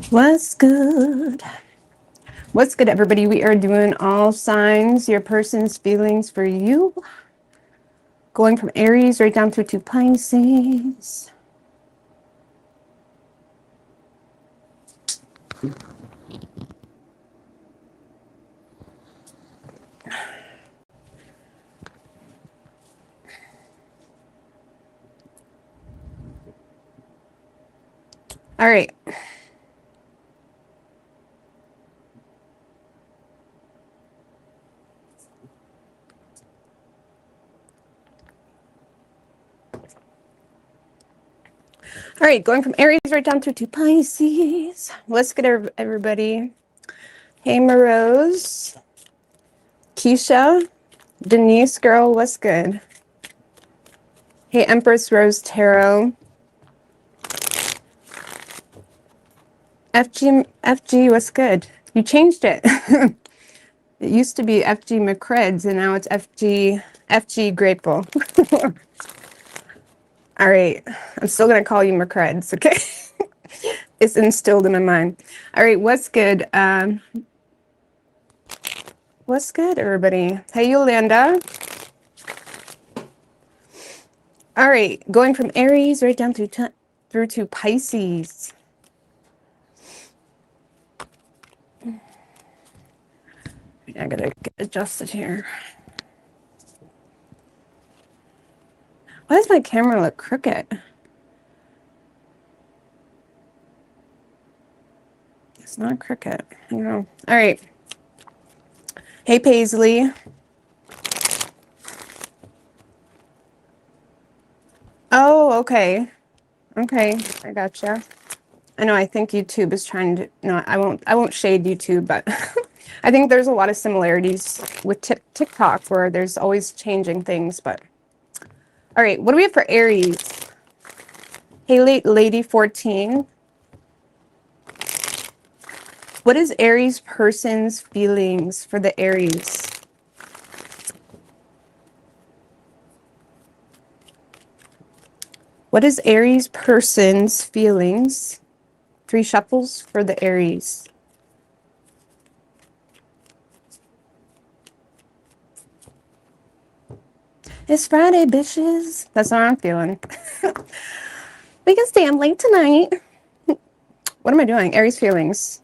What's good? What's good, everybody? We are doing all signs, your person's feelings for you. Going from Aries right down through to Pisces. All right. All right, going from Aries right down through to Pisces. What's good, everybody? Hey, Morose. Keisha. Denise, girl, what's good? Hey, Empress Rose Tarot. FG, what's good? You changed it. It used to be FG McCreds, and now it's FG Grateful. All right, I'm still gonna call you McCreds, okay? It's instilled in my mind. All right, what's good? What's good, everybody? Hey, Yolanda. All right, going from Aries right down through to Pisces. I gotta get adjusted here. Why does my camera look crooked? It's not crooked. You know. All right. Hey, Paisley. Oh, okay. Okay, I gotcha. I know. I think YouTube is trying to. No, I won't shade YouTube, but I think there's a lot of similarities with TikTok, where there's always changing things. But all right, what do we have for Aries? Hey, Lady 14. What is Aries person's feelings for the Aries? What is Aries person's feelings? 3 shuffles for the Aries. It's Friday, bitches. That's what I'm feeling. We can stay on late tonight. What am I doing? Aries feelings.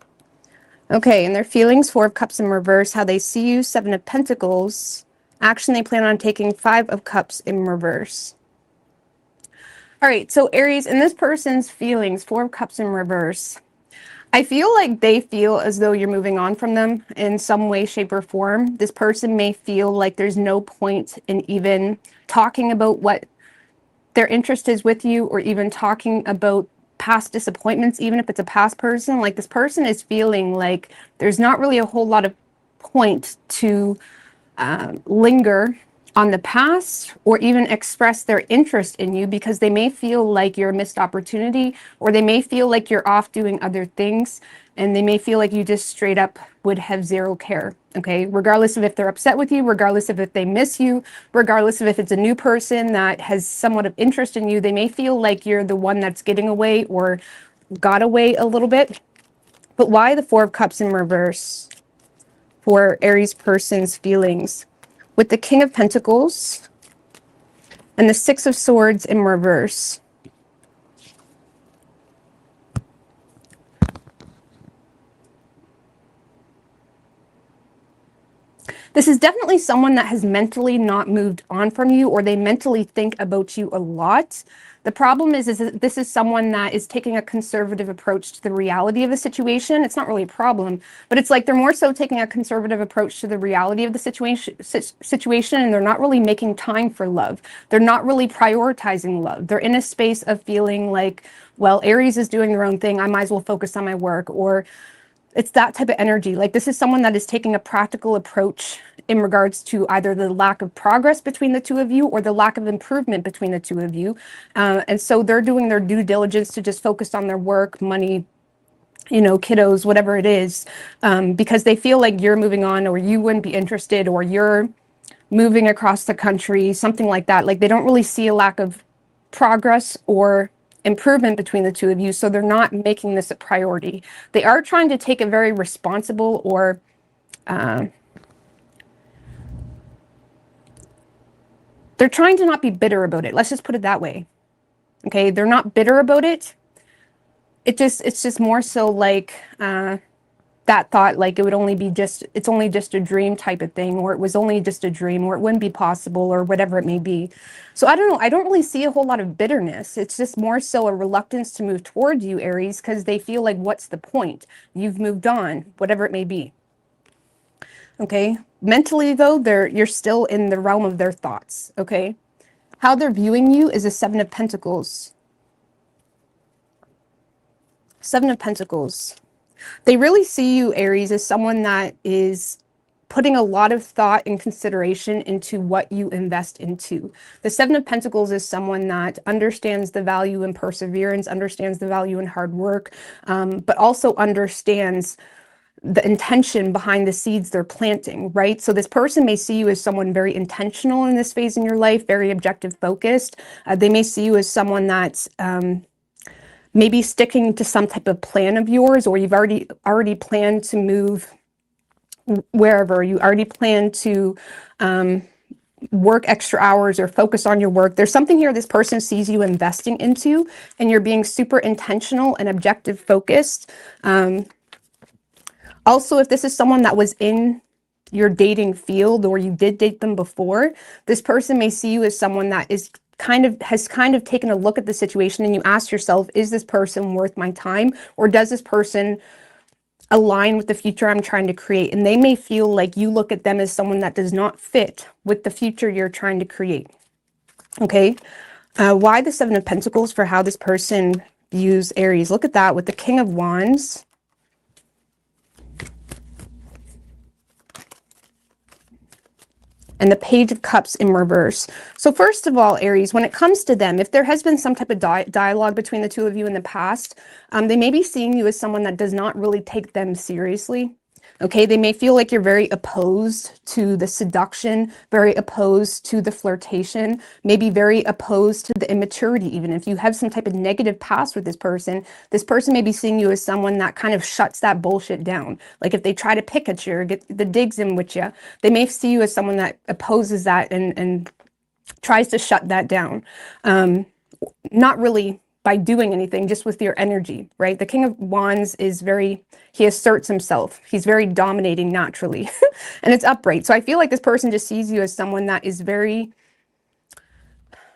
Okay, and their feelings, 4 of Cups in reverse. How they see you, 7 of Pentacles. Action they plan on taking, 5 of Cups in reverse. All right, so Aries, in this person's feelings, 4 of Cups in reverse. I feel like they feel as though you're moving on from them in some way, shape, or form. This person may feel like there's no point in even talking about what their interest is with you, or even talking about past disappointments, even if it's a past person. Like, this person is feeling like there's not really a whole lot of point to linger on the past or even express their interest in you, because they may feel like you're a missed opportunity, or they may feel like you're off doing other things, and they may feel like you just straight up would have zero care. Okay, regardless of if they're upset with you, regardless of if they miss you, regardless of if it's a new person that has somewhat of interest in you, they may feel like you're the one that's getting away or got away a little bit. But why the 4 of Cups in reverse for Aries person's feelings? With the King of Pentacles and the 6 of Swords in reverse. This is definitely someone that has mentally not moved on from you, or they mentally think about you a lot. The problem is that this is someone that is taking a conservative approach to the reality of the situation. It's not really a problem, but it's like they're more so taking a conservative approach to the reality of the situation, and they're not really making time for love. They're not really prioritizing love. They're in a space of feeling like, well, Aries is doing their own thing, I might as well focus on my work, or it's that type of energy. Like, this is someone that is taking a practical approach in regards to either the lack of progress between the two of you or the lack of improvement between the two of you. And so they're doing their due diligence to just focus on their work, money, you know, kiddos, whatever it is, because they feel like you're moving on, or you wouldn't be interested, or you're moving across the country, something like that. Like, they don't really see a lack of progress or improvement between the two of you, so they're not making this a priority. They are trying to take a very responsible or they're trying to not be bitter about it. Let's just put it that way. Okay, they're not bitter about it. It's just more so like that thought, like it would only be it's only just a dream type of thing, or it was only just a dream, or it wouldn't be possible, or whatever it may be. So I don't know. I don't really see a whole lot of bitterness. It's just more so a reluctance to move toward you, Aries, because they feel like, what's the point? You've moved on, whatever it may be. Okay. Mentally, though, you're still in the realm of their thoughts. Okay. How they're viewing you is a Seven of Pentacles. Seven of Pentacles. They really see you, Aries, as someone that is putting a lot of thought and consideration into what you invest into. The Seven of Pentacles is someone that understands the value in perseverance, understands the value in hard work, but also understands the intention behind the seeds they're planting, right? So this person may see you as someone very intentional in this phase in your life, very objective focused. They may see you as someone that's maybe sticking to some type of plan of yours, or you've already planned to move wherever. You already plan to work extra hours or focus on your work. There's something here this person sees you investing into, and you're being super intentional and objective focused. Also, if this is someone that was in your dating field, or you did date them before, this person may see you as someone that has kind of taken a look at the situation, and you ask yourself, is this person worth my time, or does this person align with the future I'm trying to create? And they may feel like you look at them as someone that does not fit with the future you're trying to create. Okay. Why the Seven of Pentacles for how this person views Aries? Look at that with the King of Wands. And the Page of Cups in reverse. So first of all, Aries, when it comes to them, if there has been some type of dialogue between the two of you in the past, they may be seeing you as someone that does not really take them seriously. Okay, they may feel like you're very opposed to the seduction, very opposed to the flirtation, maybe very opposed to the immaturity. Even if you have some type of negative past with this person may be seeing you as someone that kind of shuts that bullshit down. Like if they try to pick at you or get the digs in with you, they may see you as someone that opposes that and tries to shut that down. Not really by doing anything, just with your energy, right? The King of Wands is he asserts himself. He's very dominating naturally, and it's upright. So I feel like this person just sees you as someone that is very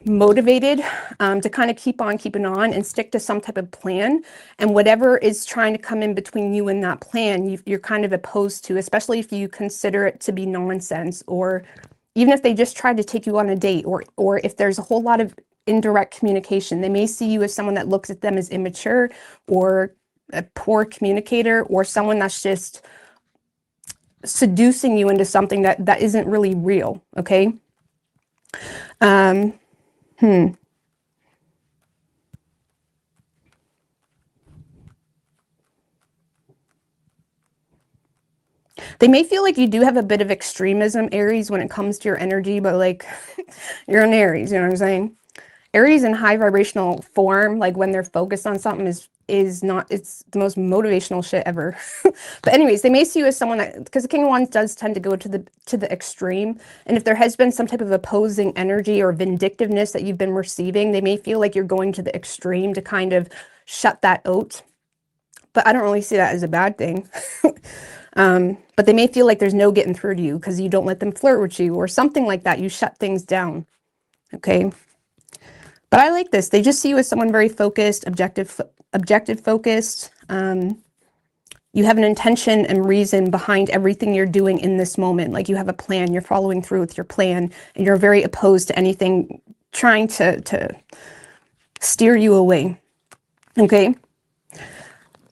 motivated to kind of keep on keeping on and stick to some type of plan. And whatever is trying to come in between you and that plan, you're kind of opposed to, especially if you consider it to be nonsense, or even if they just tried to take you on a date, or if there's a whole lot of indirect communication. They may see you as someone that looks at them as immature, or a poor communicator, or someone that's just seducing you into something that isn't really real. Okay. They may feel like you do have a bit of extremism, Aries, when it comes to your energy, but like you're an Aries, you know what I'm saying? Aries in high vibrational form, like when they're focused on something, is not, it's the most motivational shit ever. But anyways, they may see you as someone that, because the King of Wands does tend to go to the extreme. And if there has been some type of opposing energy or vindictiveness that you've been receiving, they may feel like you're going to the extreme to kind of shut that out. But I don't really see that as a bad thing. But they may feel like there's no getting through to you because you don't let them flirt with you or something like that. You shut things down. Okay. But I like this. They just see you as someone very focused, objective focused. You have an intention and reason behind everything you're doing in this moment. Like you have a plan, you're following through with your plan, and you're very opposed to anything trying to steer you away. Okay.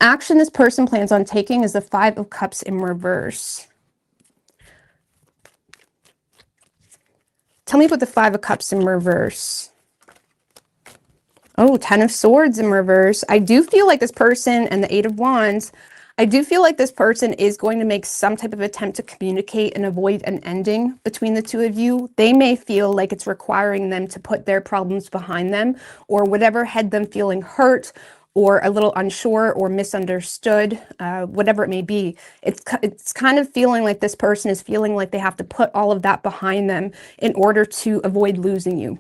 Action this person plans on taking is the Five of Cups in reverse. Tell me about the Five of Cups in reverse. Oh, Ten of Swords in reverse. I do feel like this person and the Eight of Wands, I do feel like this person is going to make some type of attempt to communicate and avoid an ending between the two of you. They may feel like it's requiring them to put their problems behind them, or whatever had them feeling hurt or a little unsure or misunderstood, whatever it may be. It's kind of feeling like this person is feeling like they have to put all of that behind them in order to avoid losing you.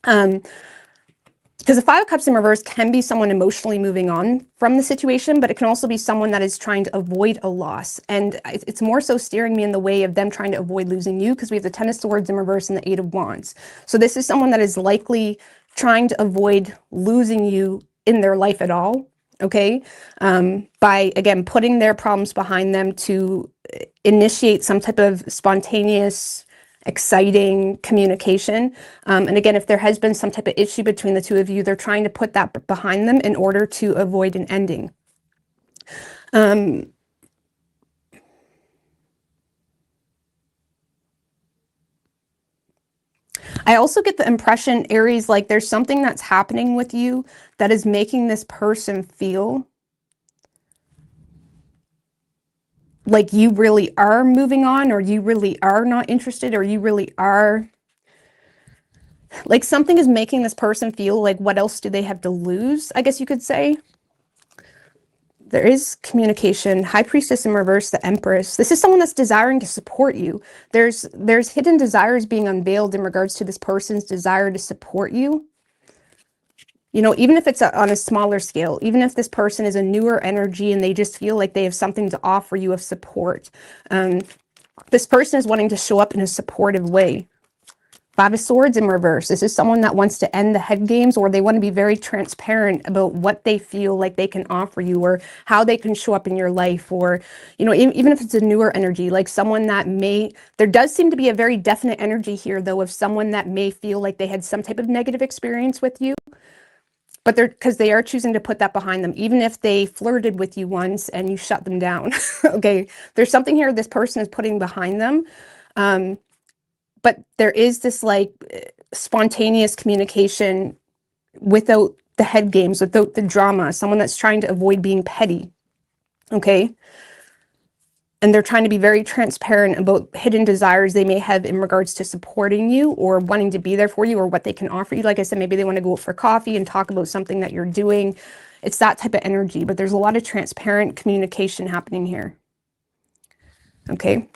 Because the Five of Cups in reverse can be someone emotionally moving on from the situation, but it can also be someone that is trying to avoid a loss. And it's more so steering me in the way of them trying to avoid losing you, because we have the Ten of Swords in reverse and the Eight of Wands. So this is someone that is likely trying to avoid losing you in their life at all, okay? By, again, putting their problems behind them to initiate some type of spontaneous, exciting communication. And again, if there has been some type of issue between the two of you, they're trying to put that behind them in order to avoid an ending. I also get the impression, Aries, like there's something that's happening with you that is making this person feel like you really are moving on, or you really are not interested, or you really are, like something is making this person feel like, what else do they have to lose, I guess you could say. There is communication. High Priestess in reverse, the Empress. This is someone that's desiring to support you. There's hidden desires being unveiled in regards to this person's desire to support you. You know, even if it's on a smaller scale, even if this person is a newer energy and they just feel like they have something to offer you of support. This person is wanting to show up in a supportive way. Five of Swords in reverse. This is someone that wants to end the head games, or they want to be very transparent about what they feel like they can offer you, or how they can show up in your life, or, you know, even if it's a newer energy, like someone that may, there does seem to be a very definite energy here, though, of someone that may feel like they had some type of negative experience with you. But because they are choosing to put that behind them, even if they flirted with you once and you shut them down. Okay, there's something here this person is putting behind them. But there is this like spontaneous communication without the head games, without the drama, someone that's trying to avoid being petty. Okay. And they're trying to be very transparent about hidden desires they may have in regards to supporting you or wanting to be there for you, or what they can offer you. Like I said, maybe they want to go out for coffee and talk about something that you're doing. It's that type of energy, but there's a lot of transparent communication happening here. Okay.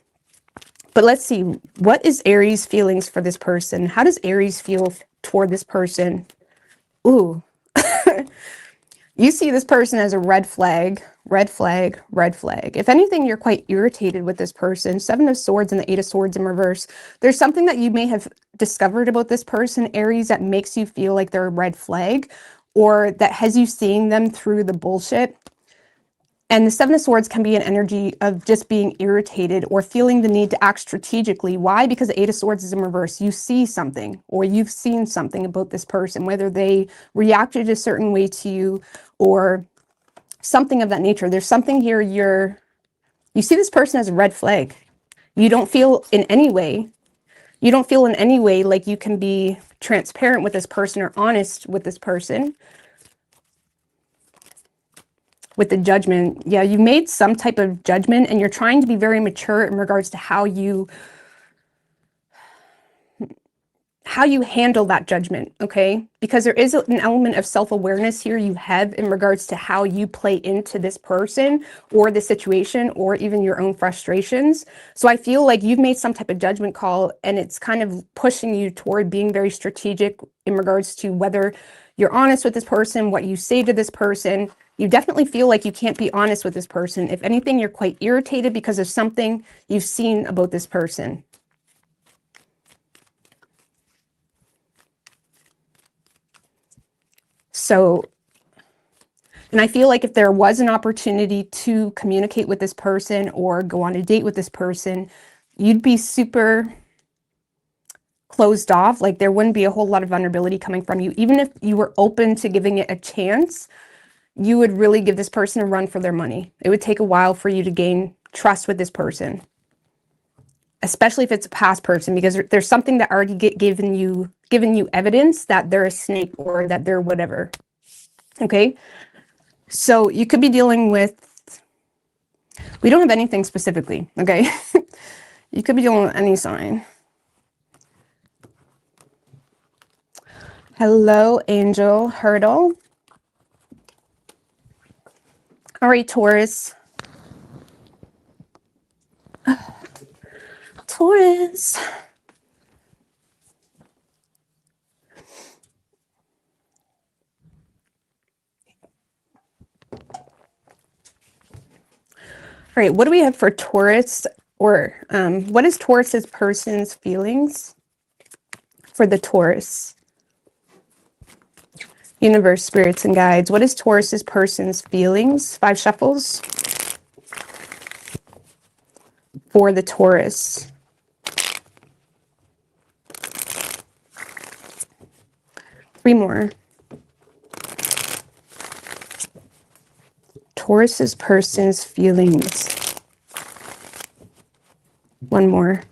But let's see, what is Aries' feelings for this person? How does Aries feel toward this person? Ooh. You see this person as a red flag, red flag, red flag. If anything, you're quite irritated with this person. Seven of Swords and the Eight of Swords in reverse. There's something that you may have discovered about this person, Aries, that makes you feel like they're a red flag, or that has you seeing them through the bullshit. And the Seven of Swords can be an energy of just being irritated or feeling the need to act strategically. Why? Because the Eight of Swords is in reverse. You see something, or you've seen something about this person, whether they reacted a certain way to you or something of that nature. There's something here you see this person as a red flag. You don't feel in any way like you can be transparent with this person or honest with this person. With the Judgment, yeah, you made some type of judgment and you're trying to be very mature in regards to how you handle that judgment, okay? Because there is an element of self-awareness here you have in regards to how you play into this person or the situation or even your own frustrations. So I feel like you've made some type of judgment call, and it's kind of pushing you toward being very strategic in regards to whether you're honest with this person, what you say to this person. You definitely feel like you can't be honest with this person. If anything, you're quite irritated because of something you've seen about this person. So, and I feel like if there was an opportunity to communicate with this person or go on a date with this person, you'd be super closed off. Like there wouldn't be a whole lot of vulnerability coming from you. Even if you were open to giving it a chance, you would really give this person a run for their money. It would take a while for you to gain trust with this person, especially if it's a past person, because there's something that already given you evidence that they're a snake or that they're whatever. Okay, so you could be dealing with We don't have anything specifically, okay? You could be dealing with any sign. Hello, Angel Hurdle. All right, Taurus. Taurus. All right, what do we have for Taurus? Or what is Taurus's person's feelings for the Taurus? Universe, spirits, and guides. What is Taurus's person's feelings? 5 shuffles for the Taurus. Three more. Taurus's person's feelings. One more.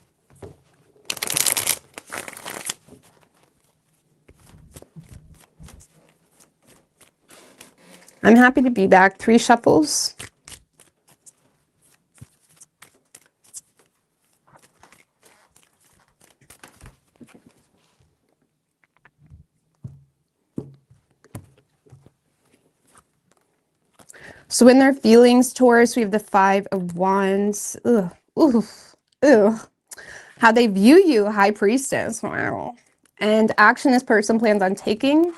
I'm happy to be back. 3 shuffles. So in their feelings, Taurus, we have the 5 of Wands. Ugh, oof, ugh. How they view you, High Priestess. Wow. And action this person plans on taking.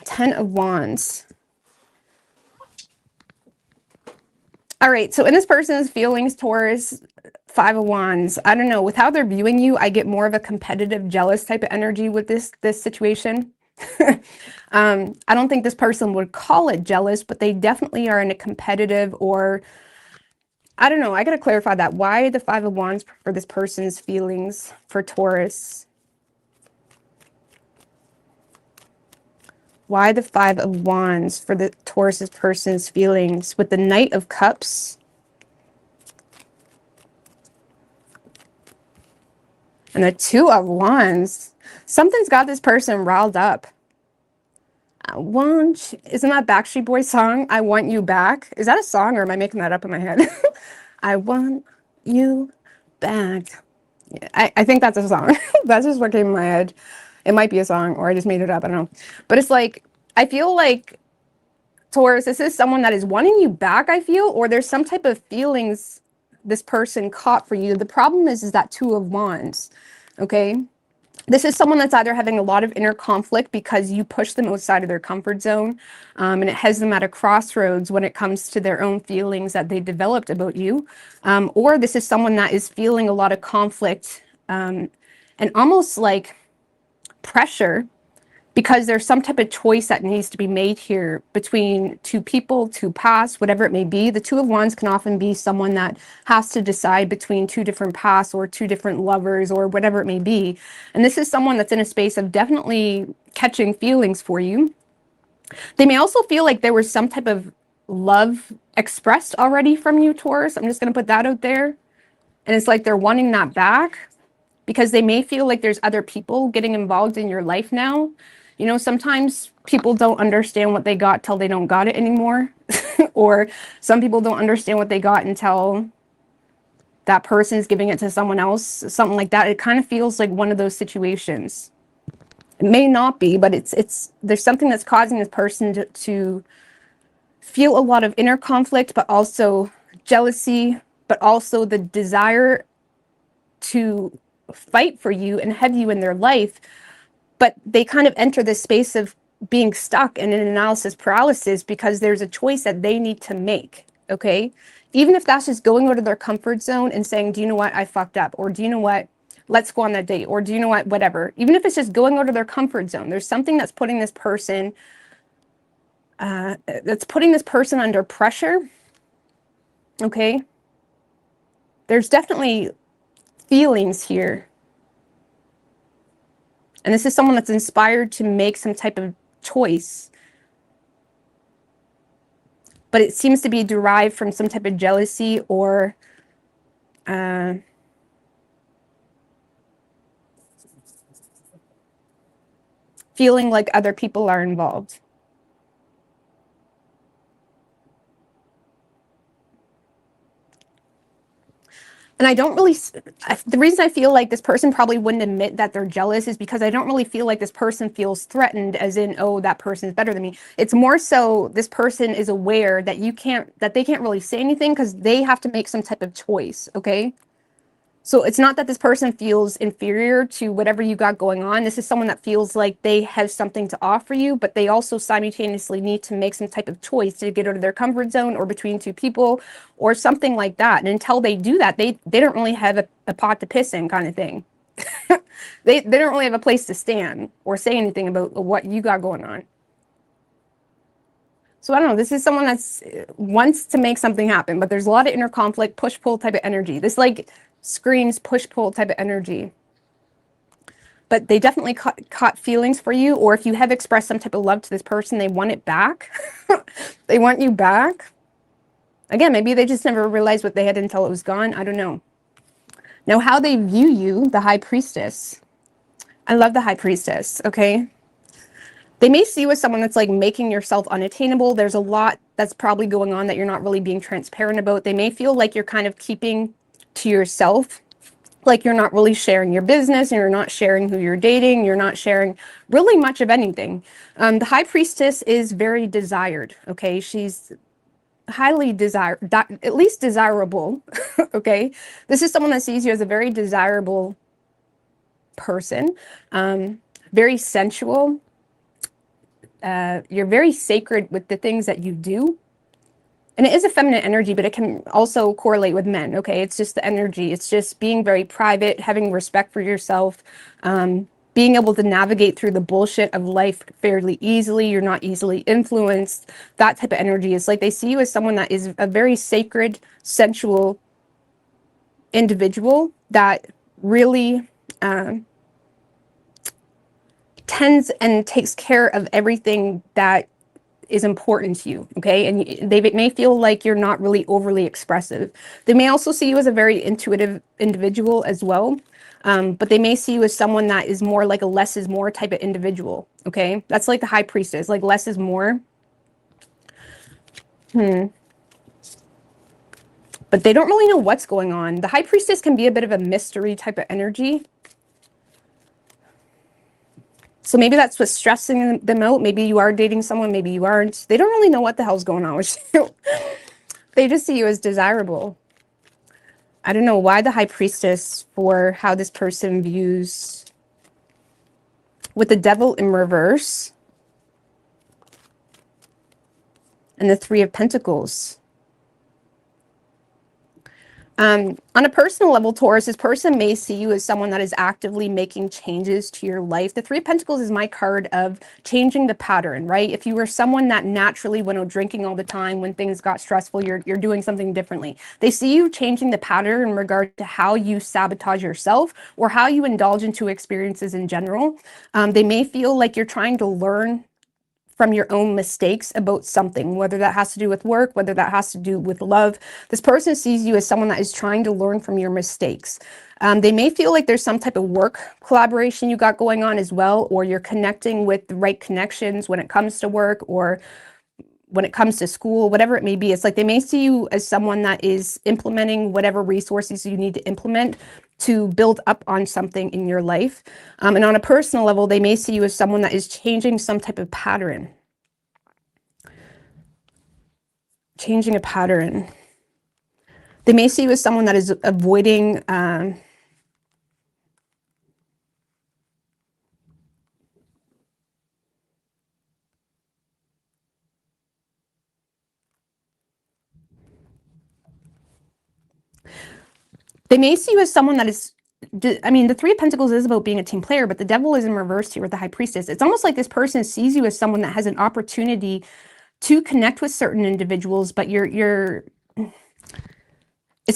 10 of Wands. All right, so in this person's feelings, Taurus, 5 of Wands. I don't know, with how they're viewing you, I get more of a competitive, jealous type of energy with this situation. I don't think this person would call it jealous, but they definitely are in a competitive, or I don't know, I gotta clarify that. Why the 5 of Wands for this person's feelings for Taurus? Why the 5 of Wands for the Taurus's person's feelings with the Knight of Cups and the 2 of Wands? Something's got this person riled up. Isn't that Backstreet Boys song, I Want You Back? Is that a song, or am I making that up in my head? I want you back. I think that's a song. That's just what came in my head. It might be a song, or I just made it up. I don't know. But it's like, I feel like, Taurus, this is someone that is wanting you back, I feel, or there's some type of feelings this person caught for you. The problem is that 2 of Wands, okay? This is someone that's either having a lot of inner conflict because you push them outside of their comfort zone, and it has them at a crossroads when it comes to their own feelings that they developed about you. Or this is someone that is feeling a lot of conflict and almost like pressure because there's some type of choice that needs to be made here between 2 people, 2 paths, whatever it may be. The 2 of Wands can often be someone that has to decide between 2 different paths or 2 different lovers or whatever it may be. And this is someone that's in a space of definitely catching feelings for you. They may also feel like there was some type of love expressed already from you, Taurus. I'm just going to put that out there. And it's like they're wanting that back because they may feel like there's other people getting involved in your life now. You know, sometimes people don't understand what they got till they don't got it anymore. Or some people don't understand what they got until that person's giving it to someone else, something like that. It kind of feels like one of those situations. It may not be, but there's something that's causing this person to feel a lot of inner conflict, but also jealousy, but also the desire to fight for you and have you in their life. But they kind of enter this space of being stuck in an analysis paralysis because there's a choice that they need to make, okay? Even if that's just going out of their comfort zone and saying, do you know what, I fucked up, or do you know what, let's go on that date, or do you know what, whatever. Even if it's just going out of their comfort zone, there's something that's putting this person under pressure, okay? There's definitely feelings here. And this is someone that's inspired to make some type of choice. But it seems to be derived from some type of jealousy or feeling like other people are involved. And I don't really, the reason I feel like this person probably wouldn't admit that they're jealous is because I don't really feel like this person feels threatened, as in, oh, that person's better than me. It's more so this person is aware that that they can't really say anything because they have to make some type of choice, okay? So it's not that this person feels inferior to whatever you got going on. This is someone that feels like they have something to offer you, but they also simultaneously need to make some type of choice to get out of their comfort zone or between two people or something like that. And until they do that, they don't really have a pot to piss in kind of thing. They don't really have a place to stand or say anything about what you got going on. So I don't know, this is someone that's wants to make something happen, but there's a lot of inner conflict, push-pull type of energy. This like screams push-pull type of energy. But they definitely caught feelings for you, or if you have expressed some type of love to this person, they want it back. They want you back. Again, maybe they just never realized what they had until it was gone. I don't know. Now, how they view you, the High Priestess. I love the High Priestess, okay? They may see you as someone that's like making yourself unattainable. There's a lot that's probably going on that you're not really being transparent about. They may feel like you're kind of keeping to yourself, like you're not really sharing your business and you're not sharing who you're dating. You're not sharing really much of anything. The High Priestess is very desired, okay? She's highly at least desirable, okay? This is someone that sees you as a very desirable person, very sensual. You're very sacred with the things that you do. And it is a feminine energy, but it can also correlate with men, okay? It's just the energy. It's just being very private, having respect for yourself, being able to navigate through the bullshit of life fairly easily. You're not easily influenced. That type of energy. It's like they see you as someone that is a very sacred, sensual individual that really tends and takes care of everything that is important to you, okay? And they may feel like you're not really overly expressive. They may also see you as a very intuitive individual as well, but they may see you as someone that is more like a less is more type of individual, okay? That's like the High Priestess, like less is more. But they don't really know what's going on. The High Priestess can be a bit of a mystery type of energy. So maybe that's what's stressing them out. Maybe you are dating someone, maybe you aren't. They don't really know what the hell's going on with you. They just see you as desirable. I don't know why the High Priestess for how this person views with the Devil in reverse and the Three of Pentacles. On a personal level, Taurus, this person may see you as someone that is actively making changes to your life. The Three of Pentacles is my card of changing the pattern, right? If you were someone that naturally went out drinking all the time, when things got stressful, you're doing something differently. They see you changing the pattern in regard to how you sabotage yourself or how you indulge into experiences in general. They may feel like you're trying to learn from your own mistakes about something, whether that has to do with work, whether that has to do with love. This person sees you as someone that is trying to learn from your mistakes. They may feel like there's some type of work collaboration you got going on as well, or you're connecting with the right connections when it comes to work or when it comes to school, whatever it may be. It's like they may see you as someone that is implementing whatever resources you need to implement to build up on something in your life. And on a personal level, they may see you as someone that is changing some type of pattern. Changing a pattern. They may see you as someone that is avoiding they may see you as someone that is, I mean, the Three of Pentacles is about being a team player, but the Devil is in reverse here with the High Priestess. It's almost like this person sees you as someone that has an opportunity to connect with certain individuals, but it's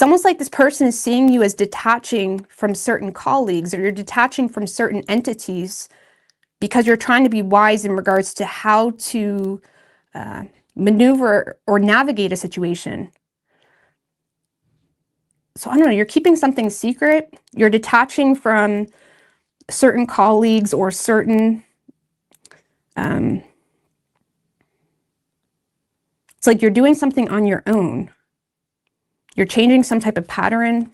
almost like this person is seeing you as detaching from certain colleagues, or you're detaching from certain entities because you're trying to be wise in regards to how to maneuver or navigate a situation. So I don't know, you're keeping something secret, you're detaching from certain colleagues or certain, it's like you're doing something on your own. You're changing some type of pattern.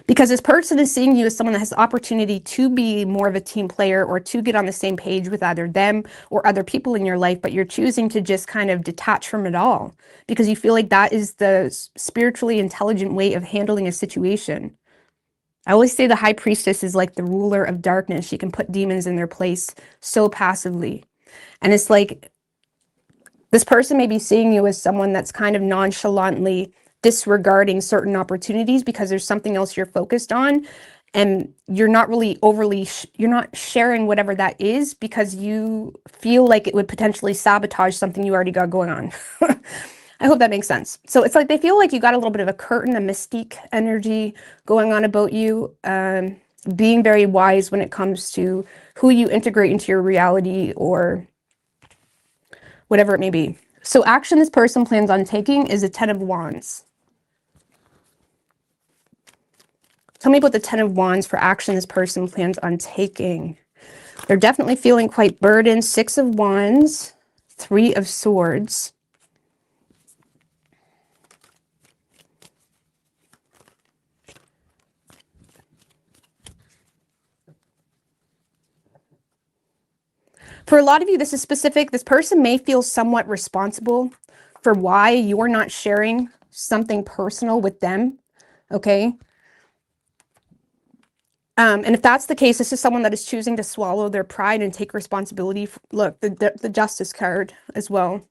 Because this person is seeing you as someone that has the opportunity to be more of a team player or to get on the same page with either them or other people in your life, but you're choosing to just kind of detach from it all because you feel like that is the spiritually intelligent way of handling a situation. I always say the high priestess is like the ruler of darkness. She can put demons in their place so passively. And it's like this person may be seeing you as someone that's kind of nonchalantly disregarding certain opportunities because there's something else you're focused on, and you're not really you're not sharing whatever that is because you feel like it would potentially sabotage something you already got going on. I hope that makes sense. So it's like they feel like you got a little bit of a curtain, a mystique energy going on about you, being very wise when it comes to who you integrate into your reality or whatever it may be. So action this person plans on taking is a 10 of Wands. Tell me about the 10 of Wands for action this person plans on taking. They're definitely feeling quite burdened. 6 of Wands, 3 of Swords. For a lot of you, this is specific. This person may feel somewhat responsible for why you're not sharing something personal with them, okay? And if that's the case, this is someone that is choosing to swallow their pride and take responsibility. Look, the Justice card as well.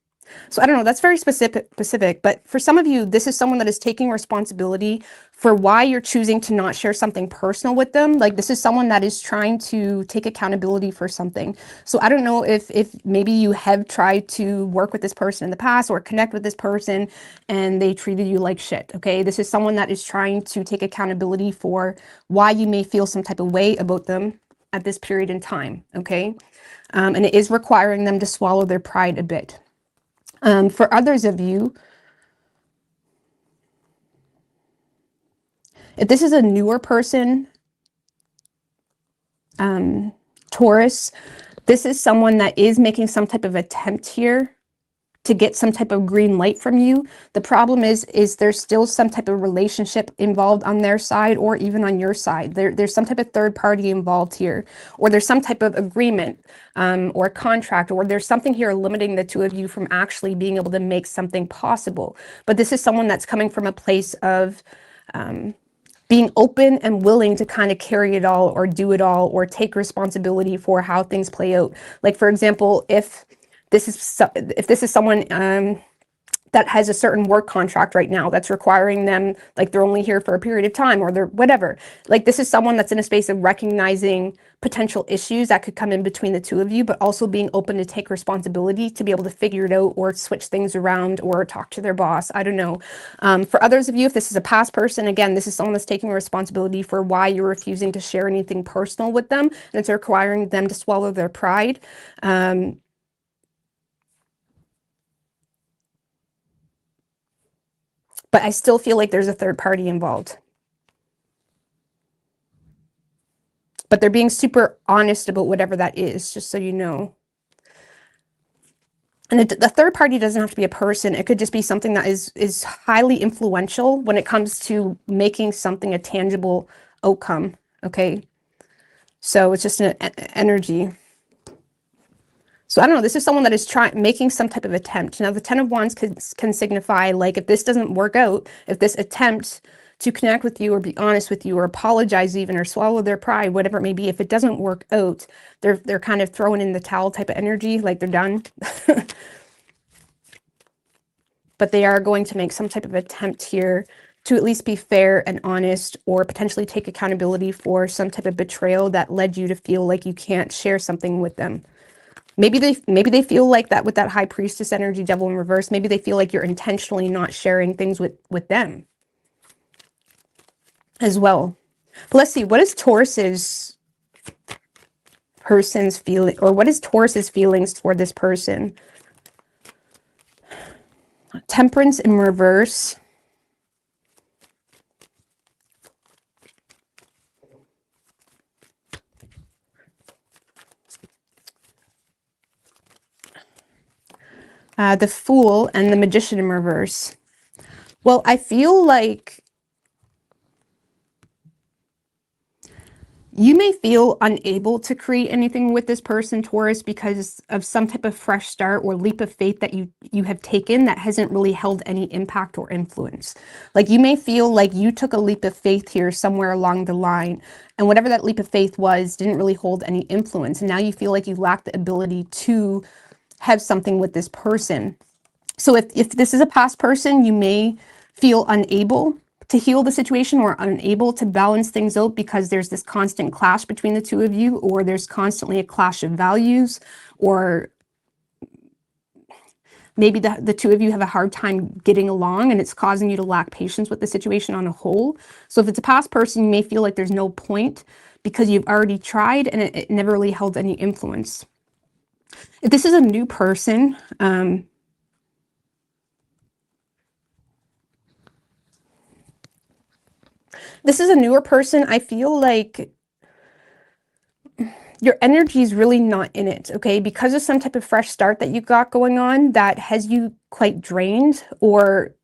So I don't know, that's very specific, but for some of you, this is someone that is taking responsibility for why you're choosing to not share something personal with them. Like this is someone that is trying to take accountability for something. So I don't know if maybe you have tried to work with this person in the past or connect with this person and they treated you like shit, okay? This is someone that is trying to take accountability for why you may feel some type of way about them at this period in time, okay? And it is requiring them to swallow their pride a bit. For others of you, if this is a newer person, Taurus, this is someone that is making some type of attempt here to get some type of green light from you. The problem is there's still some type of relationship involved on their side or even on your side. There's some type of third party involved here, or there's some type of agreement or contract, or there's something here limiting the two of you from actually being able to make something possible. But this is someone that's coming from a place of being open and willing to kind of carry it all or do it all or take responsibility for how things play out. Like, for example, if this is someone that has a certain work contract right now that's requiring them, like they're only here for a period of time or they're whatever. Like this is someone that's in a space of recognizing potential issues that could come in between the two of you, but also being open to take responsibility to be able to figure it out or switch things around or talk to their boss. I don't know. For others of you, if this is a past person, again, this is someone that's taking responsibility for why you're refusing to share anything personal with them, and it's requiring them to swallow their pride. But I still feel like there's a third party involved. But they're being super honest about whatever that is, just so you know. And the third party doesn't have to be a person. It could just be something that is highly influential when it comes to making something a tangible outcome, okay? So it's just an energy. So I don't know, this is someone that is making some type of attempt. Now the 10 of Wands can signify, like, if this doesn't work out, if this attempt to connect with you or be honest with you or apologize even or swallow their pride, whatever it may be, if it doesn't work out, they're kind of throwing in the towel type of energy, like they're done. But they are going to make some type of attempt here to at least be fair and honest or potentially take accountability for some type of betrayal that led you to feel like you can't share something with them. Maybe they feel like that with that high priestess energy, devil in reverse. Maybe they feel like you're intentionally not sharing things with them as well. But let's see, what is Taurus's person's feeling, or what is Taurus's feelings toward this person? Temperance in reverse. The Fool and the Magician in reverse. Well, I feel like You may feel unable to create anything with this person, Taurus, because of some type of fresh start or leap of faith that you have taken that hasn't really held any impact or influence. Like you may feel like you took a leap of faith here somewhere along the line, and whatever that leap of faith was didn't really hold any influence. And now you feel like you lack the ability to have something with this person. So if this is a past person, you may feel unable to heal the situation or unable to balance things out because there's this constant clash between the two of you, or there's constantly a clash of values, or maybe the two of you have a hard time getting along and it's causing you to lack patience with the situation on a whole. So if it's a past person, you may feel like there's no point because you've already tried and it never really held any influence. If this is a new person, this is a newer person, I feel like your energy is really not in it, okay? Because of some type of fresh start that you got going on that has you quite drained, or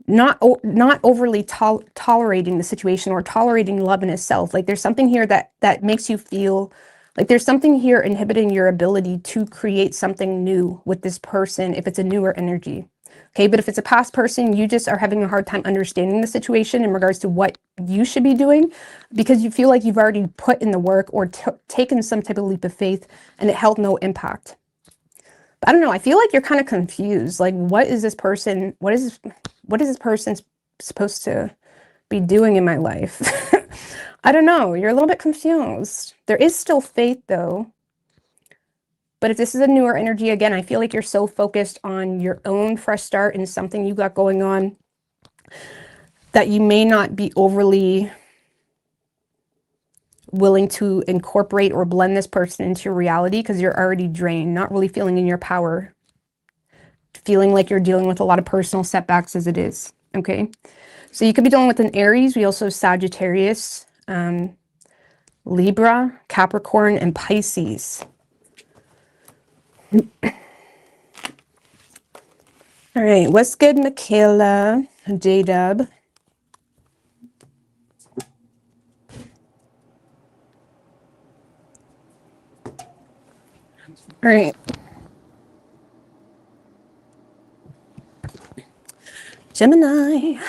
not overly tolerating the situation or tolerating love in itself. Like there's something here that makes you feel like there's something here inhibiting your ability to create something new with this person if it's a newer energy. Okay, but if it's a past person, you just are having a hard time understanding the situation in regards to what you should be doing because you feel like you've already put in the work or taken some type of leap of faith and it held no impact. But I don't know, I feel like you're kind of confused. Like, what is this person supposed to be doing in my life? I don't know, you're a little bit confused. There is still faith though. But if this is a newer energy, again, I feel like you're so focused on your own fresh start and something you got going on that you may not be overly willing to incorporate or blend this person into your reality because you're already drained, not really feeling in your power, feeling like you're dealing with a lot of personal setbacks as it is, okay? So you could be dealing with an Aries. We also have Sagittarius, Libra, Capricorn, and Pisces. All right, what's good, Michaela, J-Dub? All right. Gemini.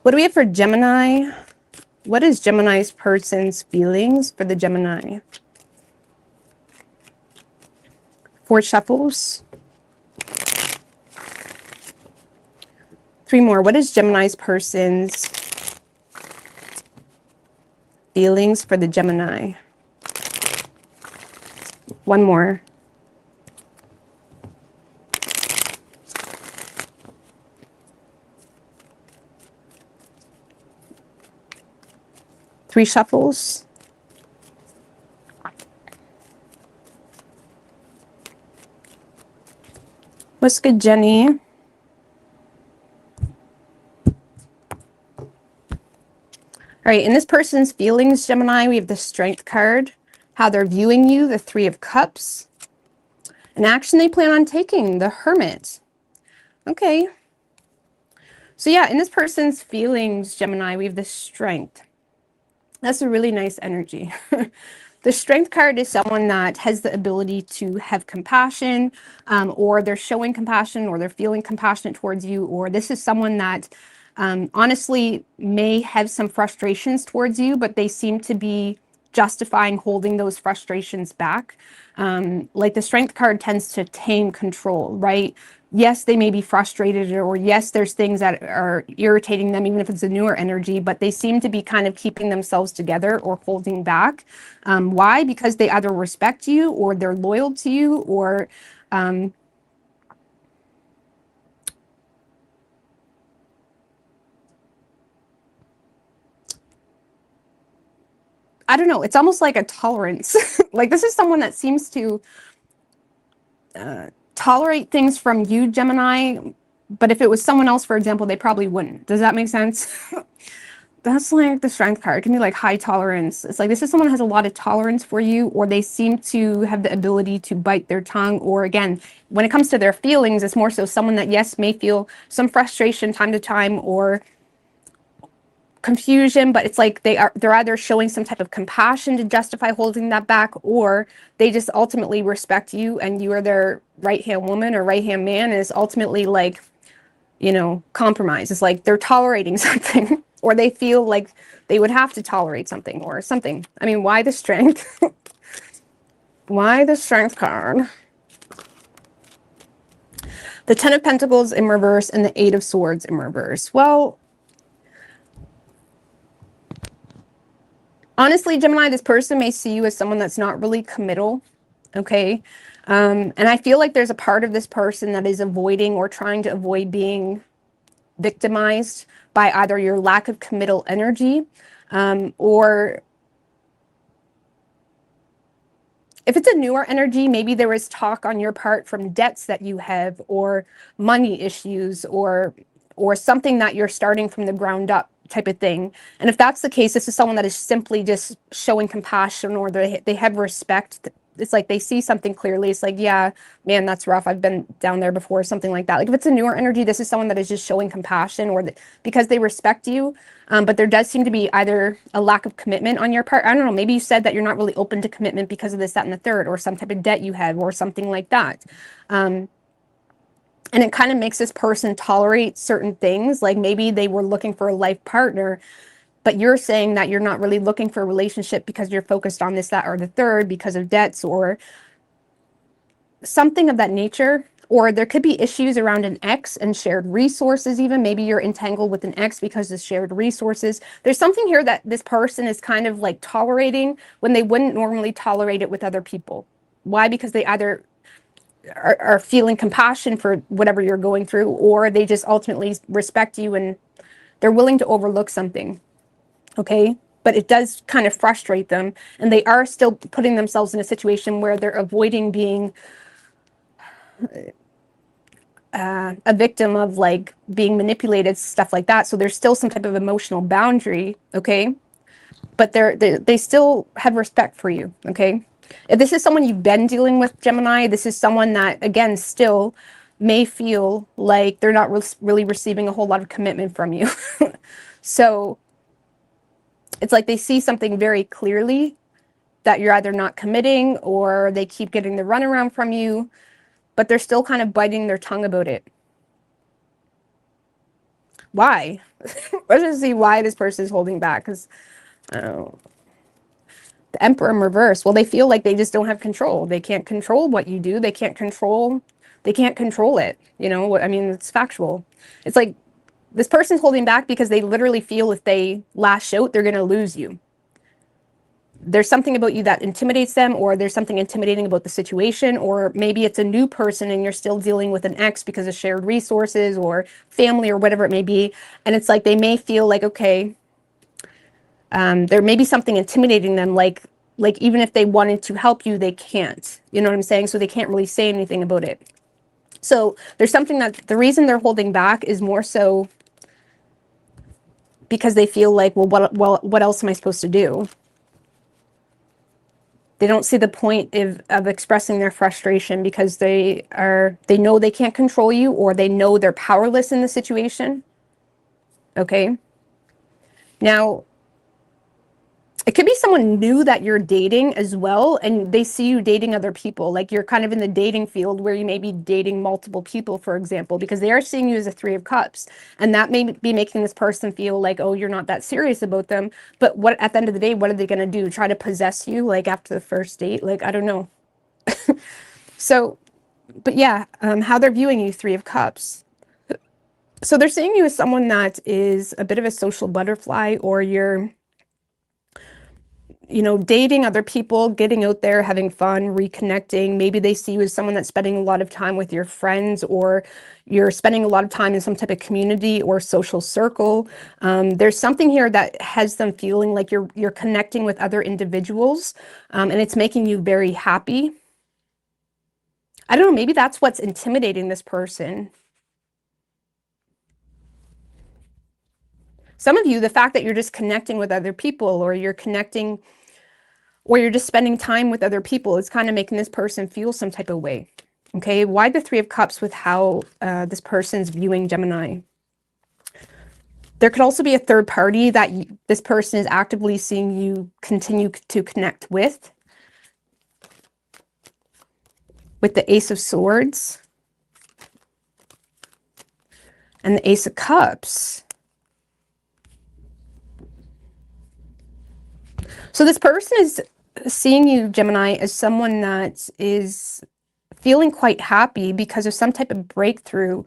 What do we have for Gemini? What is Gemini's person's feelings for the Gemini? 4 shuffles. 3 more. What is Gemini's person's feelings for the Gemini? 1 more. Three shuffles. What's good, Jenny? All right, in this person's feelings, Gemini, we have the Strength card, how they're viewing you, the 3 of Cups, an action they plan on taking, the Hermit. Okay. So yeah, in this person's feelings, Gemini, we have the Strength. That's a really nice energy. The Strength card is someone that has the ability to have compassion, or they're showing compassion, or they're feeling compassionate towards you, or this is someone that honestly may have some frustrations towards you, but they seem to be justifying holding those frustrations back. Like the Strength card tends to tame control, right? Yes, they may be frustrated, or yes, there's things that are irritating them, even if it's a newer energy, but they seem to be kind of keeping themselves together or holding back. Why? Because they either respect you, or they're loyal to you, or I don't know, it's almost like a tolerance. Like this is someone that seems to tolerate things from you, Gemini, but if it was someone else, for example, they probably wouldn't. Does that make sense? that's like the strength card. It can be like high tolerance. It's like this is someone who has a lot of tolerance for you, or they seem to have the ability to bite their tongue. Or again, when it comes to their feelings, it's more so someone that, yes, may feel some frustration time to time or confusion, but it's like they're either showing some type of compassion to justify holding that back, or they just ultimately respect you and you are their right hand woman or right hand man, and it's ultimately like, you know, compromise. It's like they're tolerating something or they feel like they would have to tolerate something or something. I mean, why the strength? Why the strength card? The 10 of Pentacles in reverse and the 8 of Swords in reverse. Well, honestly, Gemini, this person may see you as someone that's not really committal, okay? And I feel like there's a part of this person that is avoiding or trying to avoid being victimized by either your lack of committal energy, or if it's a newer energy, maybe there was talk on your part from debts that you have or money issues or something that you're starting from the ground up type of thing. And if that's the case, this is someone that is simply just showing compassion, or they have respect. It's like they see something clearly. It's like, yeah, man, that's rough. I've been down there before, something like that. Like if it's a newer energy, this is someone that is just showing compassion, or because they respect you. But there does seem to be either a lack of commitment on your part. I don't know. Maybe you said that you're not really open to commitment because of this, that, and the third, or some type of debt you have, or something like that. And it kind of makes this person tolerate certain things. Like maybe they were looking for a life partner, but you're saying that you're not really looking for a relationship because you're focused on this, that, or the third because of debts or something of that nature. Or there could be issues around an ex and shared resources even. Maybe you're entangled with an ex because of shared resources. There's something here that this person is kind of like tolerating when they wouldn't normally tolerate it with other people. Why? Because they either are feeling compassion for whatever you're going through, or they just ultimately respect you and they're willing to overlook something. Okay? But it does kind of frustrate them, and they are still putting themselves in a situation where they're avoiding being a victim of like being manipulated, stuff like that. So there's still some type of emotional boundary, okay? But they still have respect for you, okay? If this is someone you've been dealing with, Gemini, this is someone that, again, still may feel like they're not really receiving a whole lot of commitment from you. So it's like they see something very clearly that you're either not committing or they keep getting the runaround from you, but they're still kind of biting their tongue about it. Why? Let's just see why this person is holding back. Because the Emperor in reverse. Well, they feel like they just don't have control. They can't control what you do. They can't control it. You know, I mean, it's factual. It's like this person's holding back because they literally feel if they lash out, they're going to lose you. There's something about you that intimidates them, or there's something intimidating about the situation, or maybe it's a new person and you're still dealing with an ex because of shared resources or family or whatever it may be. And it's like they may feel like, okay, there may be something intimidating them, like even if they wanted to help you, they can't. You know what I'm saying? So they can't really say anything about it. So there's something that the reason they're holding back is more so because they feel like, well, what else am I supposed to do? They don't see the point of expressing their frustration because they know they can't control you, or they know they're powerless in the situation. Okay. Now, it could be someone new that you're dating as well, and they see you dating other people. Like you're kind of in the dating field where you may be dating multiple people, for example, because they are seeing you as a 3 of Cups. And that may be making this person feel like, oh, you're not that serious about them. But what at the end of the day, what are they going to do? Try to possess you like after the first date? Like, I don't know. So, but yeah, how they're viewing you, 3 of Cups. So they're seeing you as someone that is a bit of a social butterfly, or you're, you know, dating other people, getting out there, having fun, reconnecting. Maybe they see you as someone that's spending a lot of time with your friends, or you're spending a lot of time in some type of community or social circle. There's something here that has them feeling like you're connecting with other individuals, and it's making you very happy. I don't know, maybe that's what's intimidating this person. Some of you, the fact that you're just connecting with other people, or you're connecting, or you're just spending time with other people, is kind of making this person feel some type of way. Okay, why the Three of Cups with how this person's viewing Gemini? There could also be a third party that this person is actively seeing you continue to connect with the Ace of Swords and the Ace of Cups. So this person is seeing you, Gemini, as someone that is feeling quite happy because of some type of breakthrough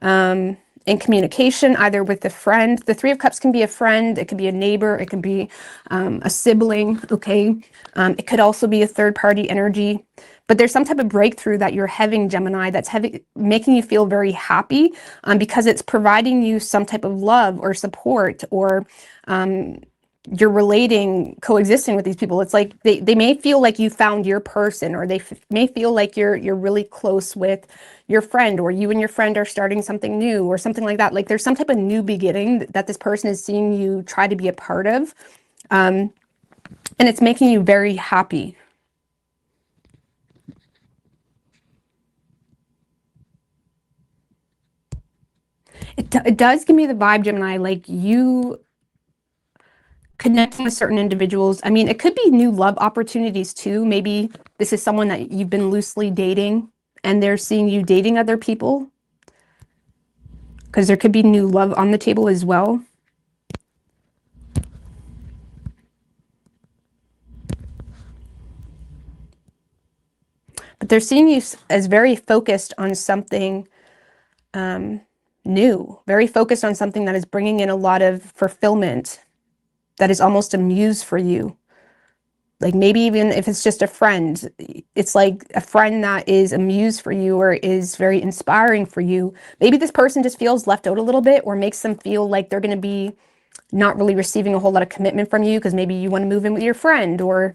in communication, either with a friend. The Three of Cups can be a friend, it could be a neighbor, it could be a sibling, okay? It could also be a third party energy. But there's some type of breakthrough that you're having, Gemini, that's making you feel very happy because it's providing you some type of love or support, or you're coexisting with these people. It's like they may feel like you found your person, or they may feel like you're really close with your friend, or you and your friend are starting something new or something like that. Like there's some type of new beginning that this person is seeing you try to be a part of. And it's making you very happy. It does give me the vibe, Gemini, like you connecting with certain individuals. I mean, it could be new love opportunities too. Maybe this is someone that you've been loosely dating and they're seeing you dating other people, because there could be new love on the table as well. But they're seeing you as very focused on something new, very focused on something that is bringing in a lot of fulfillment, that is almost a muse for you. Like maybe even if it's just a friend, it's like a friend that is a muse for you or is very inspiring for you. Maybe this person just feels left out a little bit, or makes them feel like they're going to be not really receiving a whole lot of commitment from you, because maybe you want to move in with your friend, or,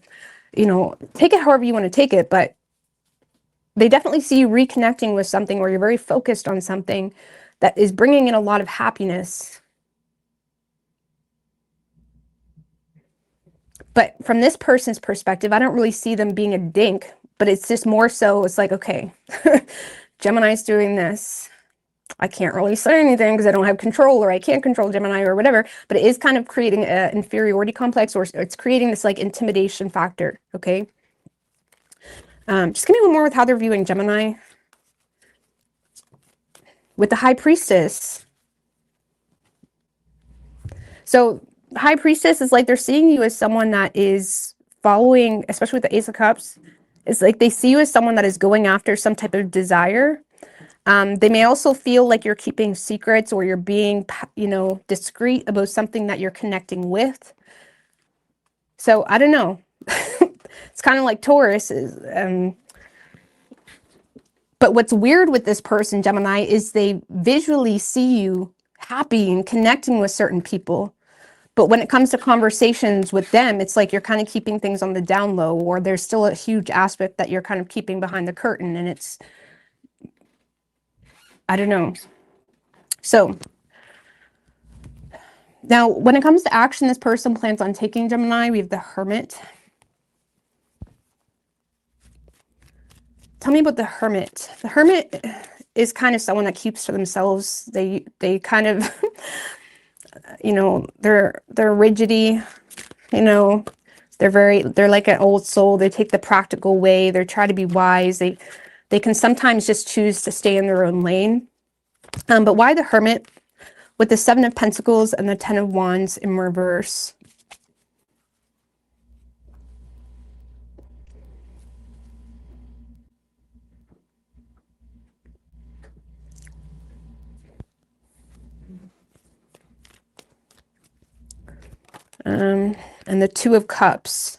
you know, take it however you want to take it. But they definitely see you reconnecting with something, or you're very focused on something that is bringing in a lot of happiness. But from this person's perspective, I don't really see them being a dink, but it's just more so, it's like, okay, Gemini's doing this. I can't really say anything because I don't have control, or I can't control Gemini or whatever, but it is kind of creating an inferiority complex, or it's creating this like intimidation factor, okay? Just give me one more with how they're viewing Gemini. With the High Priestess. So High Priestess is like they're seeing you as someone that is following, especially with the Ace of Cups. It's like they see you as someone that is going after some type of desire. They may also feel like you're keeping secrets, or you're being, you know, discreet about something that you're connecting with. So I don't know. It's kind of like Taurus is. But what's weird with this person, Gemini, is they visually see you happy and connecting with certain people. But when it comes to conversations with them, it's like you're kind of keeping things on the down low, or there's still a huge aspect that you're kind of keeping behind the curtain. And it's, I don't know. So now when it comes to action this person plans on taking, Gemini, we have the Hermit. Tell me about the Hermit. The Hermit is kind of someone that keeps to themselves. They kind of, you know, they're rigidity, you know, they're like an old soul. They take the practical way. They try to be wise. They can sometimes just choose to stay in their own lane. But why the Hermit? With the Seven of Pentacles and the Ten of Wands in reverse. And the Two of Cups.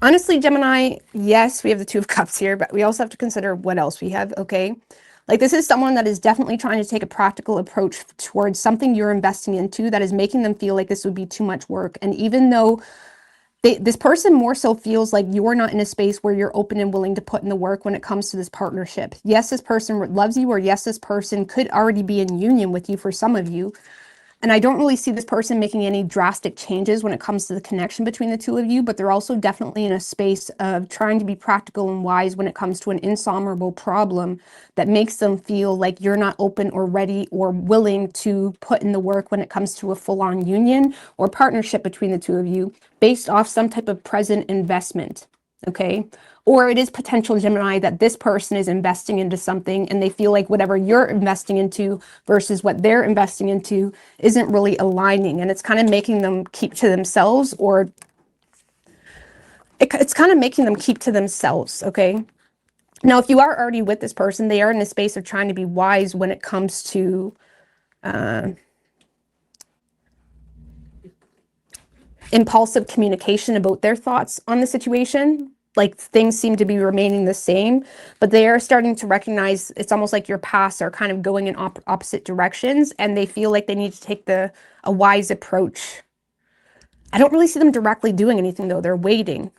Honestly, Gemini, yes, we have the Two of Cups here, but we also have to consider what else we have, okay? Like this is someone that is definitely trying to take a practical approach towards something you're investing into that is making them feel like this would be too much work. And even though this person more so feels like you're not in a space where you're open and willing to put in the work when it comes to this partnership. Yes, this person loves you, or yes, this person could already be in union with you for some of you. And I don't really see this person making any drastic changes when it comes to the connection between the two of you, but they're also definitely in a space of trying to be practical and wise when it comes to an insurmountable problem that makes them feel like you're not open or ready or willing to put in the work when it comes to a full-on union or partnership between the two of you based off some type of present investment. Okay. Or it is potential, Gemini, that this person is investing into something and they feel like whatever you're investing into versus what they're investing into isn't really aligning, and it's kind of making them keep to themselves, or it's kind of making them keep to themselves. Okay. Now, if you are already with this person, they are in a space of trying to be wise when it comes to impulsive communication about their thoughts on the situation. Like things seem to be remaining the same, but they are starting to recognize it's almost like your paths are kind of going in opposite directions, and they feel like they need to take a wise approach. I don't really see them directly doing anything though. They're waiting.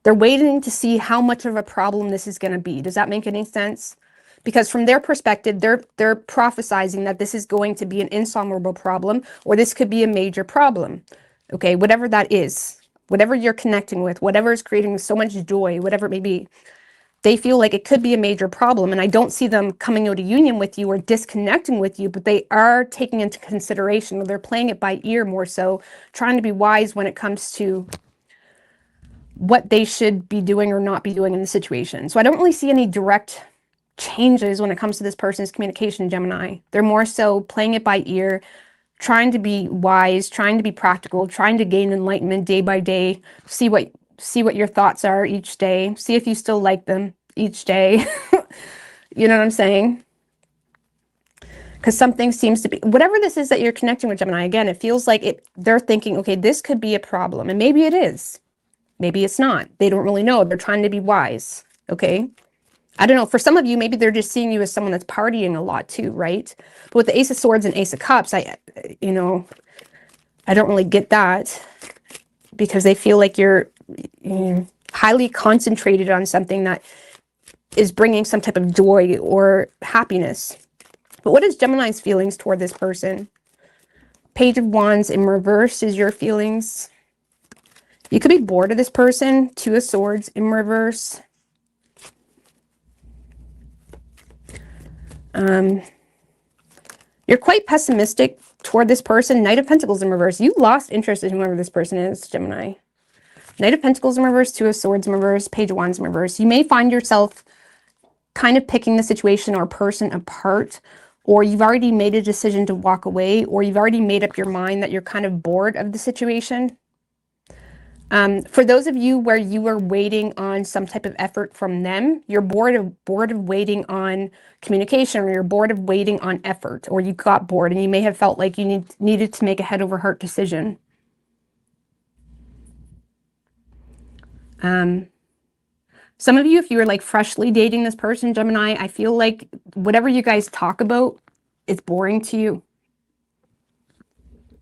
They're waiting to see how much of a problem this is going to be. Does that make any sense? Because from their perspective, they're prophesizing that this is going to be an insurmountable problem, or this could be a major problem. Okay, whatever that is. Whatever you're connecting with, whatever is creating so much joy, whatever it may be, they feel like it could be a major problem. And I don't see them coming out of union with you or disconnecting with you, but they are taking into consideration, or they're playing it by ear more so, trying to be wise when it comes to what they should be doing or not be doing in the situation. So I don't really see any direct changes when it comes to this person's communication, Gemini. They're more so playing it by ear, trying to be wise, trying to be practical, trying to gain enlightenment day by day, see what your thoughts are each day, see if you still like them each day. You know what I'm saying? Because something seems to be, whatever this is that you're connecting with, Gemini, again, it feels like they're thinking, okay, this could be a problem. And maybe it is. Maybe it's not. They don't really know. They're trying to be wise. Okay. I don't know. For some of you, maybe they're just seeing you as someone that's partying a lot too, right? But with the Ace of Swords and Ace of Cups, I don't really get that, because they feel like you're highly concentrated on something that is bringing some type of joy or happiness. But what is Gemini's feelings toward this person? Page of Wands in reverse is your feelings. You could be bored of this person. Two of Swords in reverse. You're quite pessimistic toward this person. Knight of Pentacles in reverse. You lost interest in whoever this person is, Gemini. Knight of Pentacles in reverse, Two of Swords in reverse, Page of Wands in reverse. You may find yourself kind of picking the situation or person apart, or you've already made a decision to walk away, or you've already made up your mind that you're kind of bored of the situation. For those of you where you were waiting on some type of effort from them, you're bored of waiting on communication, or you're bored of waiting on effort, or you got bored and you may have felt like you needed to make a head over heart decision. Some of you, if you were like freshly dating this person, Gemini, I feel like whatever you guys talk about is boring to you.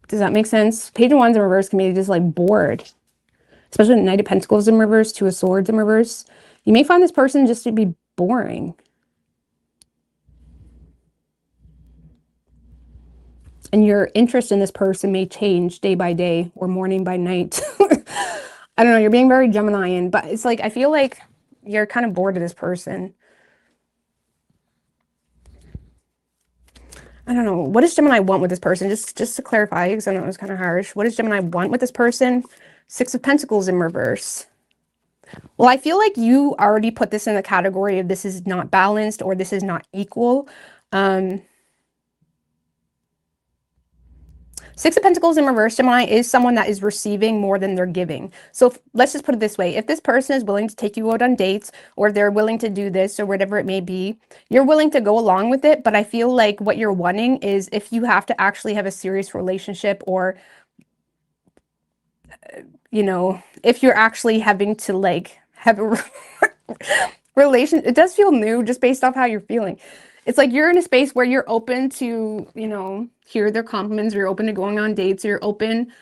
Does that make sense? Page of Wands in reverse can be just like bored. Especially the Knight of Pentacles in reverse, Two of Swords in reverse. You may find this person just to be boring. And your interest in this person may change day by day or morning by night. I don't know, you're being very Geminian, but it's like, I feel like you're kind of bored of this person. I don't know. What does Gemini want with this person? Just to clarify, because I know it was kind of harsh. What does Gemini want with this person? Six of Pentacles in reverse. Well, I feel like you already put this in the category of this is not balanced, or this is not equal. Six of Pentacles in reverse, Gemini, is someone that is receiving more than they're giving. So let's just put it this way. If this person is willing to take you out on dates, or they're willing to do this, or whatever it may be, you're willing to go along with it. But I feel like what you're wanting is if you have to actually have a serious relationship, or if you're actually having to like have a relation, it does feel new just based off how you're feeling. It's like you're in a space where you're open to, hear their compliments, or you're open to going on dates, or you're open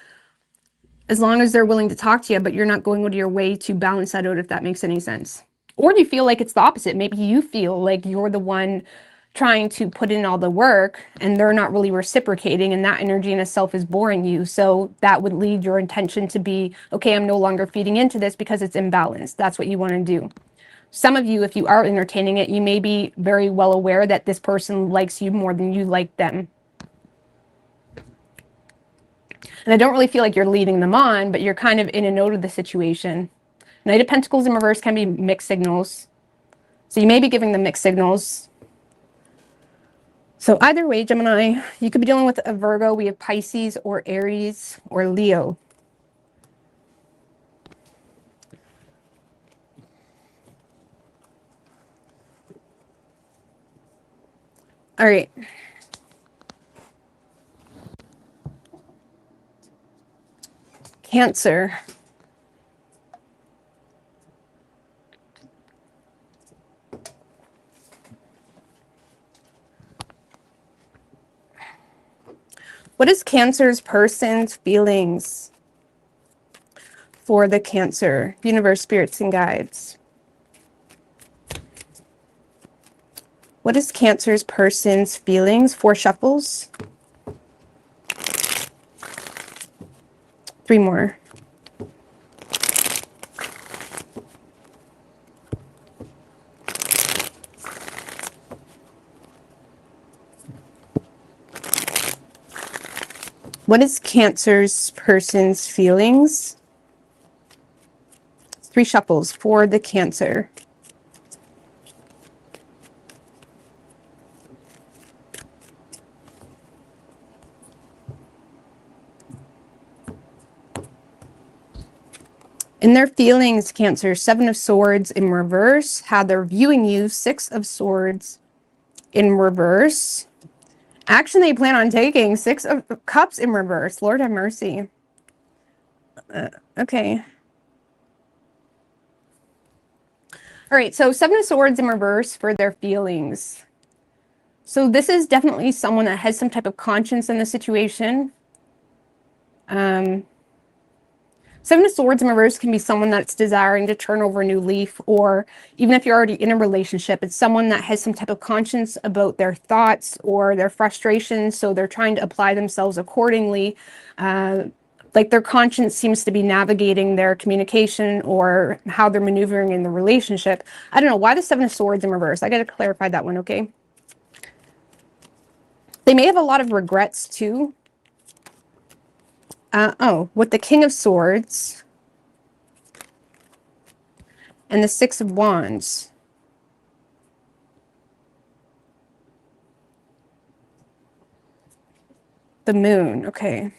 as long as they're willing to talk to you, but you're not going out of your way to balance that out, if that makes any sense. Or do you feel like it's the opposite? Maybe you feel like you're the one trying to put in all the work and they're not really reciprocating, and that energy in itself is boring you. So that would lead your intention to be, okay, I'm no longer feeding into this because it's imbalanced. That's what you want to do. Some of you, if you are entertaining it, you may be very well aware that this person likes you more than you like them. And I don't really feel like you're leading them on, but you're kind of in and out of the situation. Knight of Pentacles in reverse can be mixed signals. So you may be giving them mixed signals. So either way, Gemini, you could be dealing with a Virgo. We have Pisces or Aries or Leo. All right. Cancer. What is Cancer's person's feelings for the Cancer? Universe, spirits, and guides. What is Cancer's person's feelings? 4 shuffles. 3 more. What is Cancer's person's feelings? 3 shuffles for the Cancer. In their feelings, Cancer, 7 of Swords in reverse. How they're viewing you, 6 of Swords in reverse. Action they plan on taking, 6 of Cups in reverse. Lord have mercy. Okay. All right, so 7 of Swords in reverse for their feelings. So this is definitely someone that has some type of conscience in the situation. 7 of Swords in reverse can be someone that's desiring to turn over a new leaf, or even if you're already in a relationship, it's someone that has some type of conscience about their thoughts or their frustrations, so they're trying to apply themselves accordingly. Like their conscience seems to be navigating their communication or how they're maneuvering in the relationship. I don't know, why the 7 of Swords in reverse? I got to clarify that one, okay? They may have a lot of regrets too. With the King of Swords and the 6 of Wands. The Moon, okay.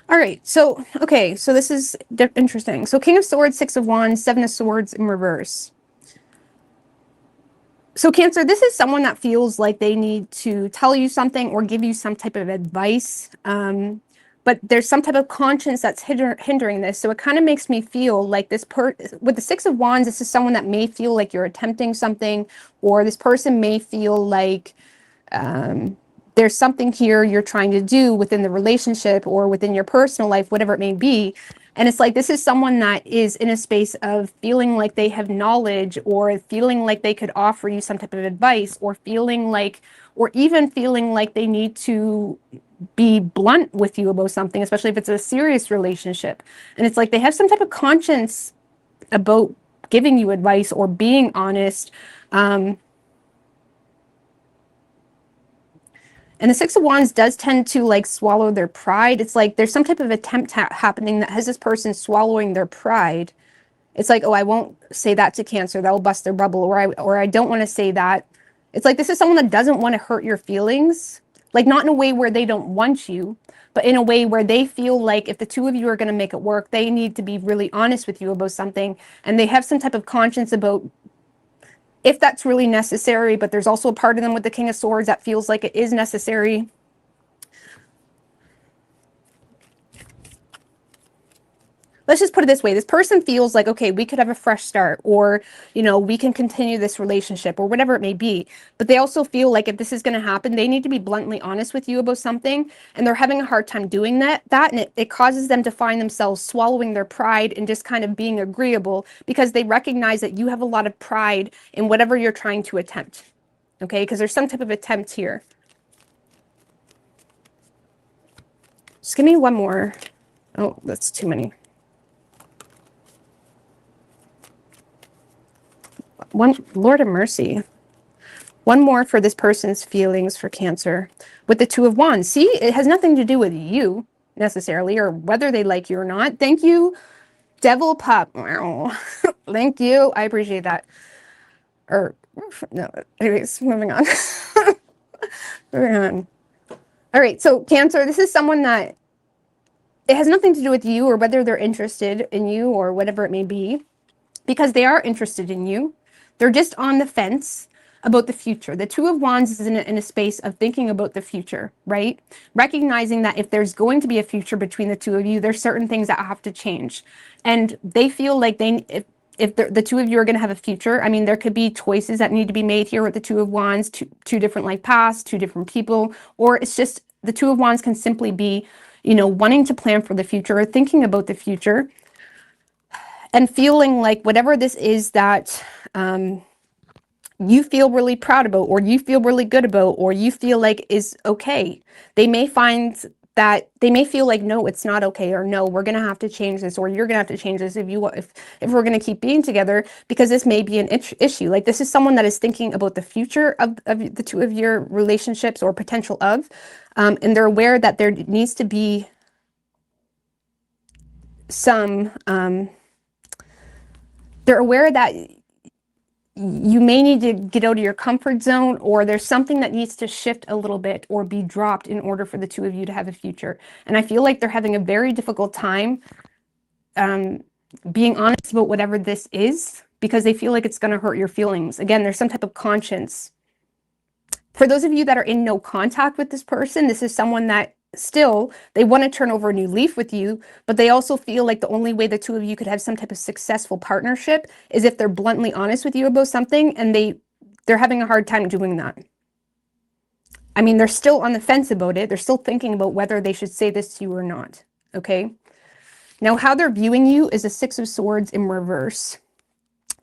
All right, so, okay, so this is interesting. So King of Swords, 6 of Wands, 7 of Swords in reverse. So Cancer, this is someone that feels like they need to tell you something or give you some type of advice, but there's some type of conscience that's hindering this. So it kind of makes me feel like this with the 6 of Wands, this is someone that may feel like you're attempting something, or this person may feel like there's something here you're trying to do within the relationship or within your personal life, whatever it may be. And it's like, this is someone that is in a space of feeling like they have knowledge, or feeling like they could offer you some type of advice, or feeling like, or even feeling like they need to be blunt with you about something, especially if it's a serious relationship. And it's like they have some type of conscience about giving you advice or being honest. And the 6 of Wands does tend to like swallow their pride. It's like there's some type of attempt happening that has this person swallowing their pride. It's like, oh, I won't say that to Cancer. That will bust their bubble. Or I don't want to say that. It's like this is someone that doesn't want to hurt your feelings. Like not in a way where they don't want you, but in a way where they feel like if the two of you are going to make it work, they need to be really honest with you about something. And they have some type of conscience about if that's really necessary, but there's also a part of them with the King of Swords that feels like it is necessary. Let's just put it this way. This person feels like, okay, we could have a fresh start, or, you know, we can continue this relationship, or whatever it may be. But they also feel like if this is going to happen, they need to be bluntly honest with you about something. And they're having a hard time doing that. And it causes them to find themselves swallowing their pride and just kind of being agreeable, because they recognize that you have a lot of pride in whatever you're trying to attempt. Okay, because there's some type of attempt here. Just give me one more. Oh, that's too many. One, Lord of mercy. One more for this person's feelings for Cancer with the Two of Wands. See, it has nothing to do with you necessarily, or whether they like you or not. Thank you, Devil Pup. Thank you. I appreciate that. Or no, anyways, moving on. Moving on. All right, so Cancer, this is someone that it has nothing to do with you or whether they're interested in you or whatever it may be, because they are interested in you. They're just on the fence about the future. The Two of Wands is in a space of thinking about the future, right? Recognizing that if there's going to be a future between the two of you, there's certain things that have to change. And they feel like if the two of you are going to have a future, I mean, there could be choices that need to be made here with the Two of Wands, two different life paths, two different people, or it's just the Two of Wands can simply be, you know, wanting to plan for the future or thinking about the future and feeling like whatever this is that you feel really proud about, or you feel really good about, or you feel like is okay. They may find that they may feel like, no, it's not okay, or no, we're going to have to change this, or you're going to have to change this if we're going to keep being together, because this may be an issue. Like, this is someone that is thinking about the future of the two of your relationships, or potential of, and they're aware that there needs to be some, they're aware that you may need to get out of your comfort zone, or there's something that needs to shift a little bit or be dropped in order for the two of you to have a future. And I feel like they're having a very difficult time being honest about whatever this is, because they feel like it's going to hurt your feelings. Again, there's some type of conscience. For those of you that are in no contact with this person, this is someone that still, they want to turn over a new leaf with you, but they also feel like the only way the two of you could have some type of successful partnership is if they're bluntly honest with you about something, and they're having a hard time doing that. I mean, they're still on the fence about it. They're still thinking about whether they should say this to you or not, okay? Now, how they're viewing you is a Six of Swords in reverse.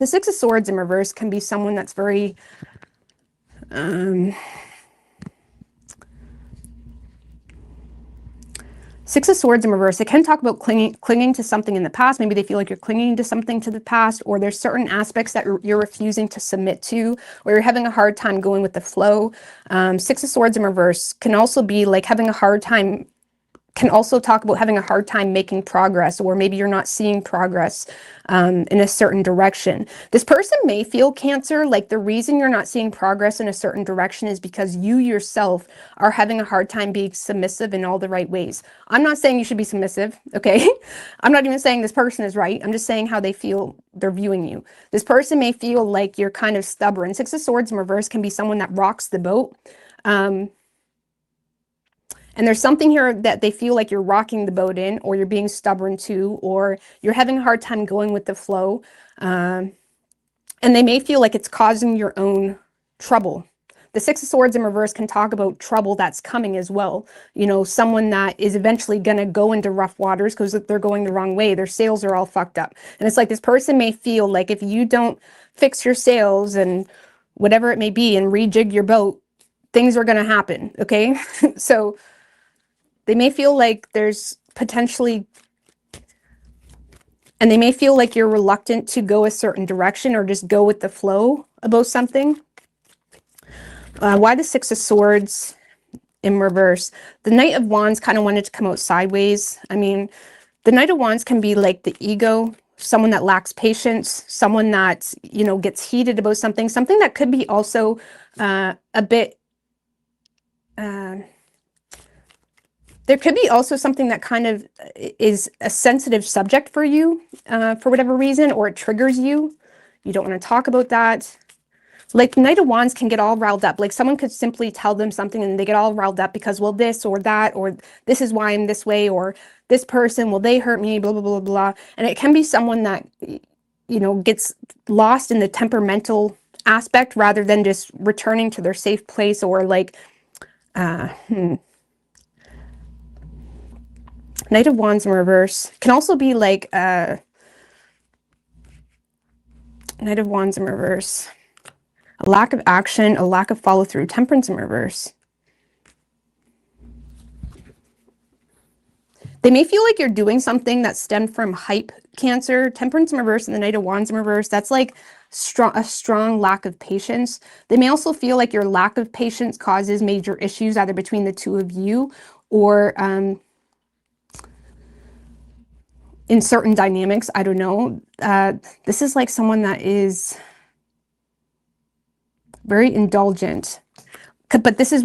The Six of Swords in reverse can be someone that's very Six of Swords in reverse, it can talk about clinging to something in the past. Maybe they feel like you're clinging to something to the past, or there's certain aspects that you're refusing to submit to, or you're having a hard time going with the flow. Six of Swords in reverse can also be like having a hard time, can also talk about having a hard time making progress, or maybe you're not seeing progress in a certain direction. This person may feel, Cancer, like the reason you're not seeing progress in a certain direction is because you yourself are having a hard time being submissive in all the right ways. I'm not saying you should be submissive, okay? I'm not even saying this person is right. I'm just saying how they feel they're viewing you. This person may feel like you're kind of stubborn. Six of Swords in reverse can be someone that rocks the boat. And there's something here that they feel like you're rocking the boat in, or you're being stubborn to, or you're having a hard time going with the flow. And they may feel like it's causing your own trouble. The Six of Swords in reverse can talk about trouble that's coming as well. You know, someone that is eventually going to go into rough waters because they're going the wrong way. Their sails are all fucked up. And it's like this person may feel like if you don't fix your sails and whatever it may be and rejig your boat, things are going to happen, okay? So they may feel like there's potentially, and they may feel like you're reluctant to go a certain direction or just go with the flow about something. Why the Six of Swords in reverse? The Knight of Wands kind of wanted to come out sideways. I mean, the Knight of Wands can be like the ego, someone that lacks patience, someone that, you know, gets heated about something that could be also a bit, there could be also something that kind of is a sensitive subject for you for whatever reason, or it triggers you. You don't want to talk about that. Like Knight of Wands can get all riled up. Like someone could simply tell them something and they get all riled up because, well, this or that, or this is why I'm this way, or this person, well, they hurt me, blah, blah, blah, blah. And it can be someone that, you know, gets lost in the temperamental aspect rather than just returning to their safe place, or like, Knight of Wands in reverse can also be like, Knight of Wands in reverse. A lack of action, a lack of follow through. Temperance in reverse. They may feel like you're doing something that stemmed from hype, Cancer. Temperance in reverse and the Knight of Wands in reverse. That's like a strong lack of patience. They may also feel like your lack of patience causes major issues either between the two of you or in certain dynamics. I don't know. This is like someone that is very indulgent. But this is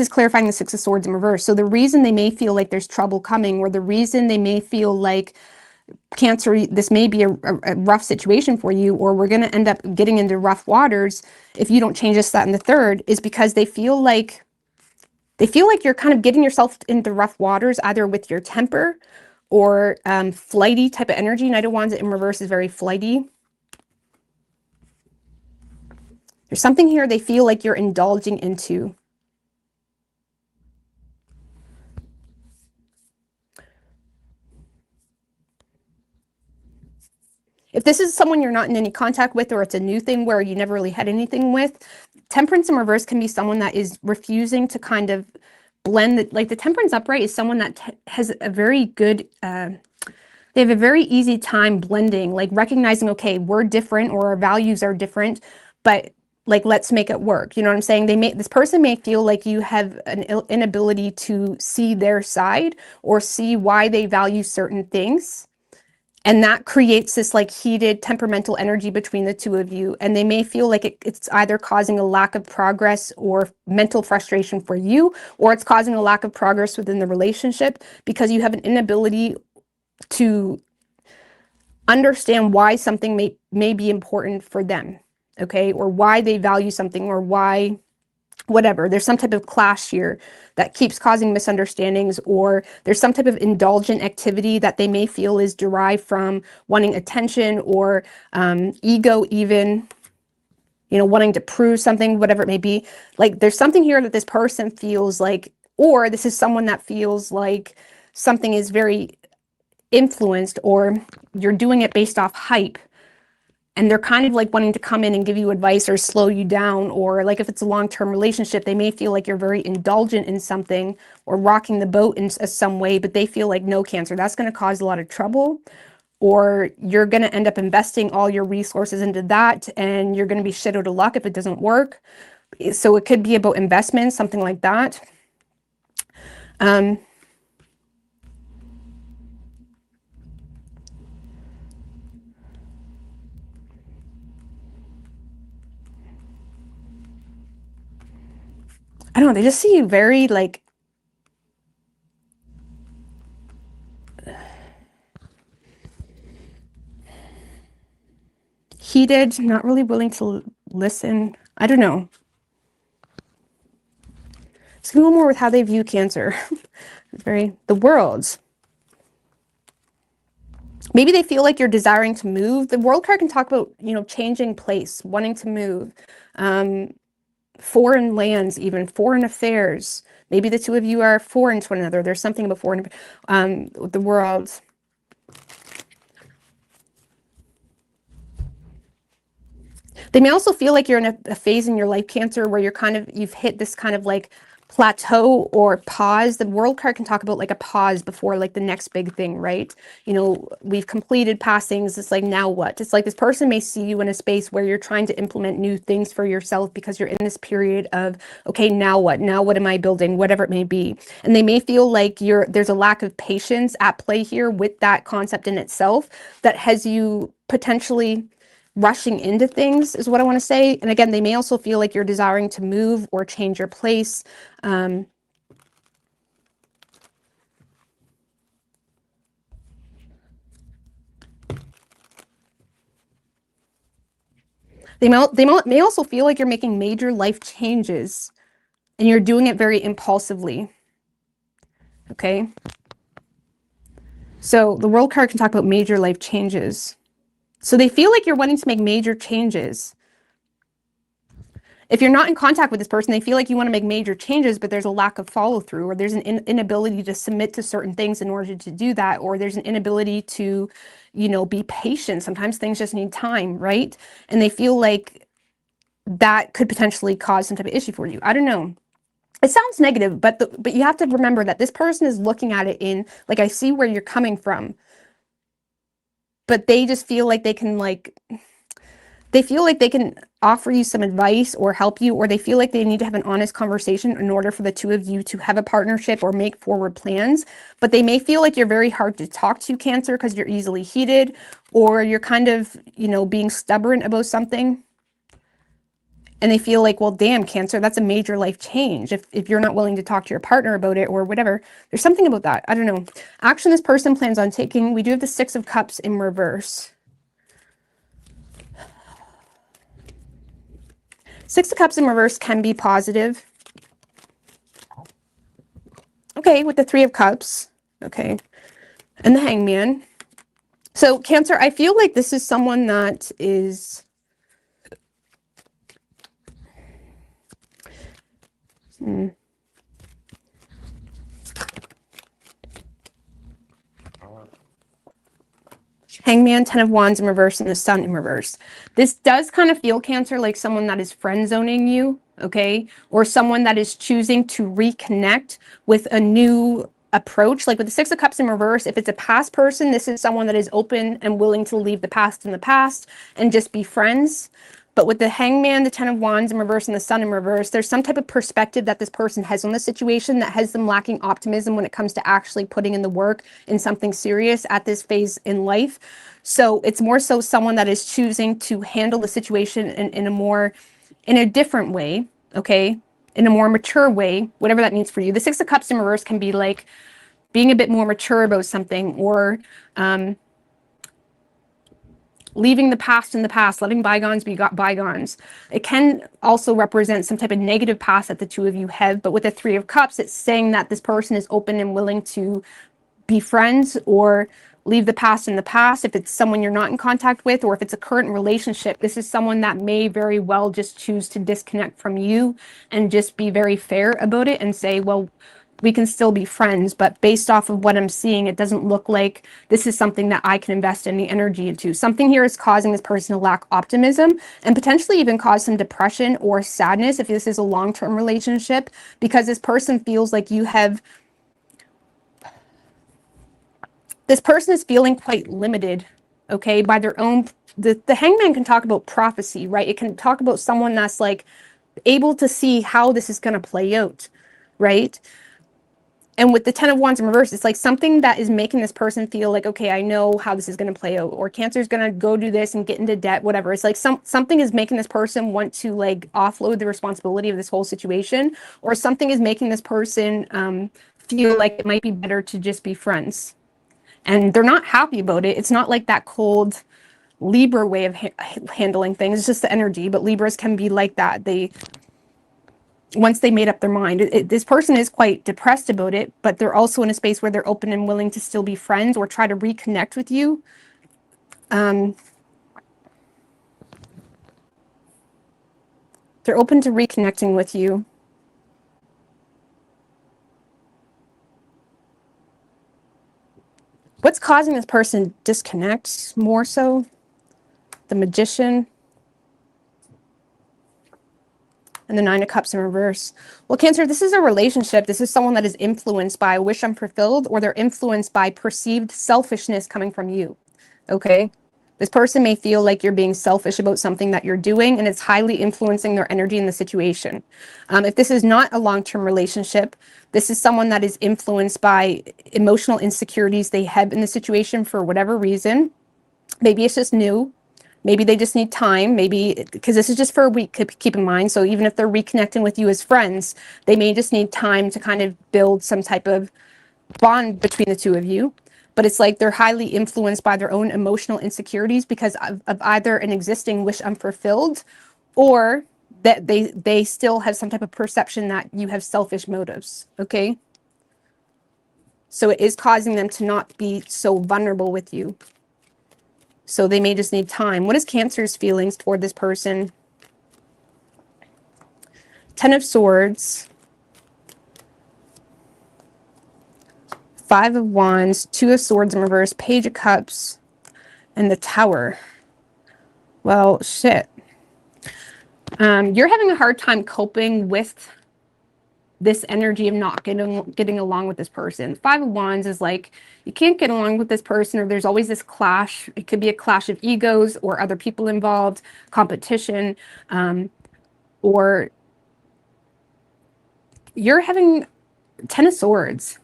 clarifying the Six of Swords in reverse. So the reason they may feel like there's trouble coming, or the reason they may feel like, Cancer, this may be a rough situation for you, or we're going to end up getting into rough waters if you don't change this, that, and the third, is because they feel like you're kind of getting yourself into rough waters, either with your temper or flighty type of energy. Knight of Wands in reverse is very flighty. There's something here they feel like you're indulging into. If this is someone you're not in any contact with, or it's a new thing where you never really had anything with, Temperance in reverse can be someone that is refusing to kind of blend. Like the Temperance upright is someone that has a very good, they have a very easy time blending, like recognizing, okay, we're different or our values are different, but like, let's make it work. You know what I'm saying? This person may feel like you have an inability to see their side or see why they value certain things. And that creates this like heated temperamental energy between the two of you. And they may feel like it's either causing a lack of progress or mental frustration for you, or it's causing a lack of progress within the relationship because you have an inability to understand why something may be important for them, okay? Or why they value something, or why, whatever. There's some type of clash here that keeps causing misunderstandings, or there's some type of indulgent activity that they may feel is derived from wanting attention or ego even, you know, wanting to prove something, whatever it may be. Like there's something here that this person feels like, or this is someone that feels like something is very influenced, or you're doing it based off hype. And they're kind of like wanting to come in and give you advice or slow you down, or like if it's a long-term relationship, they may feel like you're very indulgent in something or rocking the boat in some way, but they feel like, no, Cancer, that's going to cause a lot of trouble, or you're going to end up investing all your resources into that and you're going to be shit out of luck if it doesn't work. So it could be about investments, something like that. I don't know, they just see you very like heated, not really willing to listen. I don't know. Let's go more with how they view Cancer. The world. Maybe they feel like you're desiring to move. The World card can talk about, you know, changing place, wanting to move, foreign lands, even foreign affairs. Maybe the two of you are foreign to one another. There's something about foreign, the world. They may also feel like you're in a phase in your life, Cancer, where you've hit this kind of like plateau or pause. The World card can talk about like a pause before like the next big thing, right? You know, we've completed passings. It's like, now what? It's like this person may see you in a space where you're trying to implement new things for yourself because you're in this period of, okay, now what? Now what am I building? Whatever it may be. And they may feel like there's a lack of patience at play here with that concept in itself that has you potentially rushing into things, is what I want to say. And again, they may also feel like you're desiring to move or change your place. They may also feel like you're making major life changes and you're doing it very impulsively. Okay. So the World card can talk about major life changes. So they feel like you're wanting to make major changes. If you're not in contact with this person, they feel like you want to make major changes, but there's a lack of follow through, or there's an inability to submit to certain things in order to do that, or there's an inability to, be patient. Sometimes things just need time, right? And they feel like that could potentially cause some type of issue for you. I don't know. It sounds negative, but you have to remember that this person is looking at it in, like, I see where you're coming from, but they just feel like they can, offer you some advice or help you, or they feel like they need to have an honest conversation in order for the two of you to have a partnership or make forward plans. But they may feel like you're very hard to talk to, Cancer, because you're easily heated, or you're kind of, being stubborn about something. And they feel like, well, damn, Cancer, that's a major life change. If you're not willing to talk to your partner about it or whatever, there's something about that. I don't know. Action this person plans on taking. We do have the Six of Cups in reverse. Six of Cups in reverse can be positive. Okay, with the Three of Cups. Okay. And the Hangman. So, Cancer, I feel like this is someone that is... Hangman, Ten of Wands in reverse, and the Sun in reverse. This does kind of feel, Cancer, like someone that is friend zoning you, okay? Or someone that is choosing to reconnect with a new approach. Like with the Six of Cups in reverse, if it's a past person, this is someone that is open and willing to leave the past in the past and just be friends. But with the Hangman, the Ten of Wands in reverse, and the Sun in reverse, there's some type of perspective that this person has on the situation that has them lacking optimism when it comes to actually putting in the work in something serious at this phase in life. So it's more so someone that is choosing to handle the situation in a different way, okay? In a more mature way, whatever that means for you. The Six of Cups in reverse can be like being a bit more mature about something, or leaving the past in the past, letting bygones be bygones. It can also represent some type of negative past that the two of you have, but with the Three of Cups, it's saying that this person is open and willing to be friends or leave the past in the past. If it's someone you're not in contact with, or if it's a current relationship, this is someone that may very well just choose to disconnect from you and just be very fair about it and say, well, we can still be friends, but based off of what I'm seeing, it doesn't look like this is something that I can invest any energy into. Something here is causing this person to lack optimism and potentially even cause some depression or sadness if this is a long-term relationship, because this person feels like this person is feeling quite limited, okay, by their own, the Hangman can talk about prophecy, right? It can talk about someone that's like able to see how this is going to play out, right? And with the Ten of Wands in reverse, it's like something that is making this person feel like, okay, I know how this is going to play out, or Cancer is going to go do this and get into debt, whatever. It's like something is making this person want to like offload the responsibility of this whole situation, or something is making this person feel like it might be better to just be friends. And they're not happy about it. It's not like that cold Libra way of handling things. It's just the energy, but Libras can be like that. Once they made up their mind, this person is quite depressed about it, but they're also in a space where they're open and willing to still be friends or try to reconnect with you. They're open to reconnecting with you. What's causing this person to disconnect more so? The Magician. And the Nine of Cups in reverse. Well, Cancer, this is a relationship. This is someone that is influenced by wish unfulfilled, or they're influenced by perceived selfishness coming from you, okay? This person may feel like you're being selfish about something that you're doing, and it's highly influencing their energy in the situation. If this is not a long-term relationship, this is someone that is influenced by emotional insecurities they have in the situation for whatever reason. Maybe it's just new. Maybe they just need time, maybe, because this is just for a week, keep in mind. So even if they're reconnecting with you as friends, they may just need time to kind of build some type of bond between the two of you. but it's like they're highly influenced by their own emotional insecurities because of either an existing wish unfulfilled, or that they still have some type of perception that you have selfish motives, okay? So it is causing them to not be so vulnerable with you. So they may just need time. What is Cancer's feelings toward this person? Ten of Swords, Five of Wands, Two of Swords in reverse, Page of Cups, and the Tower. Well, shit. You're having a hard time coping with this energy of not getting along with this person. Five of Wands is like, you can't get along with this person, or there's always this clash. It could be a clash of egos or other people involved, competition, or you're having Ten of Swords.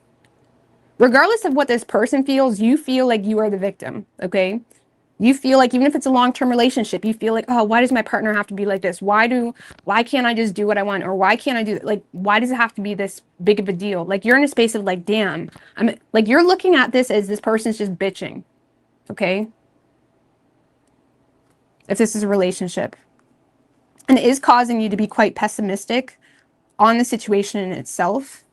Regardless of what this person feels, you feel like you are the victim, okay? You feel like, even if it's a long-term relationship, you feel like, oh, why does my partner have to be like this? Why can't I just do what I want? Or why can't I do, like, why does it have to be this big of a deal? Like, you're in a space of like, damn, like, you're looking at this as this person's just bitching, okay? If this is a relationship. And it is causing you to be quite pessimistic on the situation in itself.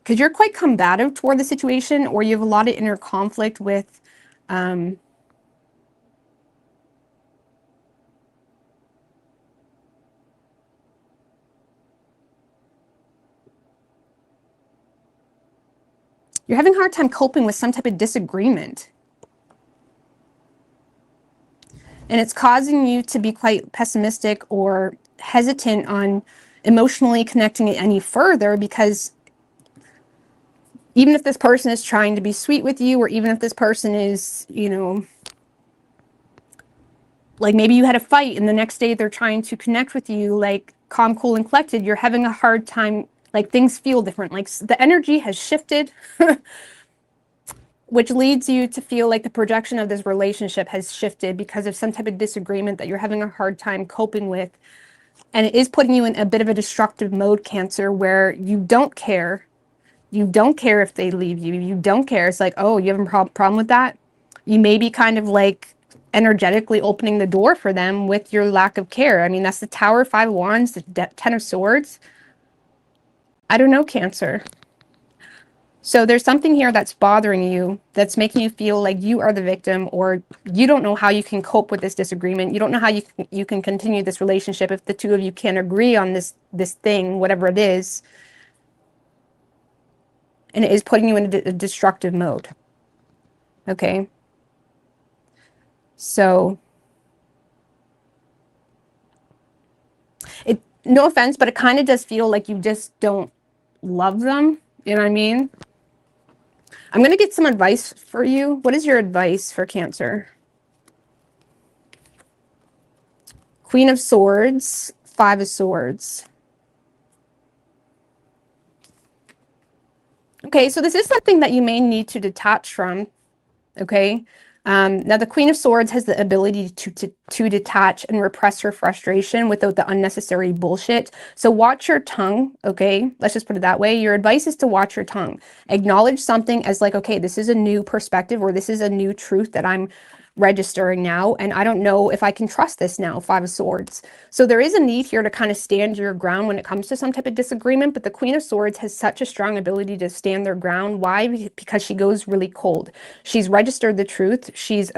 Because you're quite combative toward the situation, or you have a lot of inner conflict with you're having a hard time coping with some type of disagreement. And it's causing you to be quite pessimistic or hesitant on emotionally connecting it any further, because even if this person is trying to be sweet with you, or even if this person is, you know, like maybe you had a fight and the next day they're trying to connect with you, like calm, cool, and collected, you're having a hard time, like things feel different. Like the energy has shifted, which leads you to feel like the projection of this relationship has shifted because of some type of disagreement that you're having a hard time coping with. And it is putting you in a bit of a destructive mode, Cancer, where you don't care. You don't care if they leave you. You don't care. It's like, oh, you have a problem with that? You may be kind of like energetically opening the door for them with your lack of care. I mean, that's the Tower, Five of Wands, the Ten of Swords. I don't know, Cancer. So there's something here that's bothering you, that's making you feel like you are the victim, or you don't know how you can cope with this disagreement. You don't know how you can continue this relationship if the two of you can't agree on this thing, whatever it is. And it is putting you in a destructive mode. Okay? So, no offense, but it kind of does feel like you just don't love them. You know what I mean? I'm going to get some advice for you. What is your advice for Cancer? Queen of Swords, Five of Swords. Okay, so this is something that you may need to detach from, okay? Now, the Queen of Swords has the ability to detach and repress her frustration without the unnecessary bullshit. So watch your tongue, okay? Let's just put it that way. Your advice is to watch your tongue. Acknowledge something as like, okay, this is a new perspective, or this is a new truth that I'm registering now, and I don't know if I can trust this now, Five of Swords. So there is a need here to kind of stand your ground when it comes to some type of disagreement, but the Queen of Swords has such a strong ability to stand their ground. Why? Because she goes really cold. She's registered the truth. She's,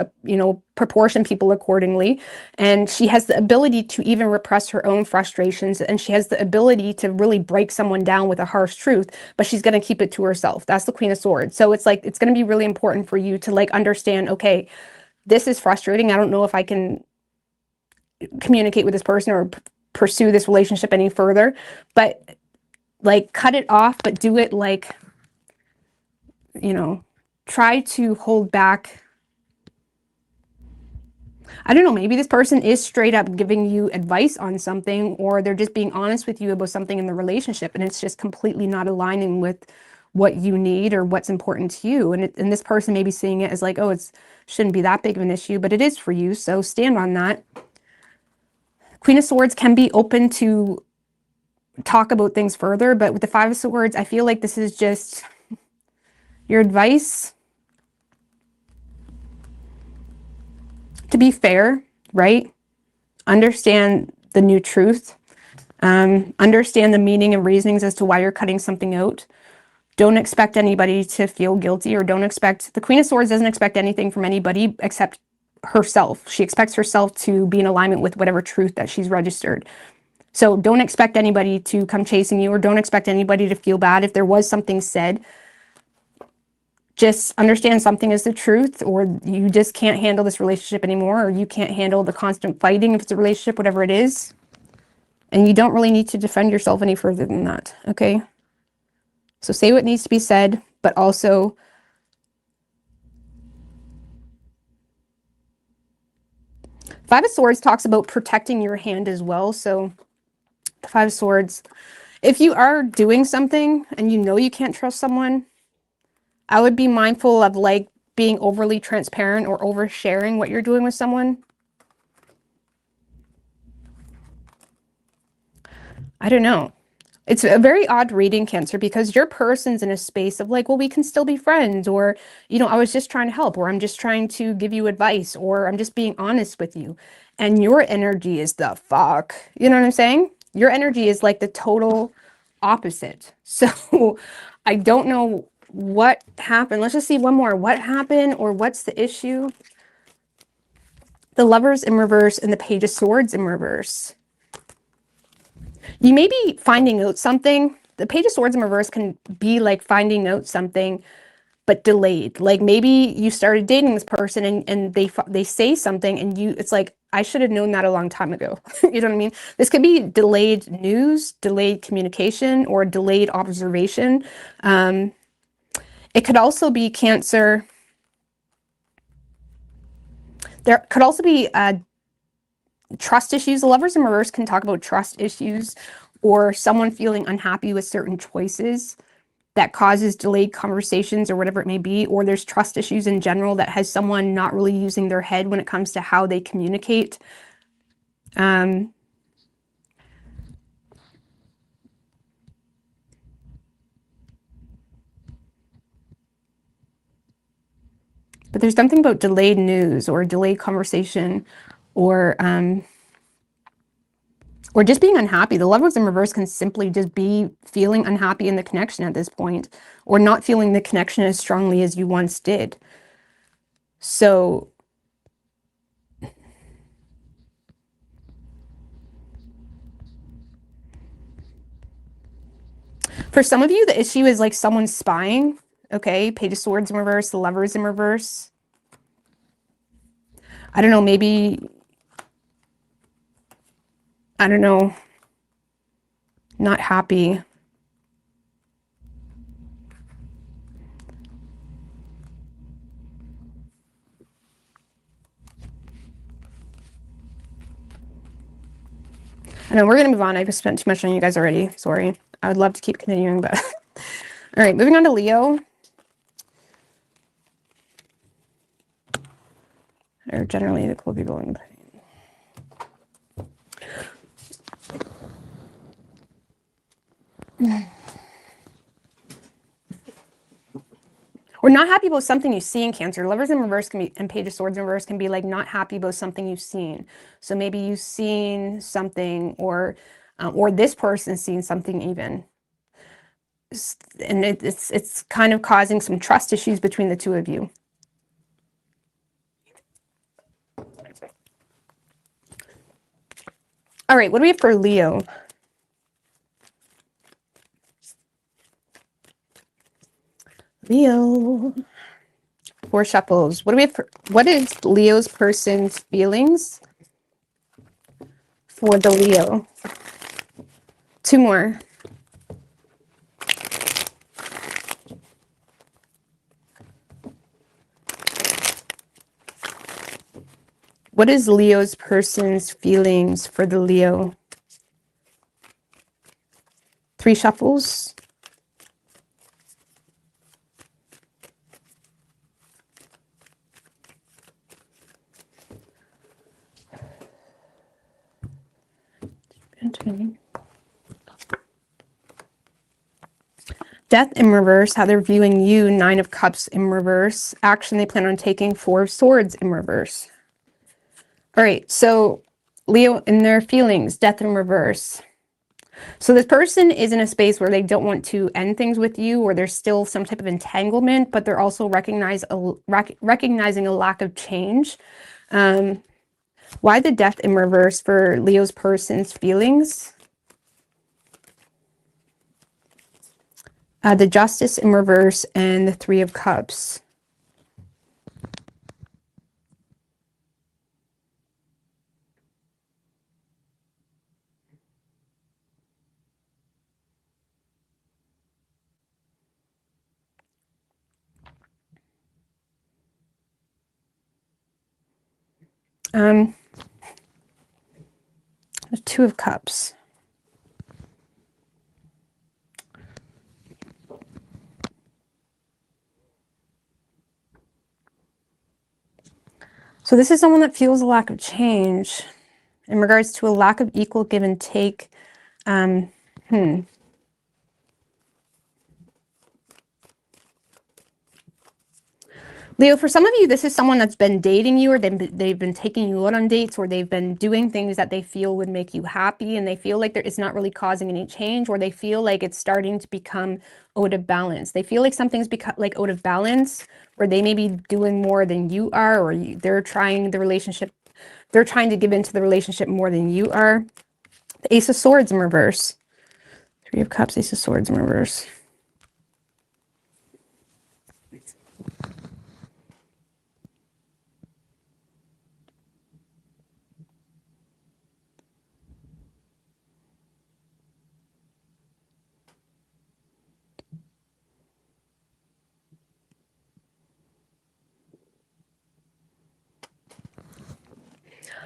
proportioned people accordingly, and she has the ability to even repress her own frustrations, and she has the ability to really break someone down with a harsh truth, but she's going to keep it to herself. That's the Queen of Swords. So it's like, it's going to be really important for you to like understand, okay, this is frustrating. I don't know if I can communicate with this person or pursue this relationship any further, but like cut it off, but do it like, try to hold back. I don't know, maybe this person is straight up giving you advice on something, or they're just being honest with you about something in the relationship, and it's just completely not aligning with what you need or what's important to you. And this person may be seeing it as like, oh, it shouldn't be that big of an issue, but it is for you, so stand on that. Queen of Swords can be open to talk about things further, but with the Five of Swords, I feel like this is just your advice to be fair, right? Understand the new truth. Understand the meaning and reasonings as to why you're cutting something out. Don't expect anybody to feel guilty, or don't expect, the Queen of Swords doesn't expect anything from anybody except herself. She expects herself to be in alignment with whatever truth that she's registered. So don't expect anybody to come chasing you, or don't expect anybody to feel bad if there was something said. Just understand something is the truth, or you just can't handle this relationship anymore, or you can't handle the constant fighting if it's a relationship, whatever it is. And you don't really need to defend yourself any further than that, okay? So say what needs to be said, but also Five of Swords talks about protecting your hand as well. So the Five of Swords, if you are doing something and you know you can't trust someone, I would be mindful of like being overly transparent or oversharing what you're doing with someone. I don't know. It's a very odd reading, Cancer, because your person's in a space of like, well, we can still be friends, or, you know, I was just trying to help, or I'm just trying to give you advice, or I'm just being honest with you. And your energy is the fuck. You know what I'm saying? Your energy is like the total opposite. So I don't know what happened. Let's just see one more. What happened, or what's the issue? The Lovers in reverse and the Page of Swords in reverse. You may be finding out something. The Page of Swords in reverse can be like finding out something, but delayed. Like maybe you started dating this person and they say something and it's like, I should have known that a long time ago. You know what I mean? This could be delayed news, delayed communication, or delayed observation. It could also be, Cancer. There could also be trust issues. The Lovers in reverse can talk about trust issues, or someone feeling unhappy with certain choices that causes delayed conversations, or whatever it may be. Or there's trust issues in general that has someone not really using their head when it comes to how they communicate. But there's something about delayed news or delayed conversation, or just being unhappy. The Lovers in reverse can simply just be feeling unhappy in the connection at this point, or not feeling the connection as strongly as you once did. So for some of you, the issue is like someone spying. Okay, Page of Swords in reverse, the Lovers in reverse. I don't know, maybe, I don't know, not happy. I know, we're going to move on. I've spent too much on you guys already. Sorry. I would love to keep continuing, but... All right, moving on to Leo. Or generally, the cool people in pain. Or not happy about something you see in Cancer. Lovers in reverse can be, and Page of Swords in reverse can be like not happy about something you've seen. So maybe you've seen something, or this person's seen something even. And it's kind of causing some trust issues between the two of you. All right, what do we have for Leo? Leo. 4 shuffles. What do we have for, what is Leo's person's feelings for the Leo? 2 more. What is Leo's person's feelings for the Leo? 3 shuffles. Death in reverse, how they're viewing you, 9 of Cups in reverse. Action they plan on taking, 4 of Swords in reverse. All right, so Leo in their feelings, death in reverse. So this person is in a space where they don't want to end things with you, or there's still some type of entanglement, but they're also recognizing a lack of change. Why the death in reverse for Leo's person's feelings? The Justice in reverse and the 3 of Cups. The 2 of Cups. So this is someone that feels a lack of change in regards to a lack of equal give and take. Leo, for some of you, this is someone that's been dating you, or they've been taking you out on dates, or they've been doing things that they feel would make you happy, and they feel like it's not really causing any change, or they feel like it's starting to become out of balance. They feel like something's become like out of balance, where they may be doing more than you are, or they're trying to give into the relationship more than you are. The Ace of Swords in reverse. 3 of Cups, Ace of Swords in reverse.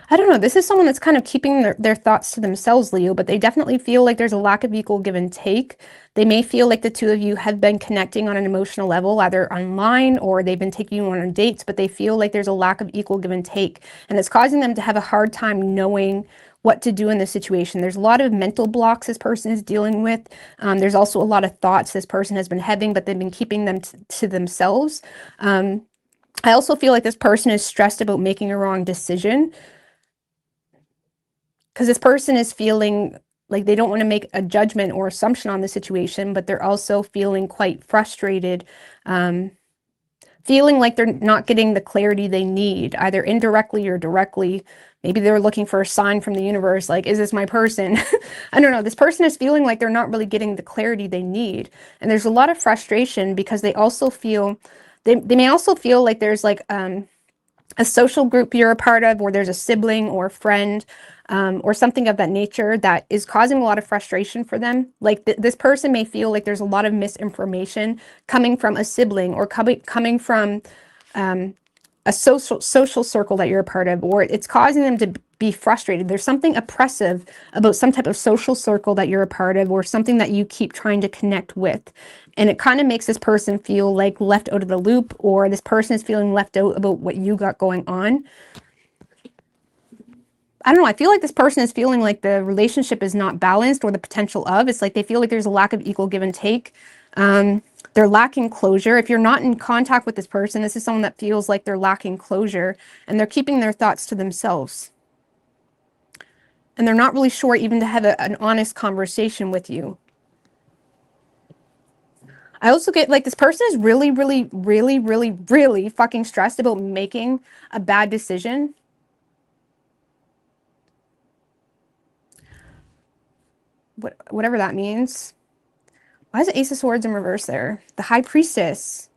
I don't know. This is someone that's kind of keeping their thoughts to themselves, Leo, but they definitely feel like there's a lack of equal give and take. They may feel like the two of you have been connecting on an emotional level, either online or they've been taking you on dates, but they feel like there's a lack of equal give and take. And it's causing them to have a hard time knowing what to do in this situation. There's a lot of mental blocks this person is dealing with. There's also a lot of thoughts this person has been having, but they've been keeping them to themselves. I also feel like this person is stressed about making a wrong decision, because this person is feeling like they don't want to make a judgment or assumption on the situation, but they're also feeling quite frustrated, feeling like they're not getting the clarity they need, either indirectly or directly. Maybe they're looking for a sign from the universe, like, is this my person? I don't know. This person is feeling like they're not really getting the clarity they need. And there's a lot of frustration because they also feel, they may also feel like there's like a social group you're a part of, or there's a sibling or friend, or something of that nature that is causing a lot of frustration for them. Like this person may feel like there's a lot of misinformation coming from a sibling, or coming from a social circle that you're a part of, or it's causing them to be frustrated. There's something oppressive about some type of social circle that you're a part of, or something that you keep trying to connect with. And it kind of makes this person feel like left out of the loop, or this person is feeling left out about what you got going on. I don't know. I feel like this person is feeling like the relationship is not balanced, or the potential of. It's like they feel like there's a lack of equal give and take. They're lacking closure. If you're not in contact with this person, this is someone that feels like they're lacking closure, and they're keeping their thoughts to themselves. And they're not really sure even to have an honest conversation with you. I also get like this person is really, really, really, really, really fucking stressed about making a bad decision. Whatever that means. Why is the Ace of Swords in reverse there? The High Priestess.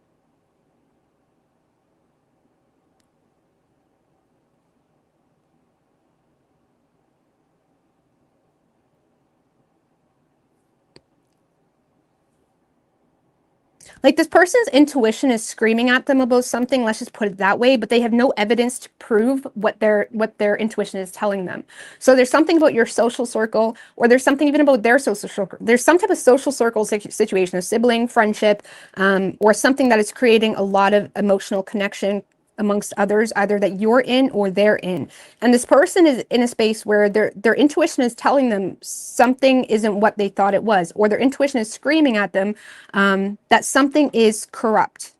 Like this person's intuition is screaming at them about something, let's just put it that way, but they have no evidence to prove what their intuition is telling them. So there's something about your social circle, or there's something even about their social circle. There's some type of social circle situation, a sibling, friendship, or something that is creating a lot of emotional connection, amongst others, either that you're in or they're in. And this person is in a space where their intuition is telling them something isn't what they thought it was, or their intuition is screaming at them that something is corrupt,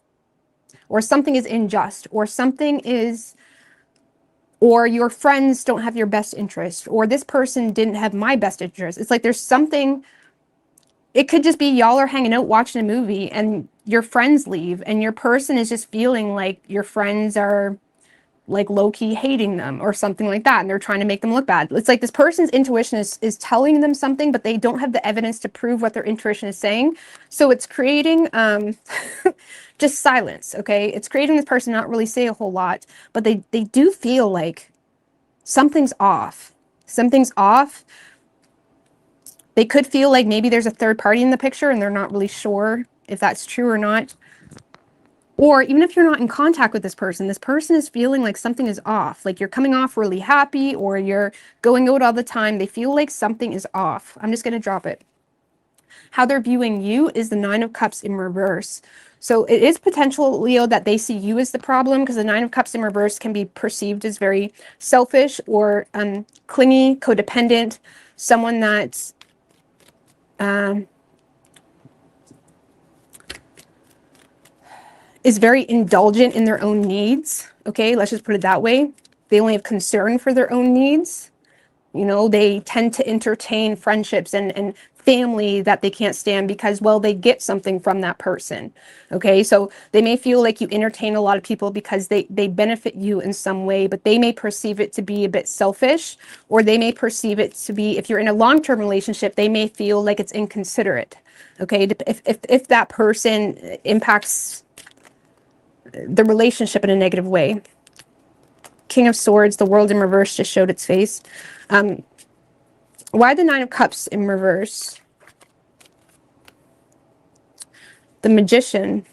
or something is unjust, or something is, or your friends don't have your best interest, or this person didn't have my best interest. It's like there's something. It could just be y'all are hanging out watching a movie and your friends leave and your person is just feeling like your friends are like low-key hating them or something like that, and they're trying to make them look bad. It's like this person's intuition is telling them something, but they don't have the evidence to prove what their intuition is saying. So it's creating just silence, okay? It's creating this person not really say a whole lot, but they do feel like something's off. Something's off. They could feel like maybe there's a third party in the picture and they're not really sure if that's true or not. Or even if you're not in contact with this person is feeling like something is off. Like you're coming off really happy or you're going out all the time. They feel like something is off. I'm just going to drop it. How they're viewing you is the Nine of Cups in reverse. So it is potential, Leo, that they see you as the problem, because the Nine of Cups in reverse can be perceived as very selfish or clingy, codependent, someone that's is very indulgent in their own needs. Okay, let's just put it that way. They only have concern for their own needs. You know, they tend to entertain friendships and family that they can't stand because, well, they get something from that person. Okay, so they may feel like you entertain a lot of people because they benefit you in some way, but they may perceive it to be a bit selfish, or they may perceive it to be, if you're in a long-term relationship, they may feel like it's inconsiderate. Okay, if that person impacts the relationship in a negative way. King of Swords, the World in reverse just showed its face. Why the Nine of Cups in reverse? The Magician.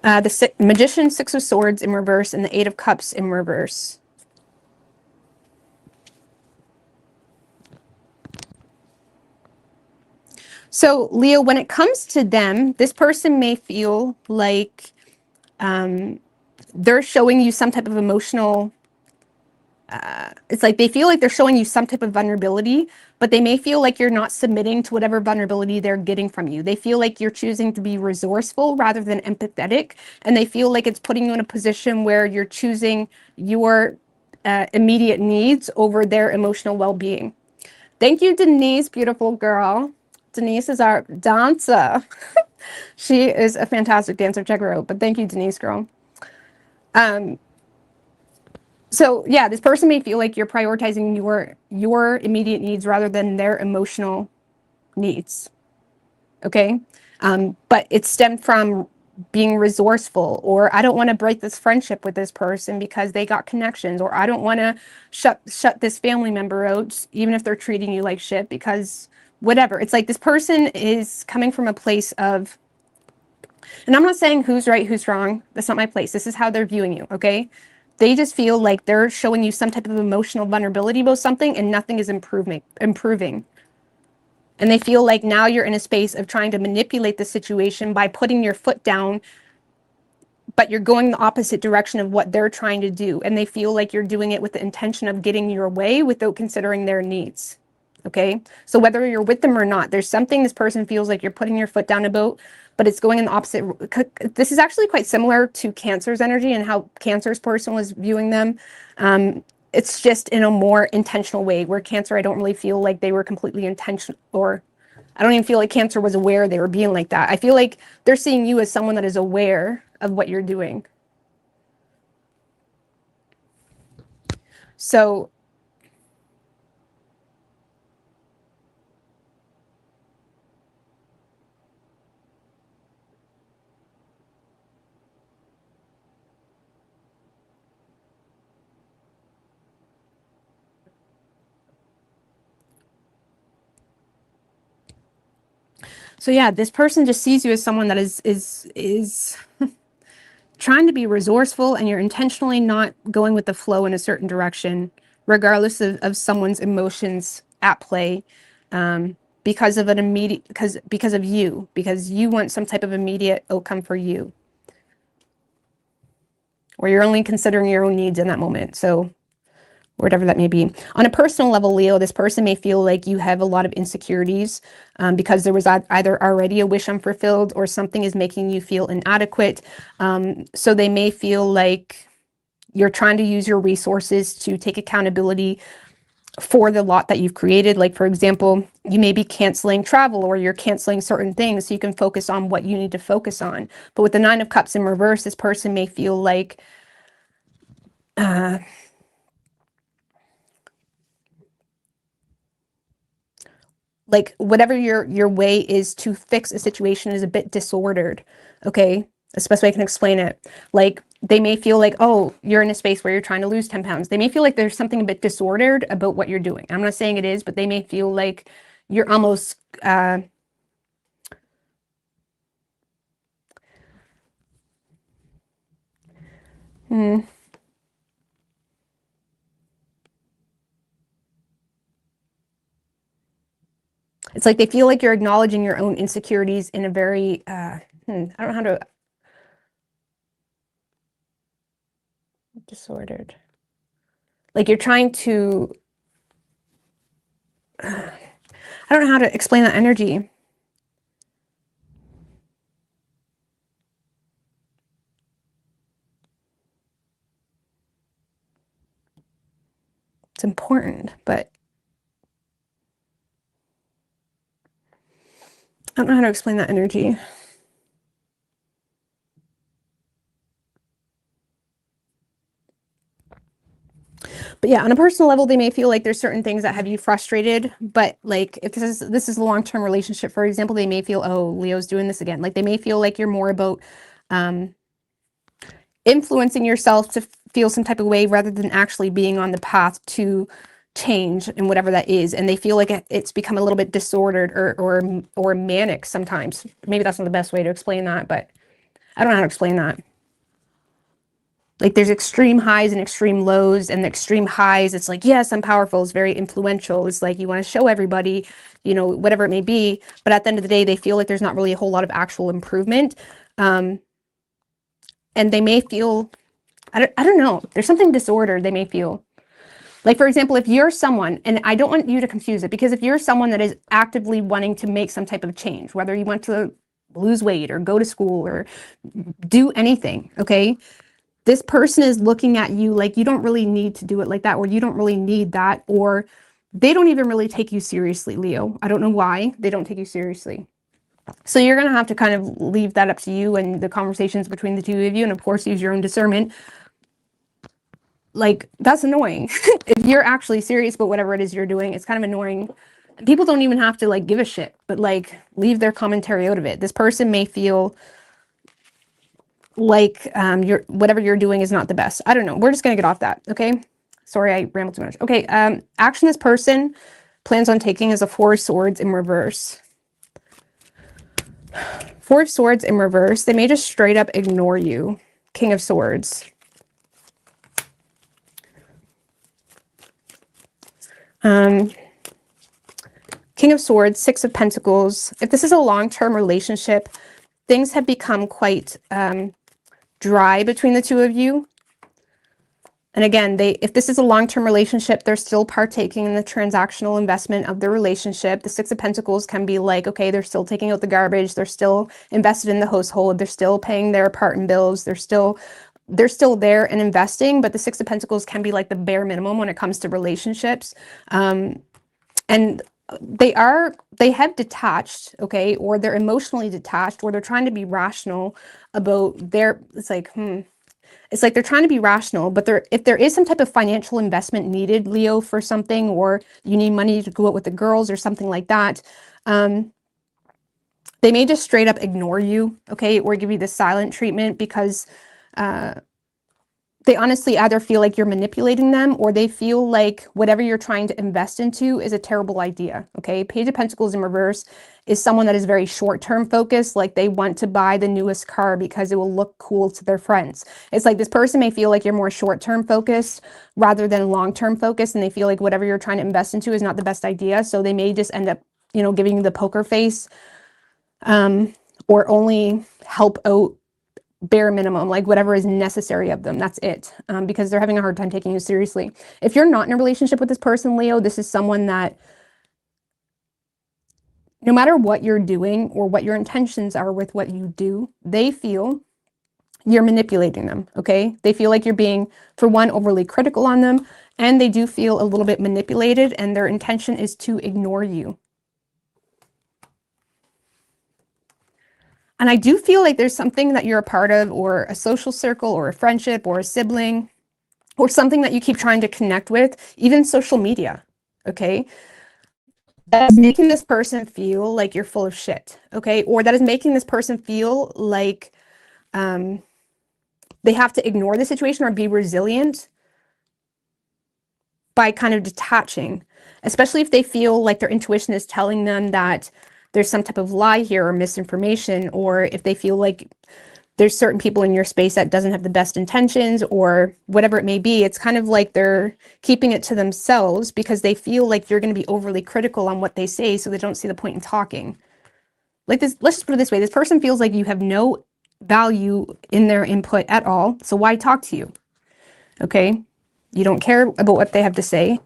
The Magician, Six of Swords in reverse, and the Eight of Cups in reverse. So, Leo, when it comes to them, this person may feel like they're showing you some type of emotional, it's like they feel like they're showing you some type of vulnerability, but they may feel like you're not submitting to whatever vulnerability they're getting from you. They feel like you're choosing to be resourceful rather than empathetic, and they feel like it's putting you in a position where you're choosing your immediate needs over their emotional well-being. Thank you, Denise, beautiful girl. Denise is our dancer. She is a fantastic dancer. Check her out. But thank you, Denise, girl. So yeah, this person may feel like you're prioritizing your immediate needs rather than their emotional needs. Okay, but it stemmed from being resourceful, or I don't want to break this friendship with this person because they got connections, or I don't want to shut this family member out even if they're treating you like shit, because whatever. It's like this person is coming from a place of, and I'm not saying who's right, who's wrong. That's not my place. This is how they're viewing you, okay? They just feel like they're showing you some type of emotional vulnerability about something and nothing is improving. And they feel like now you're in a space of trying to manipulate the situation by putting your foot down, but you're going the opposite direction of what they're trying to do. And they feel like you're doing it with the intention of getting your way without considering their needs. Okay, so whether you're with them or not, there's something this person feels like you're putting your foot down about, but it's going in the opposite. This is actually quite similar to Cancer's energy and how Cancer's person was viewing them. It's just in a more intentional way, where Cancer, I don't really feel like they were completely intentional, or I don't even feel like Cancer was aware they were being like that. I feel like they're seeing you as someone that is aware of what you're doing. So yeah, this person just sees you as someone that is trying to be resourceful, and you're intentionally not going with the flow in a certain direction regardless of someone's emotions at play, because of an immediate, because of you, because you want some type of immediate outcome for you, or you're only considering your own needs in that moment. So whatever that may be. On a personal level, Leo, this person may feel like you have a lot of insecurities because there was either already a wish unfulfilled or something is making you feel inadequate. So they may feel like you're trying to use your resources to take accountability for the lot that you've created. Like, for example, you may be canceling travel or you're canceling certain things so you can focus on what you need to focus on. But with the Nine of Cups in reverse, this person may feel like whatever your way is to fix a situation is a bit disordered. Okay, that's the best way I can explain it. Like, they may feel like, oh, you're in a space where you're trying to lose 10 pounds. They may feel like there's something a bit disordered about what you're doing. I'm not saying it is, but they may feel like you're almost it's like they feel like you're acknowledging your own insecurities in a very I don't know how to disordered. Like, you're trying to I don't know how to explain that energy. It's important, but I don't know how to explain that energy. But yeah, on a personal level, they may feel like there's certain things that have you frustrated. But like, if this is a long-term relationship, for example, they may feel, oh, Leo's doing this again. Like, they may feel like you're more about influencing yourself to feel some type of way rather than actually being on the path to change and whatever that is. And they feel like it's become a little bit disordered or manic sometimes. Maybe that's not the best way to explain that, but I don't know how to explain that. Like, there's extreme highs and extreme lows, and the extreme highs, it's like, yes, I'm powerful. It's very influential. It's like you want to show everybody, you know, whatever it may be. But at the end of the day, they feel like there's not really a whole lot of actual improvement. And they may feel, I don't know, there's something disordered they may feel. Like, for example, if you're someone, and I don't want you to confuse it, because if you're someone that is actively wanting to make some type of change, whether you want to lose weight or go to school or do anything, okay? This person is looking at you like you don't really need to do it like that, or you don't really need that, or they don't even really take you seriously, Leo. I don't know why they don't take you seriously. So you're going to have to kind of leave that up to you and the conversations between the two of you, and of course, use your own discernment. Like, that's annoying. If you're actually serious about whatever it is you're doing, it's kind of annoying. People don't even have to like give a shit, but like, leave their commentary out of it. This person may feel like whatever you're doing is not the best. I don't know. We're just gonna get off that, okay? Sorry, I rambled too much. Okay, action this person plans on taking is a Four of Swords in reverse. Four of Swords in reverse. They may just straight up ignore you. King of Swords. King of Swords, Six of Pentacles. If this is a long-term relationship, things have become quite dry between the two of you. And again, if this is a long-term relationship, they're still partaking in the transactional investment of the relationship. The Six of Pentacles can be like, okay, they're still taking out the garbage. They're still invested in the household. They're still paying their apartment bills. They're still there and investing. But the Six of Pentacles can be like the bare minimum when it comes to relationships. And they have detached, okay, or they're emotionally detached, or they're trying to be rational about it's like they're trying to be rational, but if there is some type of financial investment needed, Leo, for something, or you need money to go out with the girls or something like that, they may just straight up ignore you, okay, or give you the silent treatment because they honestly either feel like you're manipulating them, or they feel like whatever you're trying to invest into is a terrible idea. Okay. Page of Pentacles in reverse is someone that is very short-term focused. Like they want to buy the newest car because it will look cool to their friends. It's like this person may feel like you're more short-term focused rather than long-term focused. And they feel like whatever you're trying to invest into is not the best idea. So they may just end up, giving you the poker face, or only help out bare minimum, like whatever is necessary of them. That's it. Because they're having a hard time taking you seriously. If you're not in a relationship with this person, Leo, this is someone that no matter what you're doing or what your intentions are with what you do, they feel you're manipulating them. Okay. They feel like you're being, for one, overly critical on them. And they do feel a little bit manipulated, and their intention is to ignore you. And I do feel like there's something that you're a part of, or a social circle, or a friendship, or a sibling, or something that you keep trying to connect with, even social media, okay? That is making this person feel like you're full of shit, okay? Or that is making this person feel like they have to ignore the situation or be resilient by kind of detaching, especially if they feel like their intuition is telling them that there's some type of lie here or misinformation, or if they feel like there's certain people in your space that doesn't have the best intentions or whatever it may be. It's kind of like they're keeping it to themselves because they feel like you're going to be overly critical on what they say, so they don't see the point in talking. Like this, let's just put it this way. This person feels like you have no value in their input at all. So why talk to you? Okay. You don't care about what they have to say.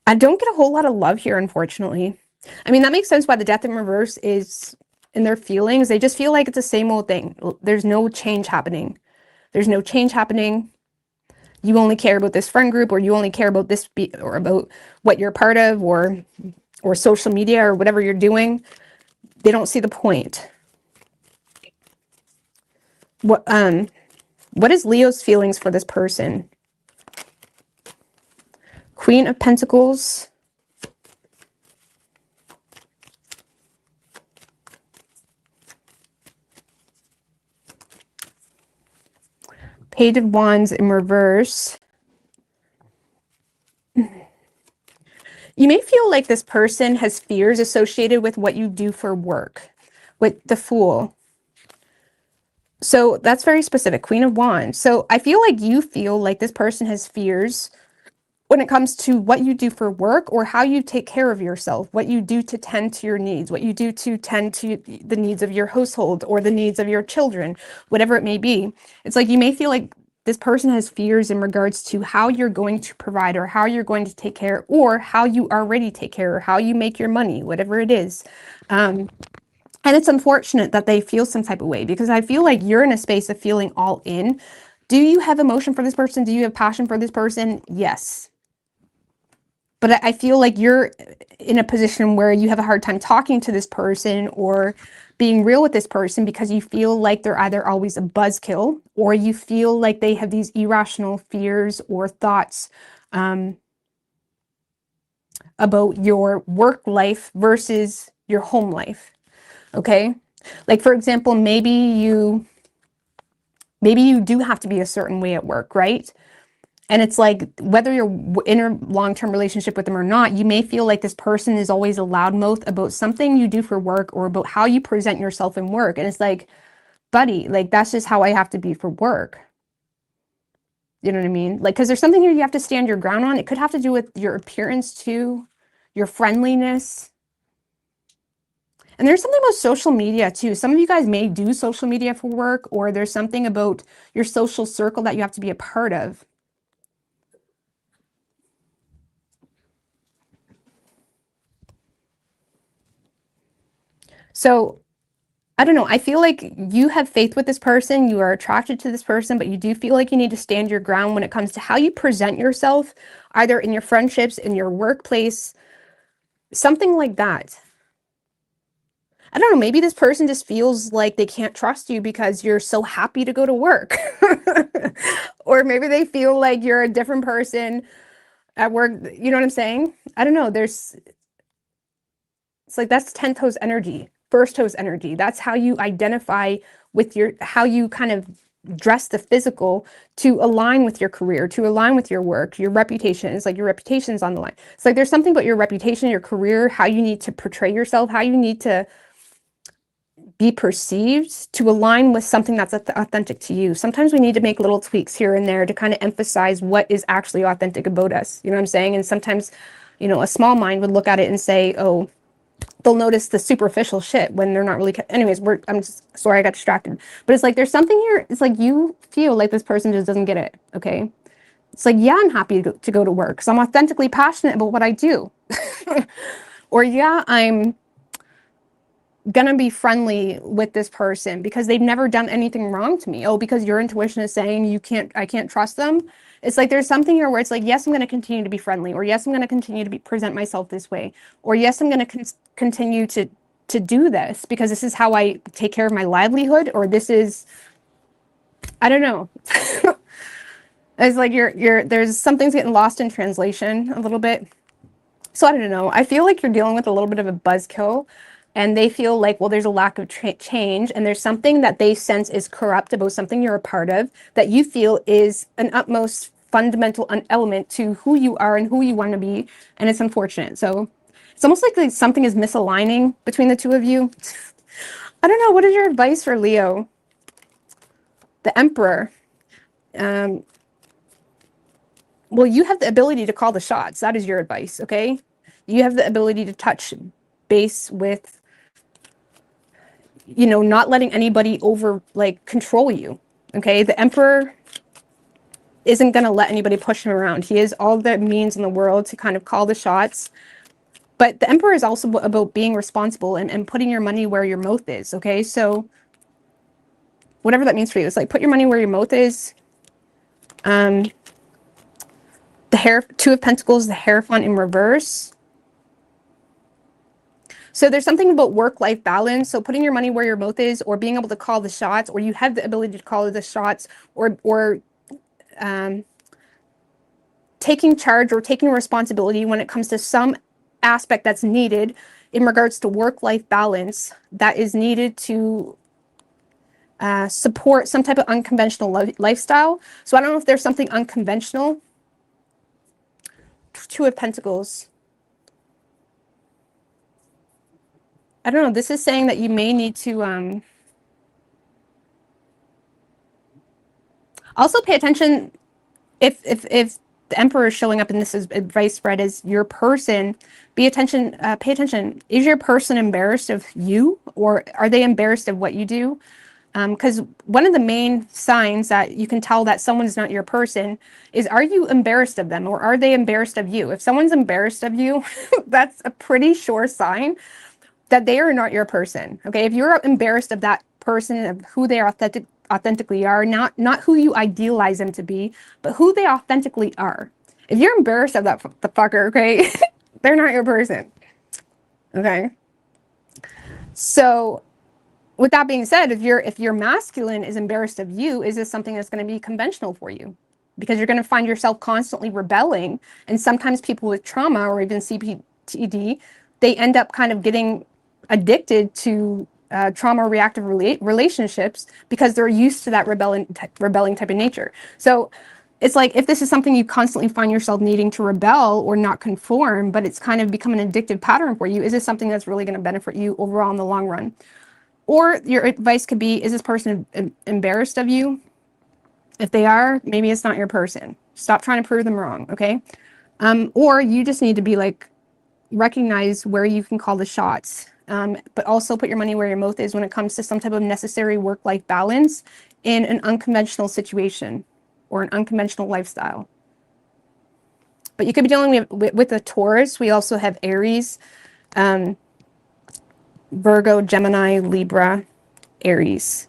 I don't get a whole lot of love here, unfortunately. I mean, that makes sense why the Death in reverse is in their feelings. They just feel like it's the same old thing. There's no change happening. There's no change happening. You only care about this friend group, or you only care about this, or about what you're a part of, or social media, or whatever you're doing. They don't see the point. What is Leo's feelings for this person? Queen of Pentacles. Page of Wands in reverse. You may feel like this person has fears associated with what you do for work, with the Fool. So that's very specific. Queen of Wands. So I feel like you feel like this person has fears when it comes to what you do for work, or how you take care of yourself, what you do to tend to your needs, what you do to tend to the needs of your household or the needs of your children, whatever it may be. It's like you may feel like this person has fears in regards to how you're going to provide, or how you're going to take care, or how you already take care, or how you make your money, whatever it is. And it's unfortunate that they feel some type of way, because I feel like you're in a space of feeling all in. Do you have emotion for this person? Do you have passion for this person? Yes. But I feel like you're in a position where you have a hard time talking to this person or being real with this person, because you feel like they're either always a buzzkill, or you feel like they have these irrational fears or thoughts about your work life versus your home life. Okay. Like, for example, maybe you do have to be a certain way at work, right? And it's like, whether you're in a long-term relationship with them or not, you may feel like this person is always a loudmouth about something you do for work, or about how you present yourself in work. And it's like, buddy, like, that's just how I have to be for work. You know what I mean? Like, because there's something here you have to stand your ground on. It could have to do with your appearance too, your friendliness. And there's something about social media too. Some of you guys may do social media for work, or there's something about your social circle that you have to be a part of. So I don't know. I feel like you have faith with this person. You are attracted to this person, but you do feel like you need to stand your ground when it comes to how you present yourself, either in your friendships, in your workplace, something like that. I don't know. Maybe this person just feels like they can't trust you because you're so happy to go to work. Or maybe they feel like you're a different person at work. You know what I'm saying? I don't know. It's like, that's 10th house energy. first host energy. That's how you identify with how you kind of dress the physical to align with your career, to align with your work, your reputation. It's like your reputation's on the line. It's like there's something about your reputation, your career, how you need to portray yourself, how you need to be perceived to align with something that's authentic to you. Sometimes we need to make little tweaks here and there to kind of emphasize what is actually authentic about us. You know what I'm saying? And sometimes, a small mind would look at it and say, oh, they'll notice the superficial shit when they're not really. Anyways, I'm just sorry I got distracted. But it's like there's something here. It's like you feel like this person just doesn't get it. Okay. It's like, yeah, I'm happy to go to work because I'm authentically passionate about what I do. Or yeah, I'm gonna be friendly with this person because they've never done anything wrong to me. Oh, because your intuition is saying I can't trust them. It's like there's something here where it's like, yes, I'm going to continue to be friendly, or yes, I'm going to continue to present myself this way, or yes, I'm going to continue to do this because this is how I take care of my livelihood, or this is, I don't know. It's like there's something's getting lost in translation a little bit. So I don't know. I feel like you're dealing with a little bit of a buzzkill, and they feel like, well, there's a lack of change, and there's something that they sense is corrupt about something you're a part of that you feel is an utmost fundamental element to who you are and who you want to be, and it's unfortunate. So it's almost like something is misaligning between the two of you. I don't know. What is your advice for Leo? The Emperor. Well, you have the ability to call the shots. That is your advice, okay? You have the ability to touch base with, not letting anybody control you, okay? The Emperor isn't going to let anybody push him around. He has all the means in the world to kind of call the shots. But the Emperor is also about being responsible and putting your money where your mouth is, okay? So whatever that means for you, it's like put your money where your mouth is. The Two of Pentacles, the Hierophant in reverse. So there's something about work-life balance. So putting your money where your mouth is, or being able to call the shots, or you have the ability to call the shots, or taking charge or taking responsibility when it comes to some aspect that's needed in regards to work-life balance that is needed to support some type of unconventional lifestyle. So I don't know if there's something unconventional. Two of Pentacles. I don't know. This is saying that you may need to also pay attention if the Emperor is showing up and this is advice spread as your person. Pay attention. Is your person embarrassed of you, or are they embarrassed of what you do? Because one of the main signs that you can tell that someone's not your person is, are you embarrassed of them, or are they embarrassed of you? If someone's embarrassed of you, that's a pretty sure sign that they are not your person. Okay, if you're embarrassed of that person, of who they authentically are, not who you idealize them to be, but who they authentically are. If you're embarrassed of the fucker, okay, they're not your person. Okay, so with that being said, if your masculine is embarrassed of you, is this something that's going to be conventional for you? Because you're going to find yourself constantly rebelling, and sometimes people with trauma or even CPTD, they end up kind of getting addicted to trauma reactive relationships because they're used to that rebelling type of nature. So it's like, if this is something you constantly find yourself needing to rebel or not conform, but it's kind of become an addictive pattern for you, is this something that's really going to benefit you overall in the long run? Or your advice could be, is this person embarrassed of you? If they are, maybe it's not your person. Stop trying to prove them wrong, okay? Or you just need to be like, recognize where you can call the shots, but also put your money where your mouth is when it comes to some type of necessary work-life balance in an unconventional situation or an unconventional lifestyle. But you could be dealing with a Taurus. We also have Aries, Virgo, Gemini, Libra, Aries.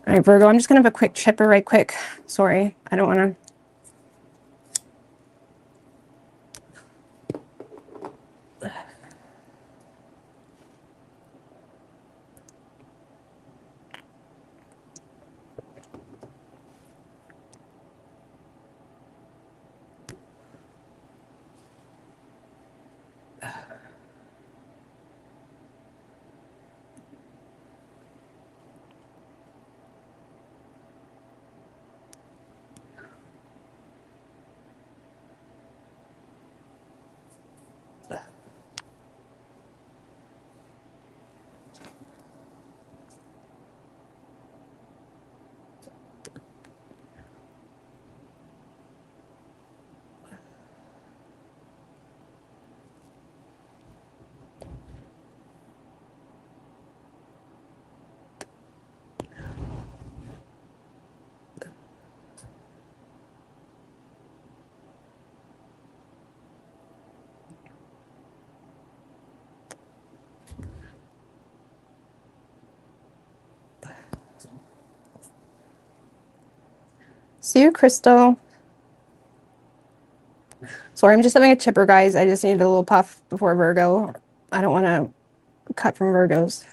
All right, Virgo, I'm just going to have a quick chipper right quick. Sorry, I don't want to. See you, Crystal. Sorry, I'm just having a chipper, guys. I just needed a little puff before Virgo. I don't want to cut from Virgos.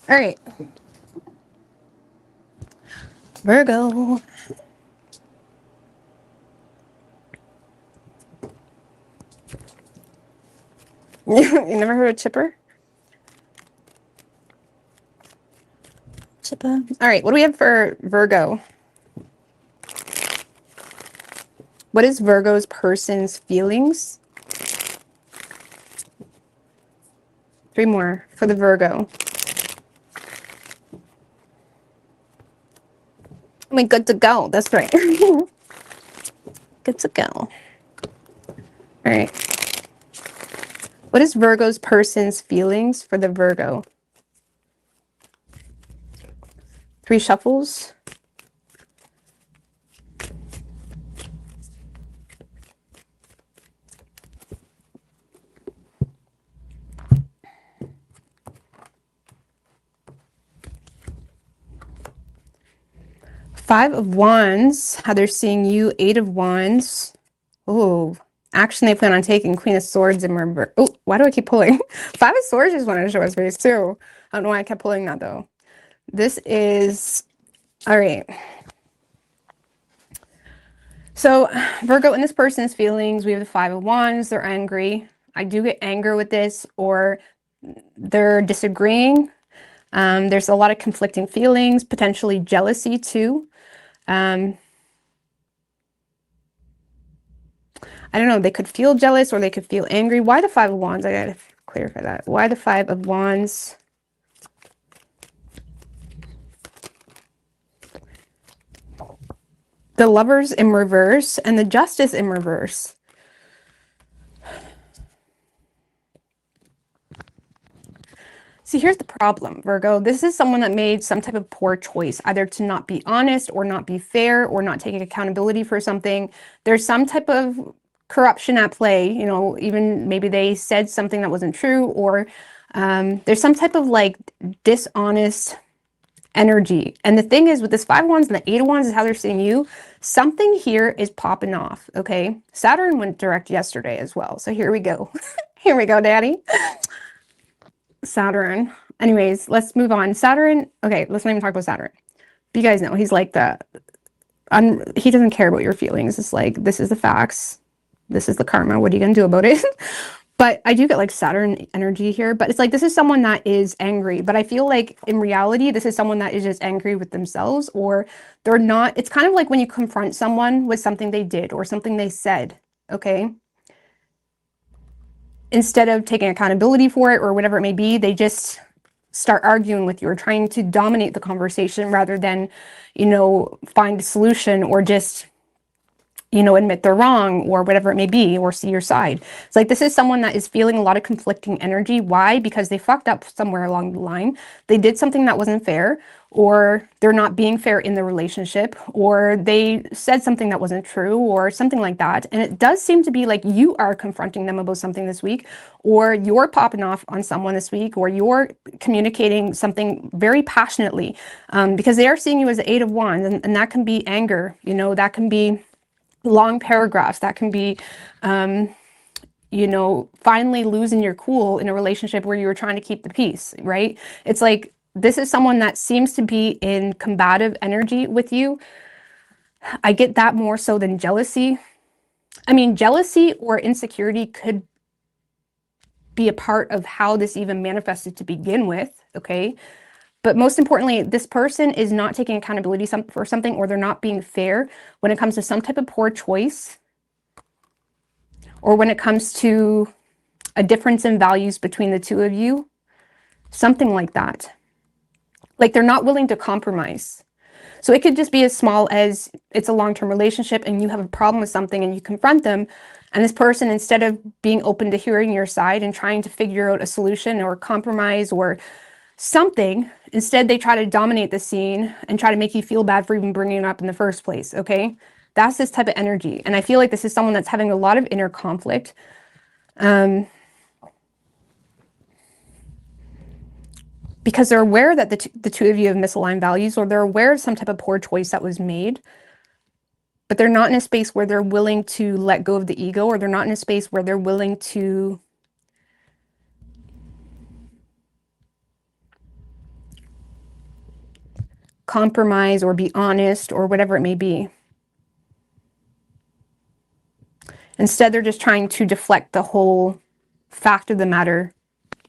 All right. Virgo. You never heard of chipper? Chipper. All right, what do we have for Virgo? What is Virgo's person's feelings? 3 more for the Virgo. I mean, good to go. That's right. Good to go. All right. What is Virgo's person's feelings for the Virgo? 3 shuffles. Five of Wands, how they're seeing you. 8 of Wands. Oh, action they plan on taking. Queen of Swords in reverse. Oh, why do I keep pulling? 5 of Swords just wanted to show us face too. I don't know why I kept pulling that though. This is, all right. So Virgo, in this person's feelings, we have the 5 of Wands. They're angry. I do get anger with this, or they're disagreeing. There's a lot of conflicting feelings, potentially jealousy too. I don't know, they could feel jealous or they could feel angry. Why the 5 of Wands? I gotta clarify that. Why the 5 of Wands? The Lovers in reverse and the Justice in reverse. See, here's the problem, Virgo. This is someone that made some type of poor choice, either to not be honest or not be fair or not taking accountability for something. There's some type of corruption at play, you know, even maybe they said something that wasn't true, or there's some type of like dishonest energy. And the thing is with this 5 of Wands and the 8 of Wands is how they're seeing you. Something here is popping off, okay? Saturn went direct yesterday as well. So here we go. Here we go, Daddy. Saturn. Anyways, let's move on. Saturn. Okay, let's not even talk about Saturn. But you guys know he's like he doesn't care about your feelings. It's like, this is the facts. This is the karma. What are you going to do about it? But I do get like Saturn energy here, but it's like, this is someone that is angry, but I feel like in reality, this is someone that is just angry with themselves, or they're not. It's kind of like when you confront someone with something they did or something they said, okay? Instead of taking accountability for it or whatever it may be, they just start arguing with you or trying to dominate the conversation rather than, you know, find a solution or just, you know, admit they're wrong or whatever it may be, or see your side. It's like, this is someone that is feeling a lot of conflicting energy. Why? Because they fucked up somewhere along the line. They did something that wasn't fair, or they're not being fair in the relationship, or they said something that wasn't true, or something like that. And it does seem to be like you are confronting them about something this week, or you're popping off on someone this week, or you're communicating something very passionately, because they are seeing you as the 8 of Wands, and that can be anger, you know, that can be long paragraphs, that can be you know, finally losing your cool in a relationship where you were trying to keep the peace, right? It's like, this is someone that seems to be in combative energy with you. I get that more so than jealousy. I mean, jealousy or insecurity could be a part of how this even manifested to begin with, okay? But most importantly, this person is not taking accountability for something, or they're not being fair when it comes to some type of poor choice, or when it comes to a difference in values between the two of you, something like that. Like, they're not willing to compromise. So it could just be as small as it's a long-term relationship and you have a problem with something and you confront them, and this person, instead of being open to hearing your side and trying to figure out a solution or compromise or something. Instead, they try to dominate the scene and try to make you feel bad for even bringing it up in the first place, okay? That's this type of energy. And I feel like this is someone that's having a lot of inner conflict. Because they're aware that the two of you have misaligned values, or they're aware of some type of poor choice that was made, but they're not in a space where they're willing to let go of the ego, or they're not in a space where they're willing to compromise or be honest or whatever it may be. Instead, they're just trying to deflect the whole fact of the matter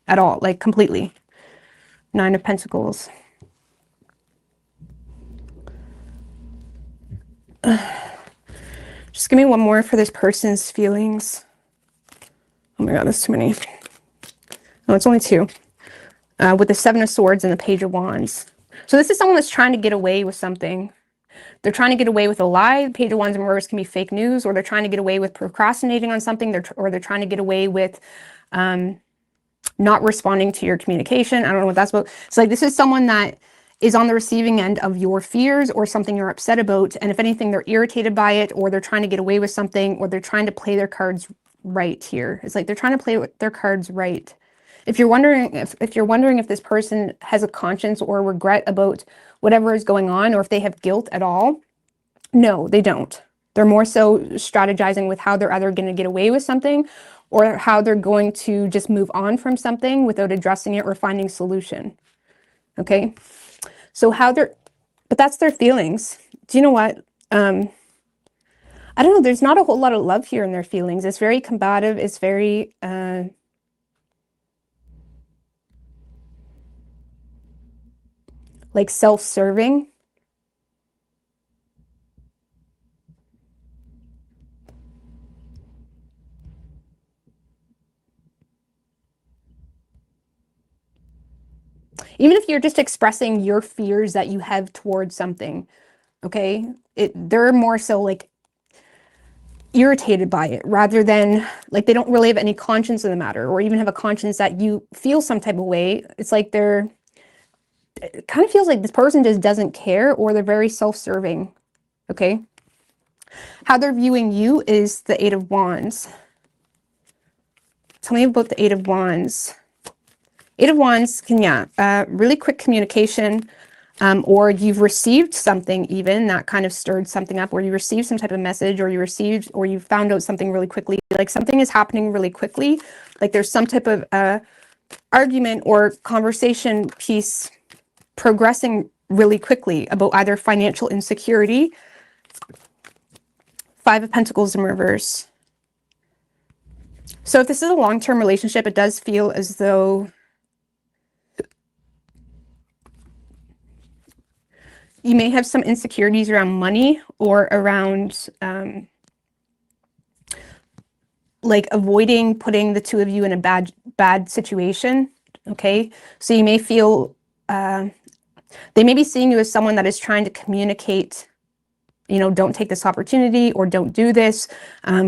at all, like completely. 9 of Pentacles. Just give me one more for this person's feelings. Oh my God, there's too many. Oh, it's only 2. With the 7 of Swords and the Page of Wands. So this is someone that's trying to get away with something. They're trying to get away with a lie. The Page of Wands in reverse can be fake news, or they're trying to get away with procrastinating on something, or they're trying to get away with not responding to your communication. I don't know what that's about. So like, this is someone that is on the receiving end of your fears or something you're upset about. And if anything, they're irritated by it, or they're trying to get away with something, or they're trying to play their cards right here. It's like they're trying to play their cards right. If you're wondering if this person has a conscience or regret about whatever is going on, or if they have guilt at all, no, they don't. They're more so strategizing with how they're either going to get away with something, or how they're going to just move on from something without addressing it or finding solution. Okay? So but that's their feelings. Do you know what? I don't know, there's not a whole lot of love here in their feelings. It's very combative. It's very, like self-serving. Even if you're just expressing your fears that you have towards something, okay? They're more so like irritated by it, rather than like they don't really have any conscience in the matter, or even have a conscience that you feel some type of way. It's like it kind of feels like this person just doesn't care, or they're very self-serving, okay? How they're viewing you is the 8 of Wands. Tell me about the 8 of Wands. 8 of Wands can, really quick communication, or you've received something even that kind of stirred something up, or you received some type of message, or you found out something really quickly. Like something is happening really quickly. Like there's some type of argument or conversation piece progressing really quickly about either financial insecurity. 5 of Pentacles in reverse. So if this is a long-term relationship, it does feel as though you may have some insecurities around money, or around like avoiding putting the two of you in a bad situation. Okay, so you may feel they may be seeing you as someone that is trying to communicate, don't take this opportunity, or don't do this,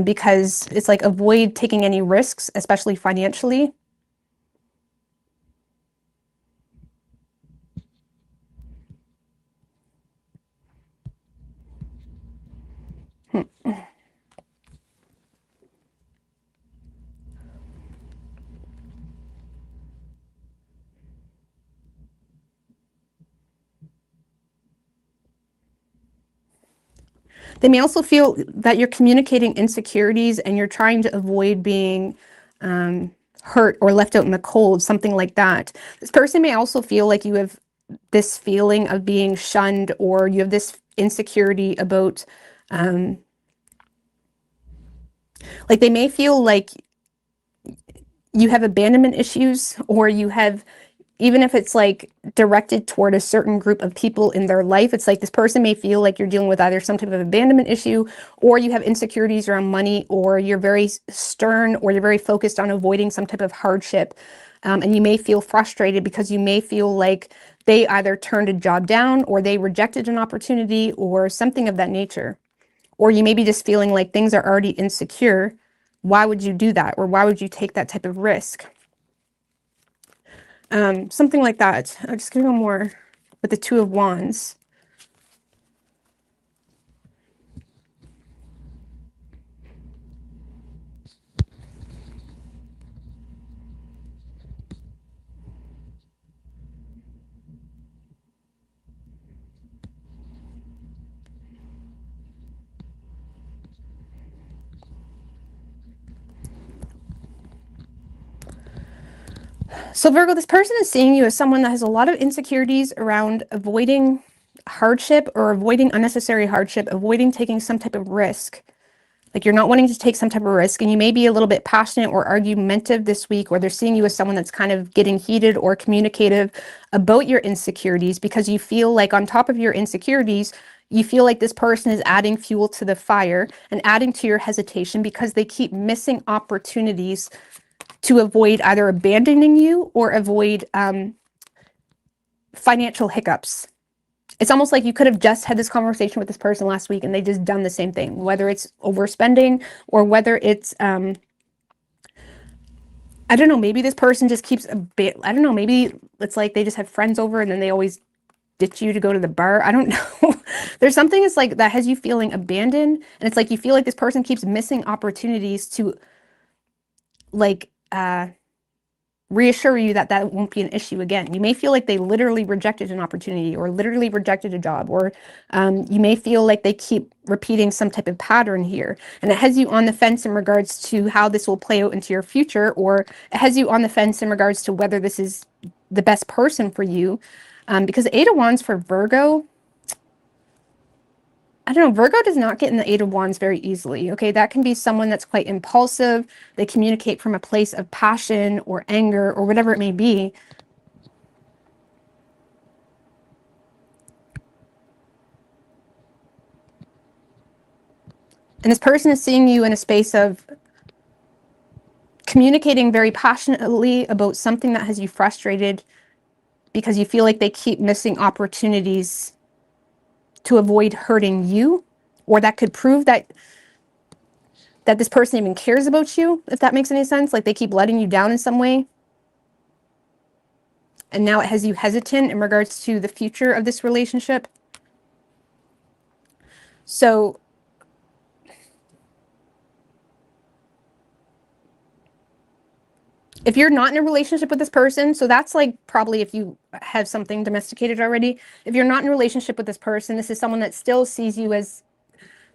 because it's like avoid taking any risks, especially financially. They may also feel that you're communicating insecurities and you're trying to avoid being hurt or left out in the cold, something like that. This person may also feel like you have this feeling of being shunned, or you have this insecurity about, like they may feel like you have abandonment issues, or you have, even if it's like directed toward a certain group of people in their life, it's like this person may feel like you're dealing with either some type of abandonment issue, or you have insecurities around money, or you're very stern, or you're very focused on avoiding some type of hardship. And you may feel frustrated because you may feel like they either turned a job down, or they rejected an opportunity, or something of that nature. Or you may be just feeling like things are already insecure. Why would you do that? Or why would you take that type of risk? Something like that. I'll just give you more with the Two of Wands. So Virgo, this person is seeing you as someone that has a lot of insecurities around avoiding hardship or avoiding unnecessary hardship, avoiding taking some type of risk. Like you're not wanting to take some type of risk, and you may be a little bit passionate or argumentative this week, or they're seeing you as someone that's kind of getting heated or communicative about your insecurities because you feel like on top of your insecurities, you feel like this person is adding fuel to the fire and adding to your hesitation because they keep missing opportunities to avoid either abandoning you or avoid financial hiccups. It's almost like you could have just had this conversation with this person last week and they just done the same thing, whether it's overspending or whether it's, I don't know, maybe this person just keeps a bit, I don't know, maybe it's like they just have friends over and then they always ditch you to go to the bar. I don't know. There's something it's like that has you feeling abandoned. And it's like you feel like this person keeps missing opportunities to like, reassure you that that won't be an issue again. You may feel like they literally rejected an opportunity or literally rejected a job, or you may feel like they keep repeating some type of pattern here. And it has you on the fence in regards to how this will play out into your future, or it has you on the fence in regards to whether this is the best person for you. Because Eight of Wands for Virgo, I don't know, Virgo does not get in the Eight of Wands very easily, okay? That can be someone that's quite impulsive. They communicate from a place of passion or anger or whatever it may be. And this person is seeing you in a space of communicating very passionately about something that has you frustrated because you feel like they keep missing opportunities to avoid hurting you, or that could prove that this person even cares about you, if that makes any sense. Like they keep letting you down in some way. And now it has you hesitant in regards to the future of this relationship. So if you're not in a relationship with this person, so that's like probably if you have something domesticated already. If you're not in a relationship with this person, this is someone that still sees you as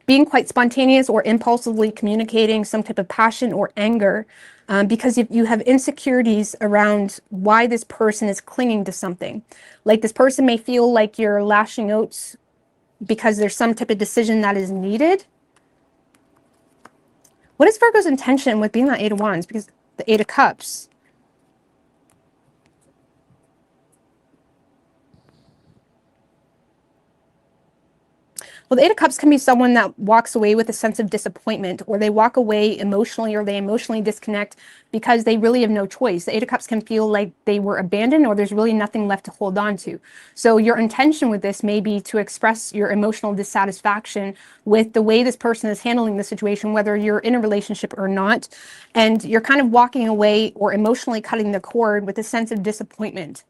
being quite spontaneous or impulsively communicating some type of passion or anger, because if you have insecurities around why this person is clinging to something. Like this person may feel like you're lashing out because there's some type of decision that is needed. What is Virgo's intention with being that Eight of Wands? Because the Eight of Cups. Well, the Eight of Cups can be someone that walks away with a sense of disappointment, or they walk away emotionally, or they emotionally disconnect because they really have no choice. The Eight of Cups can feel like they were abandoned, or there's really nothing left to hold on to. So your intention with this may be to express your emotional dissatisfaction with the way this person is handling the situation, whether you're in a relationship or not. And you're kind of walking away or emotionally cutting the cord with a sense of disappointment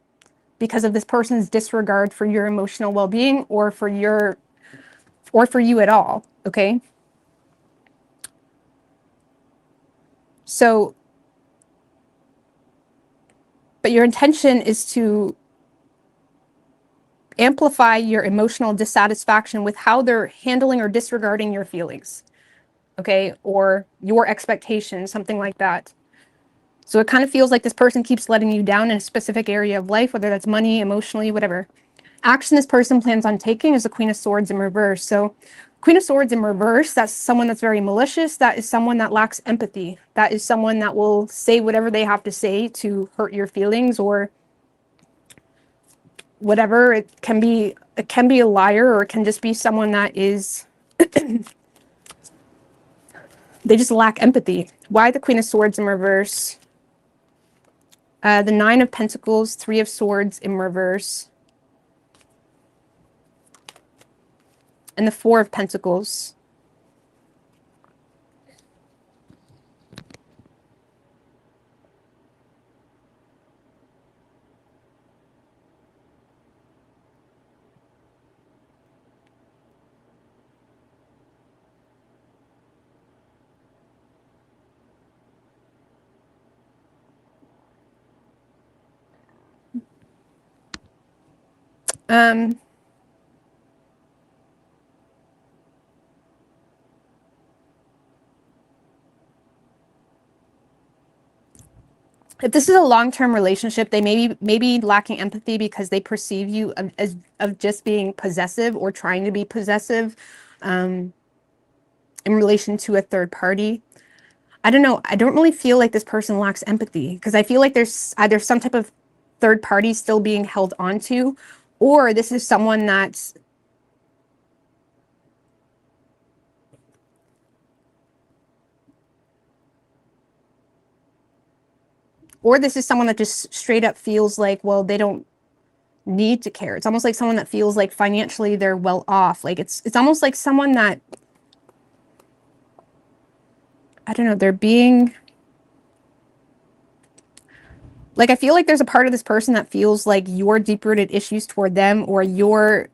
because of this person's disregard for your emotional well-being or for you at all, okay? So, but your intention is to amplify your emotional dissatisfaction with how they're handling or disregarding your feelings, okay? Or your expectations, something like that. So it kind of feels like this person keeps letting you down in a specific area of life, whether that's money, emotionally, whatever. Action this person plans on taking is the Queen of Swords in reverse. So Queen of Swords in reverse, that's someone that's very malicious. That is someone that lacks empathy. That is someone that will say whatever they have to say to hurt your feelings or whatever. It can be a liar, or it can just be someone that is they just lack empathy. Why the Queen of Swords in reverse? The Nine of Pentacles, Three of Swords in reverse, and the Four of Pentacles. Um, if this is a long-term relationship, they may be lacking empathy because they perceive you as of just being possessive or trying to be possessive in relation to a third party. I don't know. I don't really feel like this person lacks empathy because I feel like there's either some type of third party still being held onto, or this is someone that's or this is someone that just straight up feels like, well, they don't need to care. It's almost like someone that feels like financially they're well off. Like it's almost like someone that, I don't know, they're being like, I feel like there's a part of this person that feels like your deep-rooted issues toward them or your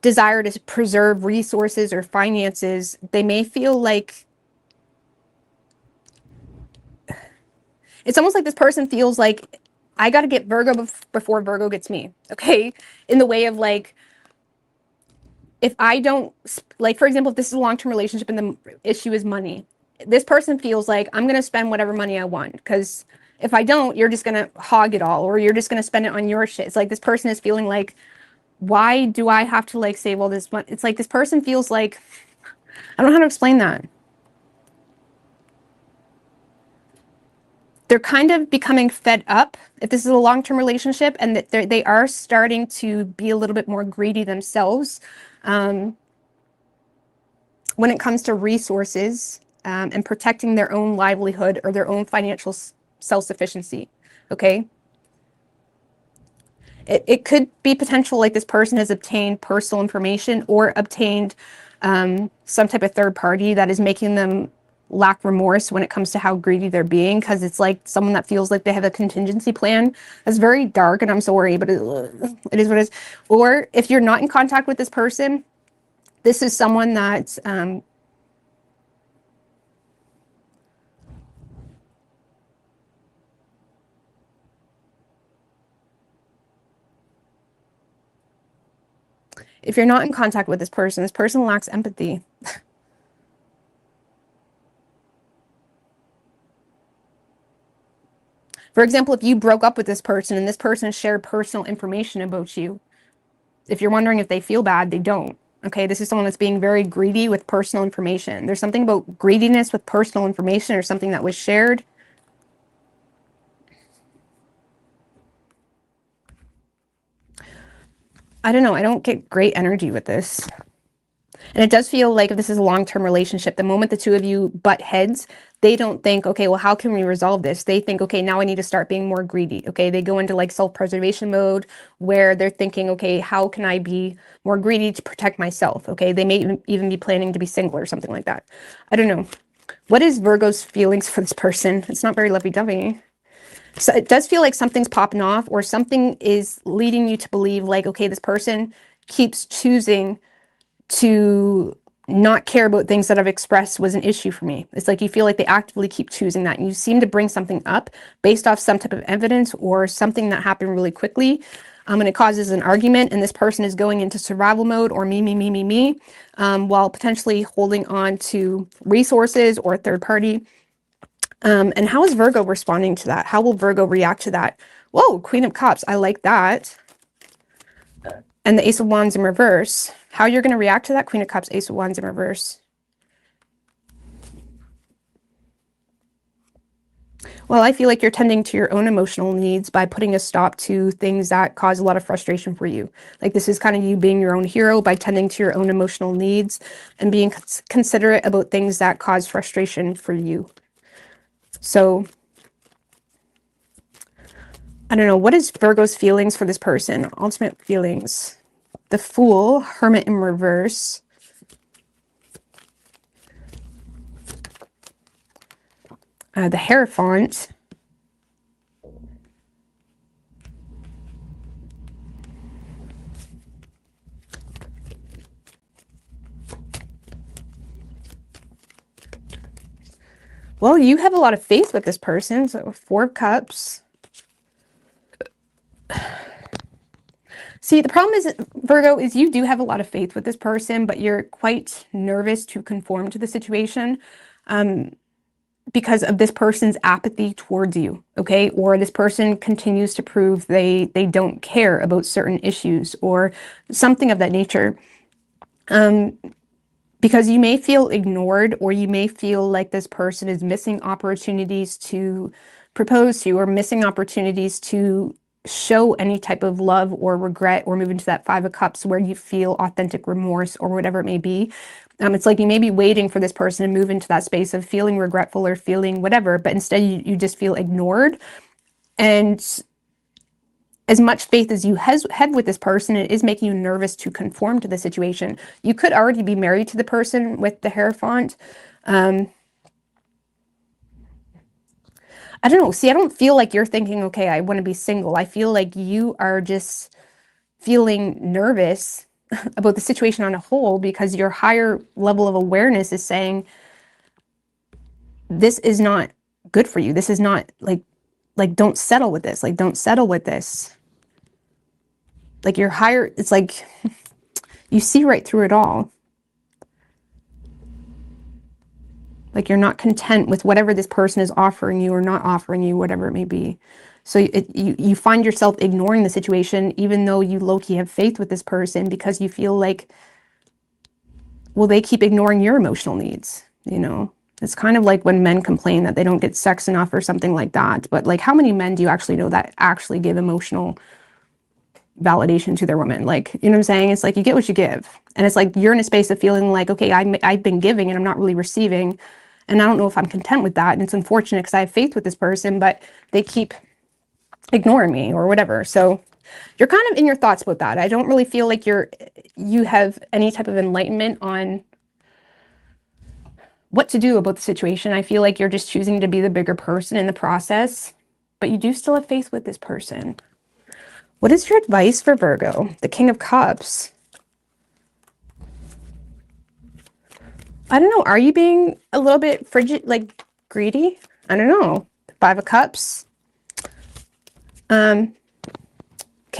desire to preserve resources or finances, they may feel like it's almost like this person feels like I got to get Virgo before Virgo gets me. Okay. In the way of like, if I don't, like, for example, if this is a long-term relationship and the issue is money, this person feels like I'm going to spend whatever money I want because if I don't, you're just going to hog it all or you're just going to spend it on your shit. It's like this person is feeling like, why do I have to like save all this money? It's like this person feels like, I don't know how to explain that. They're kind of becoming fed up if this is a long-term relationship and that they are starting to be a little bit more greedy themselves when it comes to resources and protecting their own livelihood or their own financial self-sufficiency. Okay. It could be potential like this person has obtained personal information or obtained some type of third party that is making them lack remorse when it comes to how greedy they're being, because it's like someone that feels like they have a contingency plan. That's very dark and I'm sorry, but it is what it is. Or if you're not in contact with this person, this is someone that if you're not in contact with this person lacks empathy. For example, if you broke up with this person and this person shared personal information about you, if you're wondering if they feel bad, they don't. Okay, this is someone that's being very greedy with personal information. There's something about greediness with personal information or something that was shared. I don't know. I don't get great energy with this. And it does feel like if this is a long-term relationship, the moment the two of you butt heads, they don't think, okay, well, how can we resolve this? They think, okay, now I need to start being more greedy. Okay, they go into like self-preservation mode where they're thinking, okay, how can I be more greedy to protect myself? Okay, they may even be planning to be single or something like that. I don't know. What is Virgo's feelings for this person? It's not very lovey-dovey. So it does feel like something's popping off or something is leading you to believe like, okay, this person keeps choosing to not care about things that I've expressed was an issue for me. It's like you feel like they actively keep choosing that. And you seem to bring something up based off some type of evidence or something that happened really quickly. And it causes an argument and this person is going into survival mode or me, while potentially holding on to resources or a third party. And how is Virgo responding to that? How will Virgo react to that? Whoa, Queen of Cups. I like that. And the Ace of Wands in reverse. How you're going to react to that? Queen of Cups, Ace of Wands in reverse. Well, I feel like you're tending to your own emotional needs by putting a stop to things that cause a lot of frustration for you. Like this is kind of you being your own hero by tending to your own emotional needs and being considerate about things that cause frustration for you. So, I don't know. What is Virgo's feelings for this person? Ultimate feelings. The Fool, Hermit in reverse. The Hierophant. Well, you have a lot of faith with this person. So 4 of Cups. See, the problem is, Virgo, is you do have a lot of faith with this person, but you're quite nervous to conform to the situation because of this person's apathy towards you, okay? Or this person continues to prove they don't care about certain issues or something of that nature. Because you may feel ignored, or you may feel like this person is missing opportunities to propose to you, or missing opportunities to show any type of love or regret, or move into that Five of Cups where you feel authentic remorse or whatever it may be. It's like you may be waiting for this person to move into that space of feeling regretful or feeling whatever, but instead you just feel ignored. And as much faith as you had with this person, it is making you nervous to conform to the situation. You could already be married to the person with the Hierophant. I don't know. See, I don't feel like you're thinking, okay, I want to be single. I feel like you are just feeling nervous about the situation on a whole because your higher level of awareness is saying, this is not good for you. This is not like don't settle with this. Like, don't settle with this. Like your higher, it's like you see right through it all. Like you're not content with whatever this person is offering you or not offering you, whatever it may be. So you find yourself ignoring the situation, even though you low-key have faith with this person, because you feel like, well, they keep ignoring your emotional needs, you know? It's kind of like when men complain that they don't get sex enough or something like that. But like, how many men do you actually know that actually give emotional validation to their woman? Like, you know what I'm saying? It's like you get what you give. And it's like you're in a space of feeling like, okay, I've been giving and I'm not really receiving. And I don't know if I'm content with that. And it's unfortunate because I have faith with this person, but they keep ignoring me or whatever. So you're kind of in your thoughts about that. I don't really feel like you have any type of enlightenment on what to do about the situation. I feel like you're just choosing to be the bigger person in the process, but you do still have faith with this person. What is your advice for Virgo? The King of Cups. I don't know. Are you being a little bit frigid, like greedy? I don't know. Five of Cups. King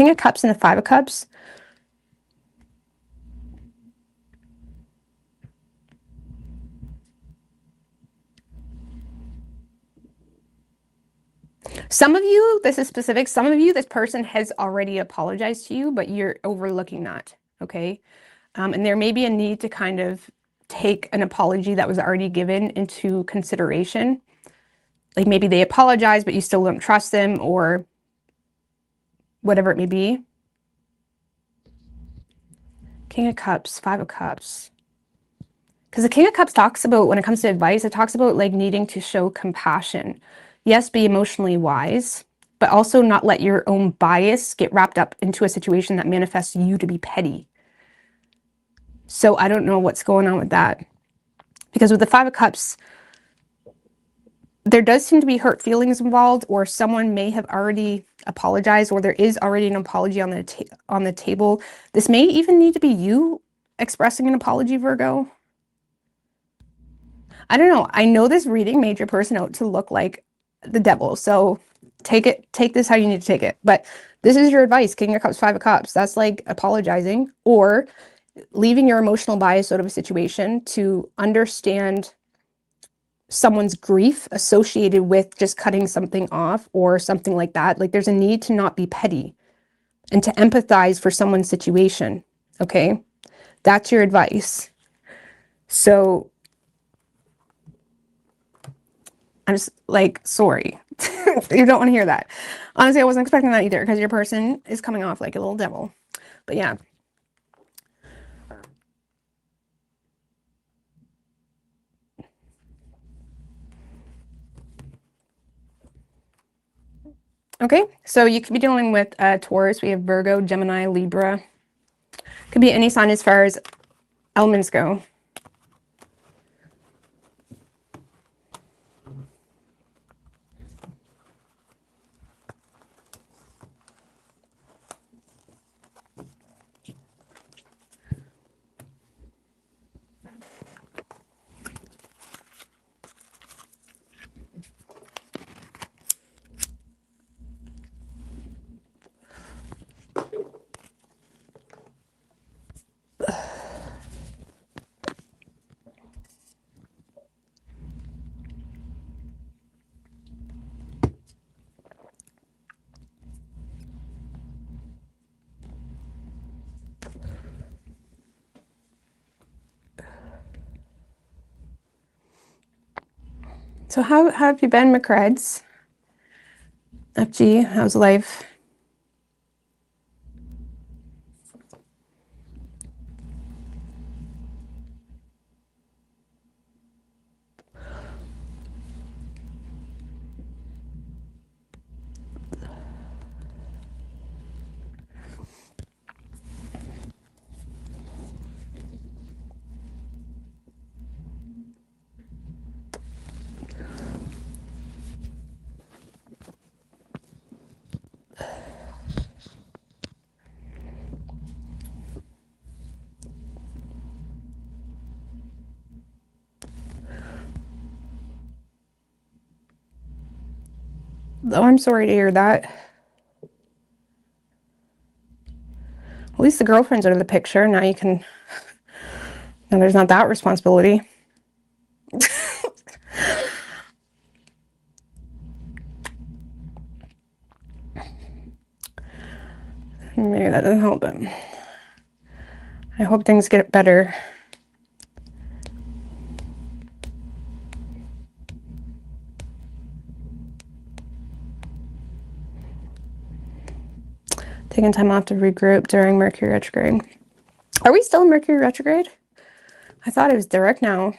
of Cups and the Five of Cups. Some of you, this is specific, some of you, this person has already apologized to you, but you're overlooking that, okay? And there may be a need to kind of take an apology that was already given into consideration. Like maybe they apologize, but you still don't trust them, or whatever it may be. King of Cups, Five of Cups. Because the King of Cups talks about, when it comes to advice, it talks about like needing to show compassion. Yes, be emotionally wise, but also not let your own bias get wrapped up into a situation that manifests you to be petty. So I don't know what's going on with that. Because with the Five of Cups, there does seem to be hurt feelings involved, or someone may have already apologized, or there is already an apology on the table. This may even need to be you expressing an apology, Virgo. I don't know. I know this reading made your person out to look like the devil. So take this how you need to take it. But this is your advice, King of Cups, Five of Cups. That's like apologizing or leaving your emotional bias out of a situation to understand someone's grief associated with just cutting something off or something like that. Like there's a need to not be petty and to empathize for someone's situation. Okay. That's your advice. So I'm just like, sorry. You don't want to hear that. Honestly, I wasn't expecting that either because your person is coming off like a little devil. But yeah. Okay, so you could be dealing with Taurus. We have Virgo, Gemini, Libra. Could be any sign as far as elements go. So how have you been, McCreds? FG, how's life? Oh, I'm sorry to hear that. At least the girlfriend's out of the picture. Now you can, now there's not that responsibility. Maybe that doesn't help, but I hope things get better. Taking time off to regroup during Mercury retrograde. Are we still in Mercury retrograde? I thought it was direct now.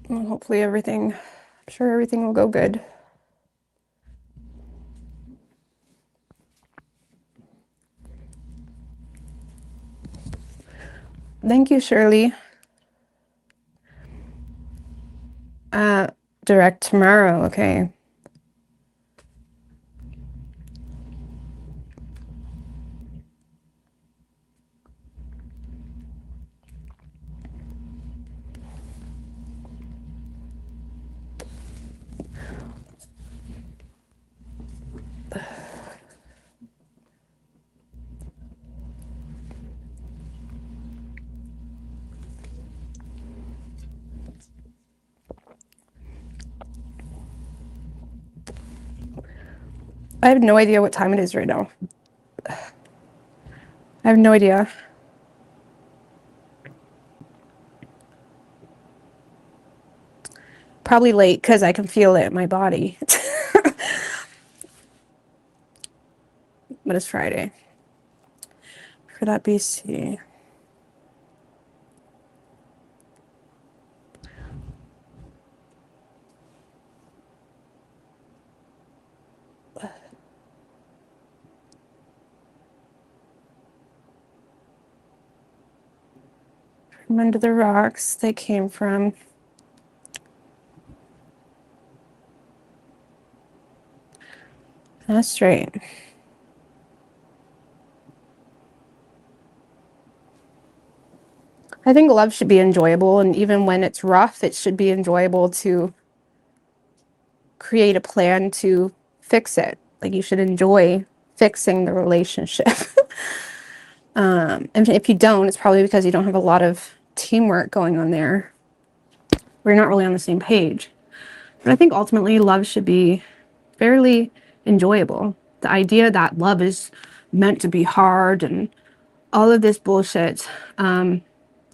Well, hopefully I'm sure everything will go good. Thank you, Shirley. Direct tomorrow, okay. I have no idea what time it is right now. I have no idea. Probably late because I can feel it in my body. But it's Friday. For that BC. From under the rocks they came from. That's right. I think love should be enjoyable, and even when it's rough, it should be enjoyable to create a plan to fix it. Like, you should enjoy fixing the relationship. And if you don't, it's probably because you don't have a lot of teamwork going on there. We're not really on the same page. But I think ultimately love should be fairly enjoyable. The idea that love is meant to be hard and all of this bullshit, to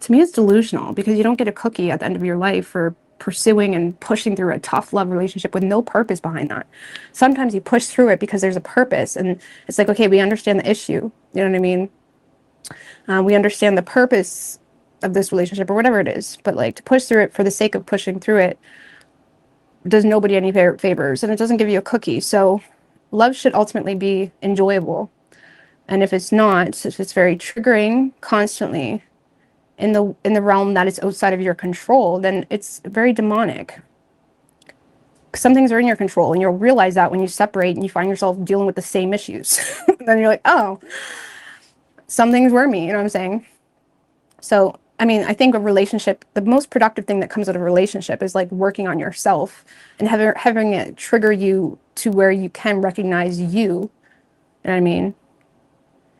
me, it's delusional, because you don't get a cookie at the end of your life for pursuing and pushing through a tough love relationship with no purpose behind that. Sometimes you push through it because there's a purpose, and it's like, okay, we understand the issue. You know what I mean? We understand the purpose of this relationship or whatever it is, but like, to push through it for the sake of pushing through it does nobody any favors, and it doesn't give you a cookie. So love should ultimately be enjoyable. And if it's not, if it's very triggering constantly in the realm that is outside of your control, then it's very demonic. Some things are in your control, and you'll realize that when you separate and you find yourself dealing with the same issues. Then you're like, oh, some things were me, you know what I'm saying? So, I mean, I think a relationship, the most productive thing that comes out of a relationship is like working on yourself and having it trigger you to where you can recognize you. You know what I mean?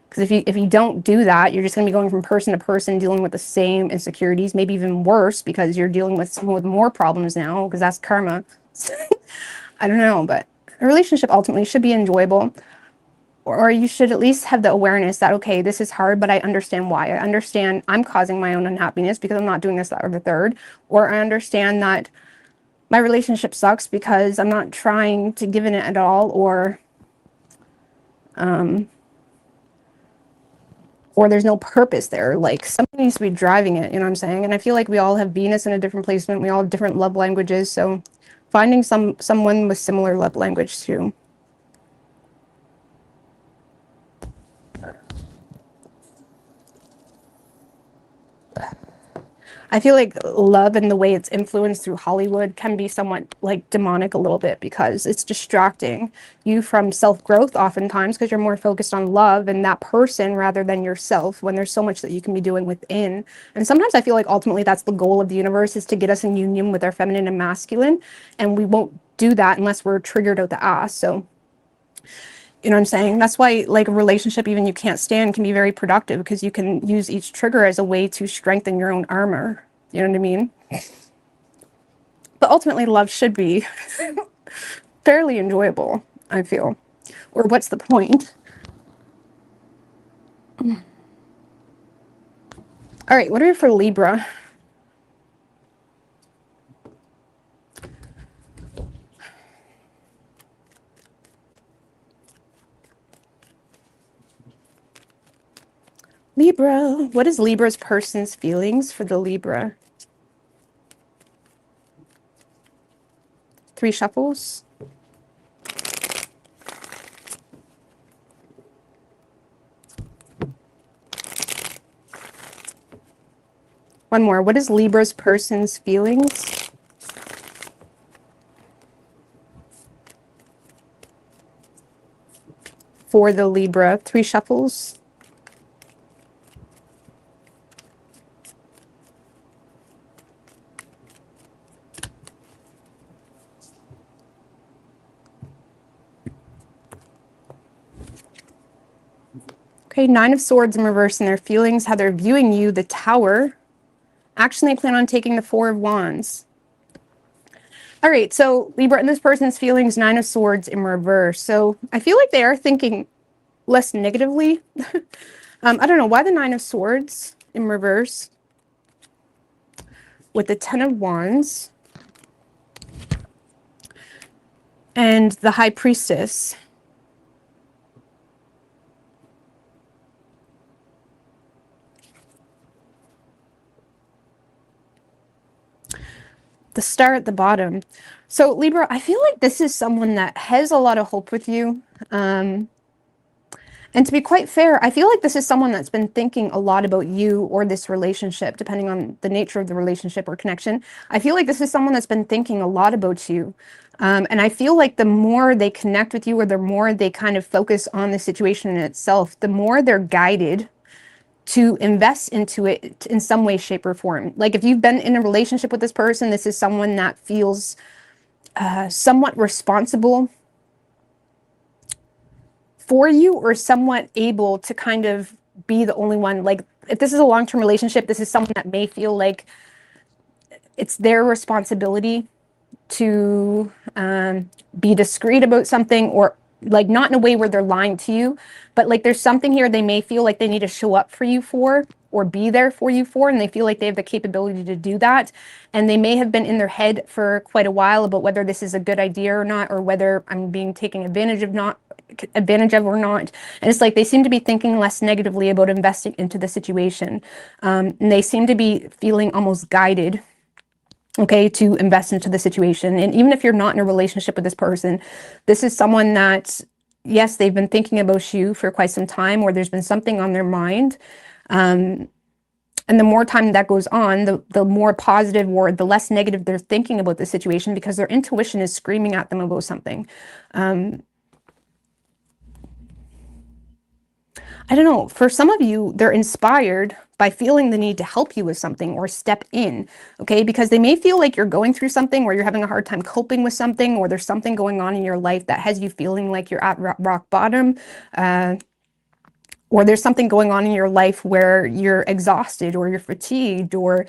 Because if you don't do that, you're just going to be going from person to person, dealing with the same insecurities, maybe even worse, because you're dealing with someone with more problems now, because that's karma. I don't know, but A relationship ultimately should be enjoyable, or you should at least have the awareness that, okay, this is hard, but I understand why. I understand I'm causing my own unhappiness because I'm not doing this, that, or the third. Or I understand that my relationship sucks because I'm not trying to give in it at all, or there's no purpose there. Like, something needs to be driving it, you know what I'm saying? And I feel like we all have Venus in a different placement. We all have different love languages. So finding someone with similar love language too. I feel like love and the way it's influenced through Hollywood can be somewhat like demonic a little bit because it's distracting you from self-growth oftentimes because you're more focused on love and that person rather than yourself when there's so much that you can be doing within. And sometimes I feel like ultimately that's the goal of the universe, is to get us in union with our feminine and masculine, and we won't do that unless we're triggered out the ass. So you know what I'm saying? That's why, like, a relationship even you can't stand can be very productive because you can use each trigger as a way to strengthen your own armor. You know what I mean? But ultimately, love should be fairly enjoyable, I feel. Or what's the point? All right, what are you for Libra? Libra, what is Libra's person's feelings for the Libra? 3 shuffles. One more. What is Libra's person's feelings for the Libra? 3 shuffles. Okay, 9 of Swords in reverse in their feelings, how they're viewing you, the Tower. Action, they plan on taking the 4 of Wands. All right, so Libra, in this person's feelings, 9 of Swords in reverse. So I feel like they are thinking less negatively. I don't know why the 9 of Swords in reverse with the 10 of Wands and the High Priestess. The Star at the bottom. So Libra, I feel like this is someone that has a lot of hope with you. And to be quite fair, I feel like this is someone that's been thinking a lot about you or this relationship, depending on the nature of the relationship or connection. I feel like this is someone that's been thinking a lot about you. And I feel like the more they connect with you or the more they kind of focus on the situation in itself, the more they're guided to invest into it in some way, shape, or form. Like if you've been in a relationship with this person, this is someone that feels somewhat responsible for you or somewhat able to kind of be the only one. Like if this is a long-term relationship, this is someone that may feel like it's their responsibility to be discreet about something, or like not in a way where they're lying to you, but like there's something here they may feel like they need to show up for you for or be there for you for, and they feel like they have the capability to do that. And they may have been in their head for quite a while about whether this is a good idea or not, or whether I'm being taken advantage of or not. And it's like they seem to be thinking less negatively about investing into the situation. And they seem to be feeling almost guided, okay, to invest into the situation. And even if you're not in a relationship with this person, this is someone that, yes, they've been thinking about you for quite some time, or there's been something on their mind. And the more time that goes on, the more positive or the less negative they're thinking about the situation, because their intuition is screaming at them about something. I don't know, for some of you, they're inspired by feeling the need to help you with something or step in, okay? Because they may feel like you're going through something where you're having a hard time coping with something, or there's something going on in your life that has you feeling like you're at rock bottom, or there's something going on in your life where you're exhausted or you're fatigued, or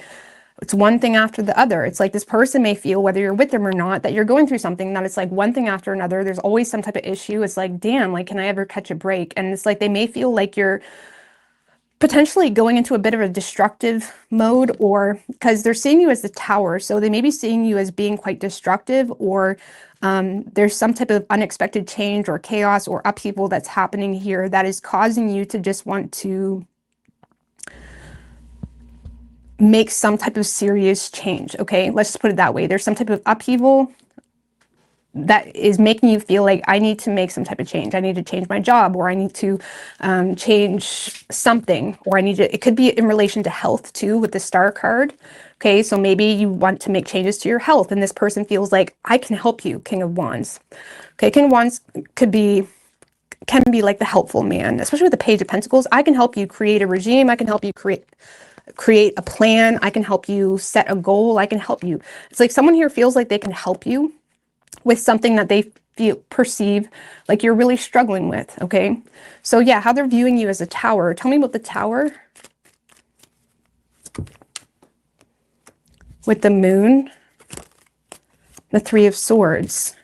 It's one thing after the other. It's like this person may feel, whether you're with them or not, that you're going through something, that it's like one thing after another. There's always some type of issue. It's like, damn, like, can I ever catch a break? And it's like they may feel like you're potentially going into a bit of a destructive mode, or because they're seeing you as the tower. So they may be seeing you as being quite destructive, or there's some type of unexpected change or chaos or upheaval that's happening here that is causing you to just want to make some type of serious change. Okay, let's just put it that way. There's some type of upheaval that is making you feel like I need to make some type of change. I need to change my job, or I need to change something, or I need to, it could be in relation to health too with the Star card. Okay, so maybe you want to make changes to your health and this person feels like I can help you, King of Wands. Okay, King of Wands can be like the helpful man, especially with the Page of Pentacles. I can help you create a regime. I can help you create a plan. I can help you set a goal. I can help you. It's like someone here feels like they can help you with something that they perceive like you're really struggling with. Okay, so yeah, how they're viewing you as a tower. Tell me about the tower with the moon, the Three of Swords.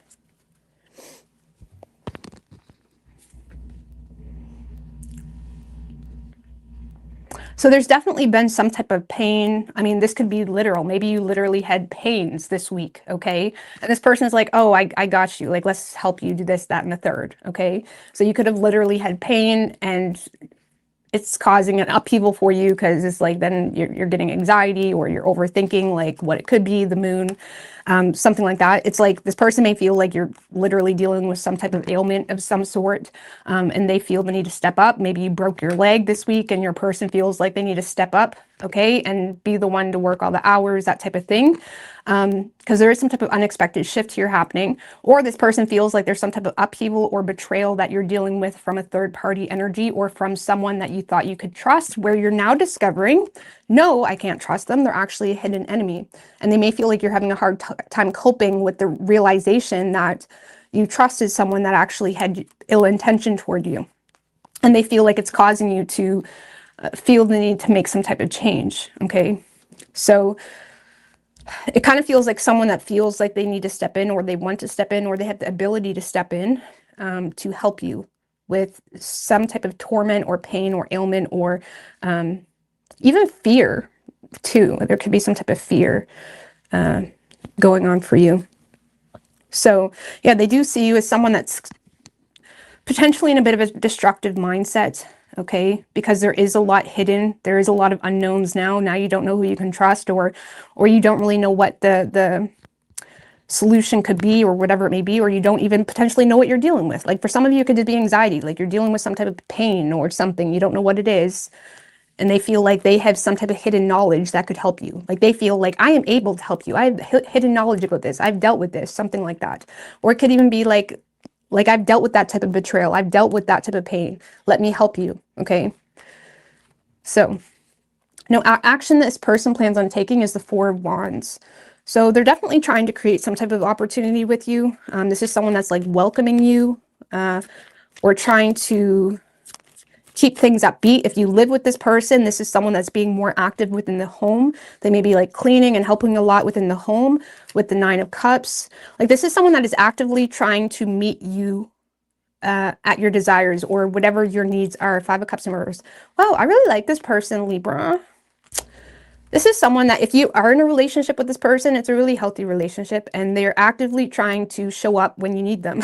So there's definitely been some type of pain. I mean, this could be literal. Maybe you literally had pains this week, okay? And this person is like, oh, I got you. Like, let's help you do this, that, and the third, okay? So you could have literally had pain, and it's causing an upheaval for you, because it's like then you're getting anxiety, or you're overthinking like what it could be, the moon, something like that. It's like this person may feel like you're literally dealing with some type of ailment of some sort, and they feel the need to step up. Maybe you broke your leg this week and your person feels like they need to step up, okay, and be the one to work all the hours, that type of thing. Because there is some type of unexpected shift here happening, or this person feels like there's some type of upheaval or betrayal that you're dealing with from a third party energy, or from someone that you thought you could trust, where you're now discovering, no, I can't trust them. They're actually a hidden enemy. And they may feel like you're having a hard time coping with the realization that you trusted someone that actually had ill intention toward you. And they feel like it's causing you to feel the need to make some type of change, okay? So it kind of feels like someone that feels like they need to step in, or they want to step in, or they have the ability to step in to help you with some type of torment or pain or ailment, or even fear too. There could be some type of fear going on for you. So yeah, they do see you as someone that's potentially in a bit of a destructive mindset, okay? Because there is a lot hidden. There is a lot of unknowns now. Now you don't know who you can trust, or you don't really know what the solution could be, or whatever it may be, or you don't even potentially know what you're dealing with. Like for some of you, it could just be anxiety. Like you're dealing with some type of pain or something. You don't know what it is. And they feel like they have some type of hidden knowledge that could help you. Like they feel like I am able to help you. I have hidden knowledge about this. I've dealt with this, something like that. Or it could even be like I've dealt with that type of betrayal. I've dealt with that type of pain. Let me help you, okay? So, no, action this person plans on taking is the Four of Wands. So they're definitely trying to create some type of opportunity with you. This is someone that's like welcoming you, or trying to keep things upbeat. If you live with this person, this is someone that's being more active within the home. They may be like cleaning and helping a lot within the home with the Nine of Cups. Like this is someone that is actively trying to meet you at your desires, or whatever your needs are. Five of Cups in reverse. Wow, I really like this person, Libra. This is someone that if you are in a relationship with this person, it's a really healthy relationship, and they're actively trying to show up when you need them.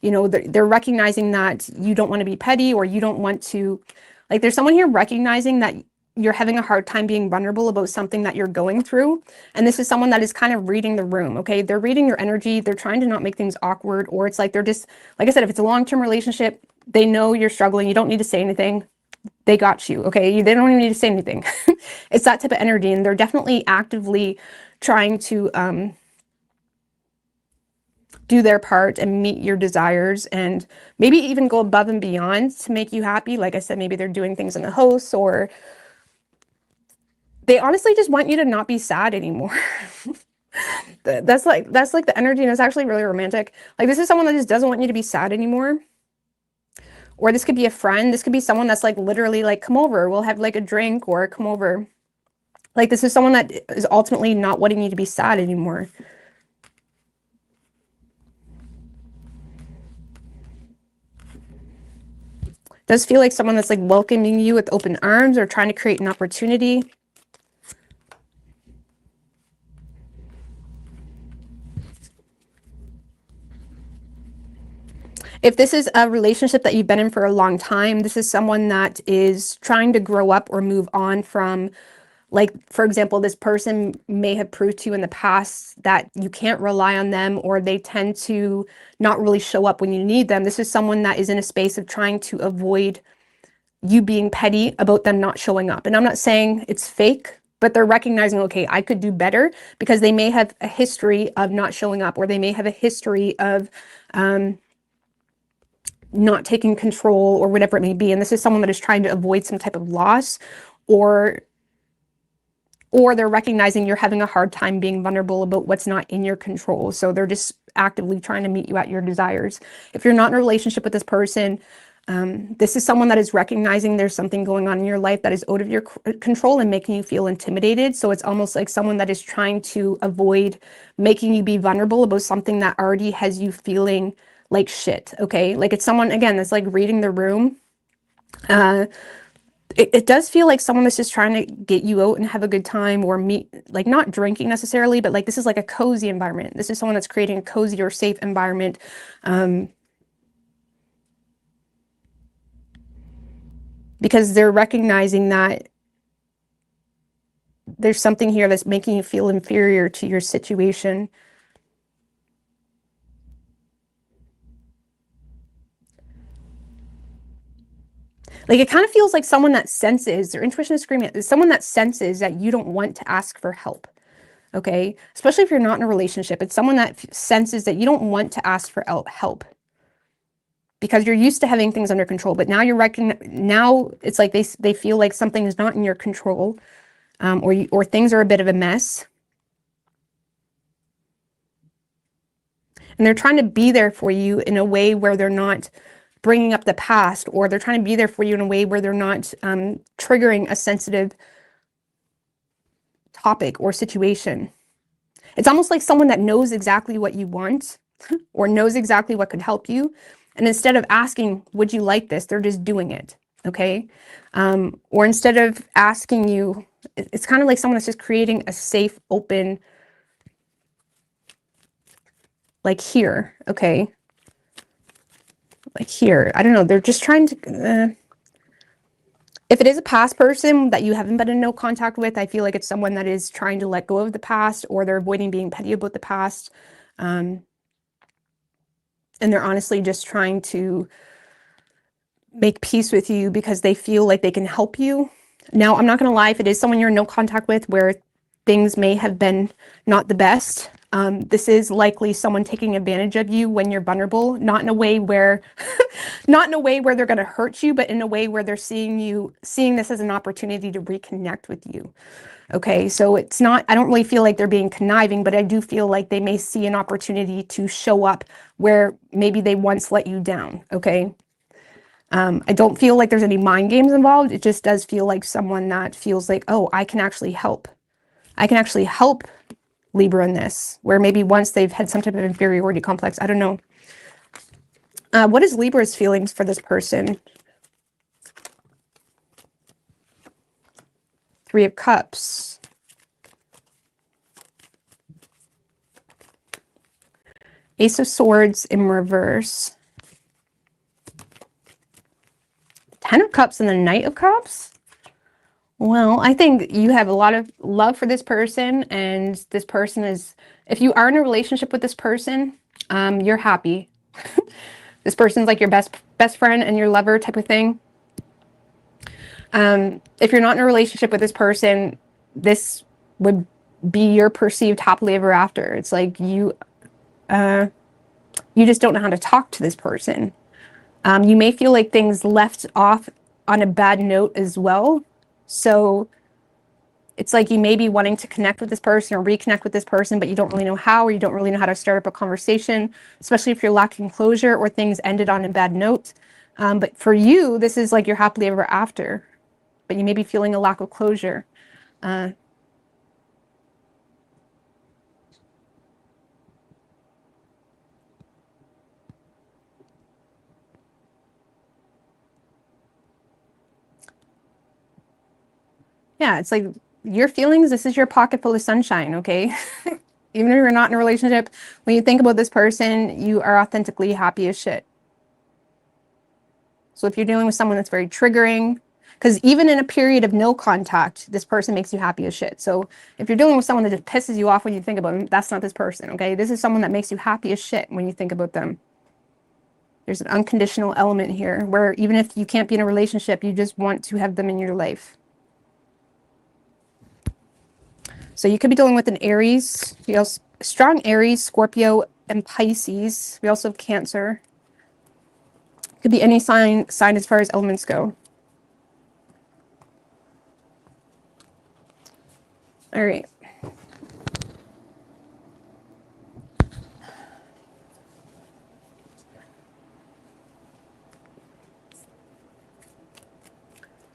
You know, they're recognizing that you don't want to be petty, or you don't want to, like there's someone here recognizing that you're having a hard time being vulnerable about something that you're going through. And this is someone that is kind of reading the room, okay? They're reading your energy. They're trying to not make things awkward, or it's like they're just, like I said, if it's a long-term relationship, they know you're struggling. You don't need to say anything. They got you, okay? They don't even need to say anything. It's that type of energy, and they're definitely actively trying to do their part and meet your desires, and maybe even go above and beyond to make you happy. Like I said, maybe they're doing things in the house, or they honestly just want you to not be sad anymore. That's like the energy, and it's actually really romantic. Like this is someone that just doesn't want you to be sad anymore. Or this could be a friend. This could be someone that's like literally like, come over, we'll have like a drink, or come over, Like this is someone that is ultimately not wanting you to be sad anymore. Does feel like someone that's like welcoming you with open arms or trying to create an opportunity. If this is a relationship that you've been in for a long time, this is someone that is trying to grow up or move on from, like, for example, this person may have proved to you in the past that you can't rely on them, or they tend to not really show up when you need them. This is someone that is in a space of trying to avoid you being petty about them not showing up. And I'm not saying it's fake, but they're recognizing, okay, I could do better, because they may have a history of not showing up, or they may have a history of not taking control, or whatever it may be. And this is someone that is trying to avoid some type of loss, or they're recognizing you're having a hard time being vulnerable about what's not in your control. So they're just actively trying to meet you at your desires. If you're not in a relationship with this person, this is someone that is recognizing there's something going on in your life that is out of your control and making you feel intimidated. So it's almost like someone that is trying to avoid making you be vulnerable about something that already has you feeling like shit, okay? Like it's someone, again, that's like reading the room. It does feel like someone that's just trying to get you out and have a good time, or meet, like not drinking necessarily, but like this is like a cozy environment. This is someone that's creating a cozy or safe environment. Because they're recognizing that there's something here that's making you feel inferior to your situation. Like it kind of feels like someone that senses, their intuition is screaming, is someone that senses that you don't want to ask for help. Okay, especially if you're not in a relationship, it's someone that senses that you don't want to ask for help, because you're used to having things under control. But now now it's like they feel like something is not in your control, or things are a bit of a mess, and they're trying to be there for you in a way where they're not bringing up the past, or they're trying to be there for you in a way where they're not triggering a sensitive topic or situation. It's almost like someone that knows exactly what you want or knows exactly what could help you. And instead of asking, would you like this? They're just doing it. Okay. Or instead of asking you, it's kind of like someone that's just creating a safe, open, like here. Okay. Like here, I don't know. They're just trying to, if it is a past person that you haven't been in no contact with, I feel like it's someone that is trying to let go of the past, or they're avoiding being petty about the past. And they're honestly just trying to make peace with you because they feel like they can help you. Now, I'm not going to lie, if it is someone you're in no contact with where things may have been not the best, this is likely someone taking advantage of you when you're vulnerable, not in a way where not in a way where they're going to hurt you, but in a way where they're seeing this as an opportunity to reconnect with you. Okay, so it's not, I don't really feel like they're being conniving, but I do feel like they may see an opportunity to show up where maybe they once let you down. Okay. I don't feel like there's any mind games involved. It just does feel like someone that feels like, oh, I can actually help. I can actually help Libra in this, where maybe once they've had some type of inferiority complex. I don't know. What is Libra's feelings for this person? Three of Cups. Ace of Swords in reverse. Ten of Cups and the Knight of Cups. Well, I think you have a lot of love for this person, and this person is, if you are in a relationship with this person, you're happy. This person's like your best friend and your lover type of thing. If you're not in a relationship with this person, this would be your perceived happily ever after. It's like you just don't know how to talk to this person. You may feel like things left off on a bad note as well. So it's like you may be wanting to connect with this person or reconnect with this person, but you don't really know how, or you don't really know how to start up a conversation, especially if you're lacking closure or things ended on a bad note. But for you, this is like your happily ever after, but you may be feeling a lack of closure. Yeah, it's like your feelings, this is your pocket full of sunshine, okay? Even if you're not in a relationship, when you think about this person, you are authentically happy as shit. So if you're dealing with someone that's very triggering, because even in a period of no contact, this person makes you happy as shit. So if you're dealing with someone that just pisses you off when you think about them, that's not this person, okay? This is someone that makes you happy as shit when you think about them. There's an unconditional element here where even if you can't be in a relationship, you just want to have them in your life. So you could be dealing with an Aries, strong Aries, Scorpio, and Pisces. We also have Cancer. Could be any sign as far as elements go. All right.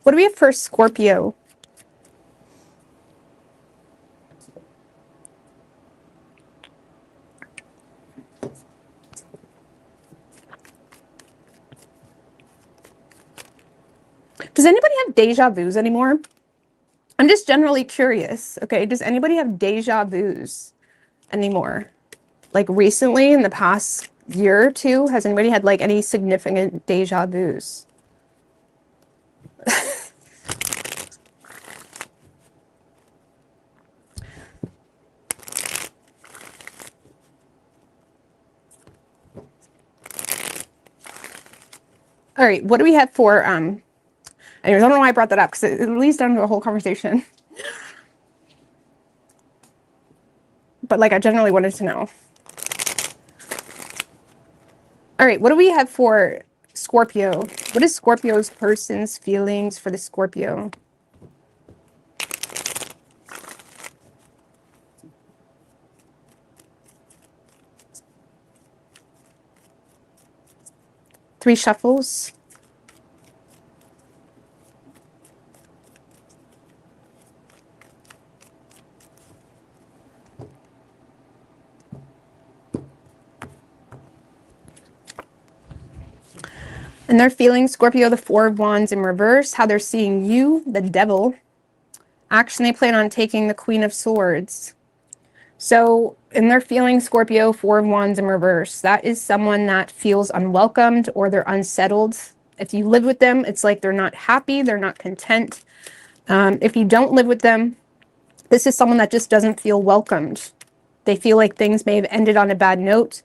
What do we have for Scorpio? Does anybody have deja vus anymore? I'm just generally curious. Okay, does anybody have deja vus anymore? Like recently, in the past year or two, has anybody had like any significant deja vus? All right, what do we have for anyways, I don't know why I brought that up because it leads down to a whole conversation. But like I generally wanted to know. All right, what do we have for Scorpio? What is Scorpio's person's feelings for the Scorpio? Three shuffles. And their feelings, Scorpio, the Four of Wands in reverse, how they're seeing you, the Devil. Action they plan on taking, the Queen of Swords. So in their feelings, Scorpio, Four of Wands in reverse, that is someone that feels unwelcomed or they're unsettled. If you live with them, it's like they're not happy, they're not content. If you don't live with them, this is someone that just doesn't feel welcomed. They feel like things may have ended on a bad note.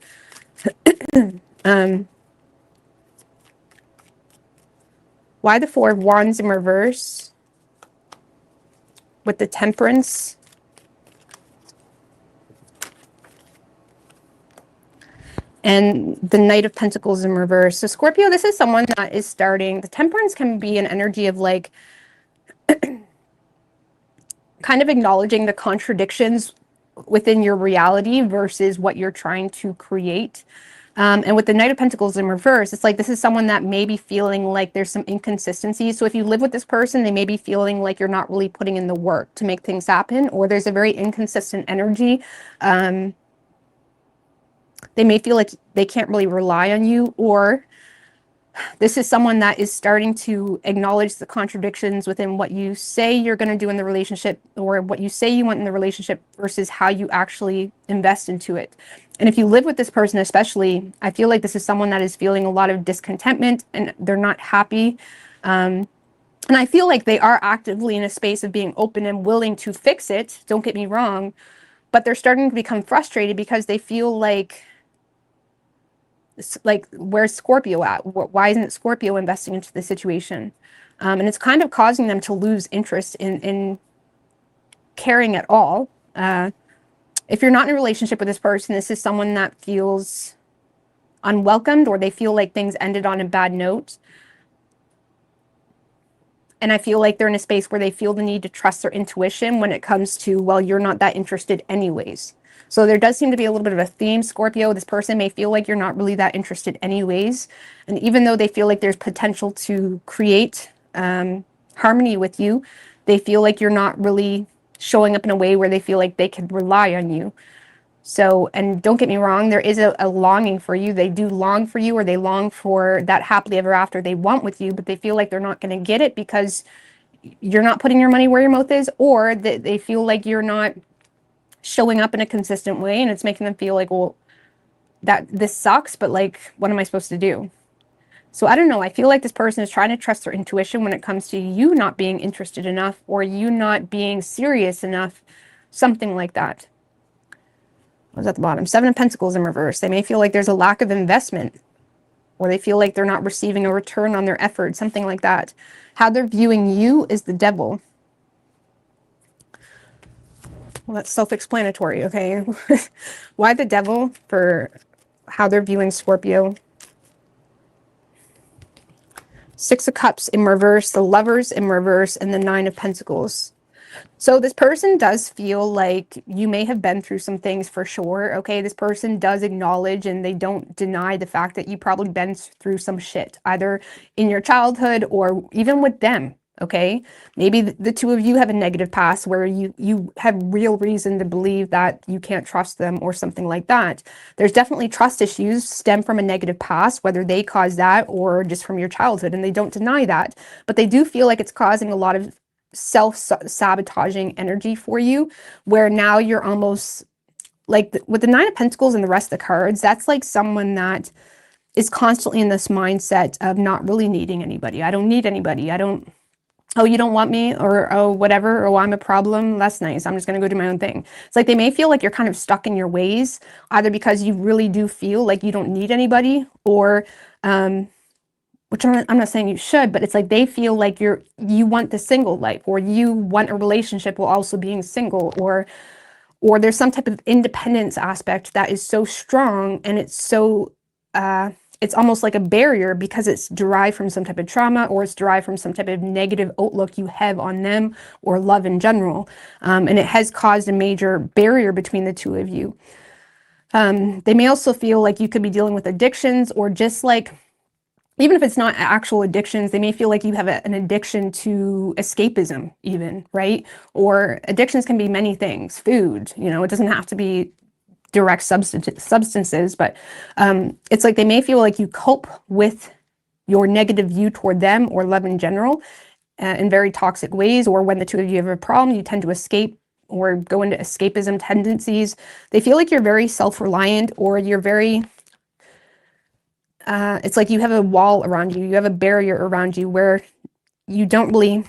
Why the Four of Wands in reverse? With the Temperance. And the Knight of Pentacles in reverse. So Scorpio, this is someone that is starting. The Temperance can be an energy of like kind of acknowledging the contradictions within your reality versus what you're trying to create. And with the Knight of Pentacles in reverse, it's like this is someone that may be feeling like there's some inconsistency. So if you live with this person, they may be feeling like you're not really putting in the work to make things happen, or there's a very inconsistent energy. They may feel like they can't really rely on you, or this is someone that is starting to acknowledge the contradictions within what you say you're going to do in the relationship or what you say you want in the relationship versus how you actually invest into it. And if you live with this person, especially, I feel like this is someone that is feeling a lot of discontentment and they're not happy. And I feel like they are actively in a space of being open and willing to fix it. Don't get me wrong, but they're starting to become frustrated because they feel like where's Scorpio at? Why isn't Scorpio investing into the situation? And it's kind of causing them to lose interest in caring at all. If you're not in a relationship with this person, this is someone that feels unwelcomed or they feel like things ended on a bad note. And I feel like they're in a space where they feel the need to trust their intuition when it comes to, well, you're not that interested anyways. So there does seem to be a little bit of a theme, Scorpio. This person may feel like you're not really that interested anyways. And even though they feel like there's potential to create harmony with you, they feel like you're not really showing up in a way where they feel like they can rely on you. So, and don't get me wrong, there is a longing for you. They do long for you, or they long for that happily ever after they want with you, but they feel like they're not going to get it because you're not putting your money where your mouth is, or that they feel like you're not showing up in a consistent way, and it's making them feel like, well, that this sucks, but like, what am I supposed to do? So I don't know. I feel like this person is trying to trust their intuition when it comes to you not being interested enough or you not being serious enough, something like that. What was at the bottom? 7 of Pentacles in reverse. They may feel like there's a lack of investment, or they feel like they're not receiving a return on their effort, something like that. How they're viewing you is the Devil. Well, that's self-explanatory, okay? Why the Devil for how they're viewing Scorpio? 6 of Cups in reverse, the Lovers in reverse, and the 9 of Pentacles. So this person does feel like you may have been through some things for sure, okay? This person does acknowledge and they don't deny the fact that you probably been through some shit, either in your childhood or even with them, okay? Maybe the two of you have a negative past where you have real reason to believe that you can't trust them or something like that. There's definitely trust issues stem from a negative past, whether they caused that or just from your childhood, and they don't deny that, but they do feel like it's causing a lot of self-sabotaging energy for you, where now you're almost like with the 9 of Pentacles and the rest of the cards, that's like someone that is constantly in this mindset of not really needing anybody. I don't need anybody. I don't, oh, you don't want me, or oh, whatever, or oh, I'm a problem. That's nice. I'm just going to go do my own thing. It's like they may feel like you're kind of stuck in your ways, either because you really do feel like you don't need anybody, or which I'm not saying you should, but it's like they feel like you want the single life, or you want a relationship while also being single, or there's some type of independence aspect that is so strong, and it's so it's almost like a barrier because it's derived from some type of trauma, or it's derived from some type of negative outlook you have on them or love in general, and it has caused a major barrier between the two of you. They may also feel like you could be dealing with addictions, or just like, even if it's not actual addictions, they may feel like you have an addiction to escapism even, right? Or addictions can be many things. Food, it doesn't have to be direct substances, but it's like they may feel like you cope with your negative view toward them or love in general in very toxic ways, or when the two of you have a problem, you tend to escape or go into escapism tendencies. They feel like you're very self-reliant, or you're very... it's like you have a wall around you. You have a barrier around you where you don't really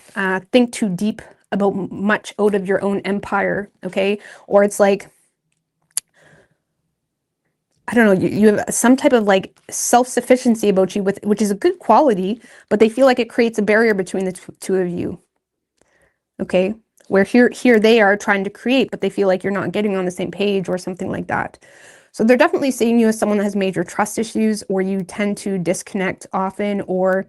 think too deep about much out of your own empire, okay? Or it's like, I don't know, you have some type of like self-sufficiency about you, which is a good quality, but they feel like it creates a barrier between the two of you, okay? Where here they are trying to create, but they feel like you're not getting on the same page or something like that. So they're definitely seeing you as someone that has major trust issues, or you tend to disconnect often, or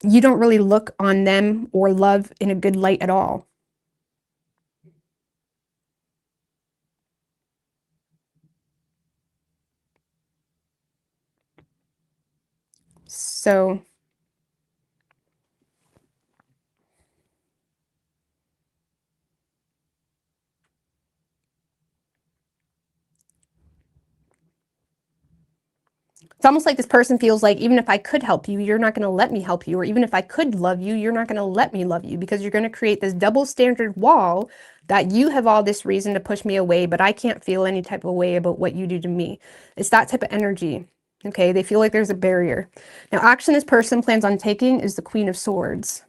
you don't really look on them or love in a good light at all. So it's almost like this person feels like, even if I could help you, you're not going to let me help you. Or even if I could love you, you're not going to let me love you, because you're going to create this double standard wall that you have all this reason to push me away, but I can't feel any type of way about what you do to me. It's that type of energy. Okay, they feel like there's a barrier. Now, action this person plans on taking is the Queen of Swords.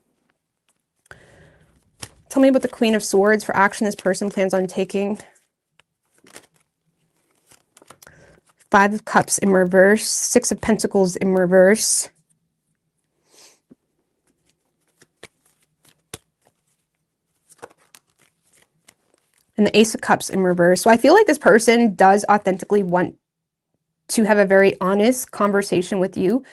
Tell me about the Queen of Swords for action this person plans on taking. 5 of Cups in reverse, 6 of Pentacles in reverse. And the Ace of Cups in reverse. So I feel like this person does authentically want to have a very honest conversation with you,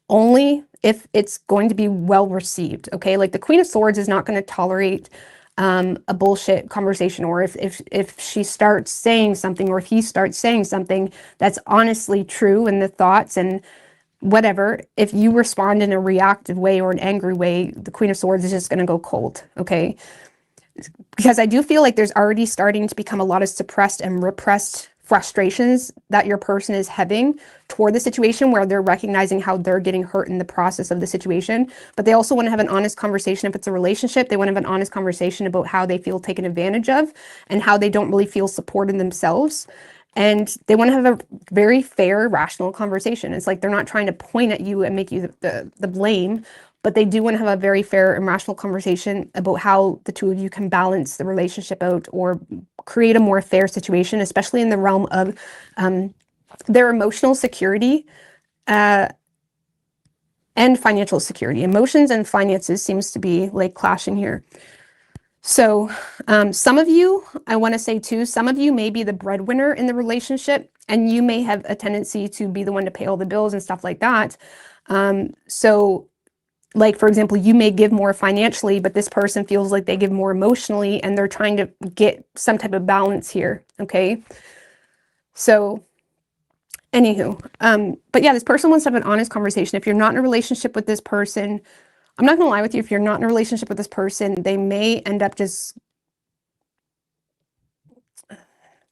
only if it's going to be well received, okay? Like the Queen of Swords is not going to tolerate a bullshit conversation, or if she starts saying something, or if he starts saying something that's honestly true in the thoughts and whatever, if you respond in a reactive way or an angry way, the Queen of Swords is just going to go cold, okay? Because I do feel like there's already starting to become a lot of suppressed and repressed frustrations that your person is having toward the situation, where they're recognizing how they're getting hurt in the process of the situation. But they also want to have an honest conversation. If it's a relationship, they want to have an honest conversation about how they feel taken advantage of and how they don't really feel supported themselves. And they want to have a very fair, rational conversation. It's like they're not trying to point at you and make you the blame, but they do want to have a very fair and rational conversation about how the two of you can balance the relationship out or create a more fair situation, especially in the realm of their emotional security and financial security. Emotions and finances seems to be like clashing here. So some of you, I want to say too, some of you may be the breadwinner in the relationship, and you may have a tendency to be the one to pay all the bills and stuff like that. So like, for example, you may give more financially, but this person feels like they give more emotionally, and they're trying to get some type of balance here. Okay. So anywho, but yeah, this person wants to have an honest conversation. If you're not in a relationship with this person, I'm not gonna lie with you, if you're not in a relationship with this person, they may end up just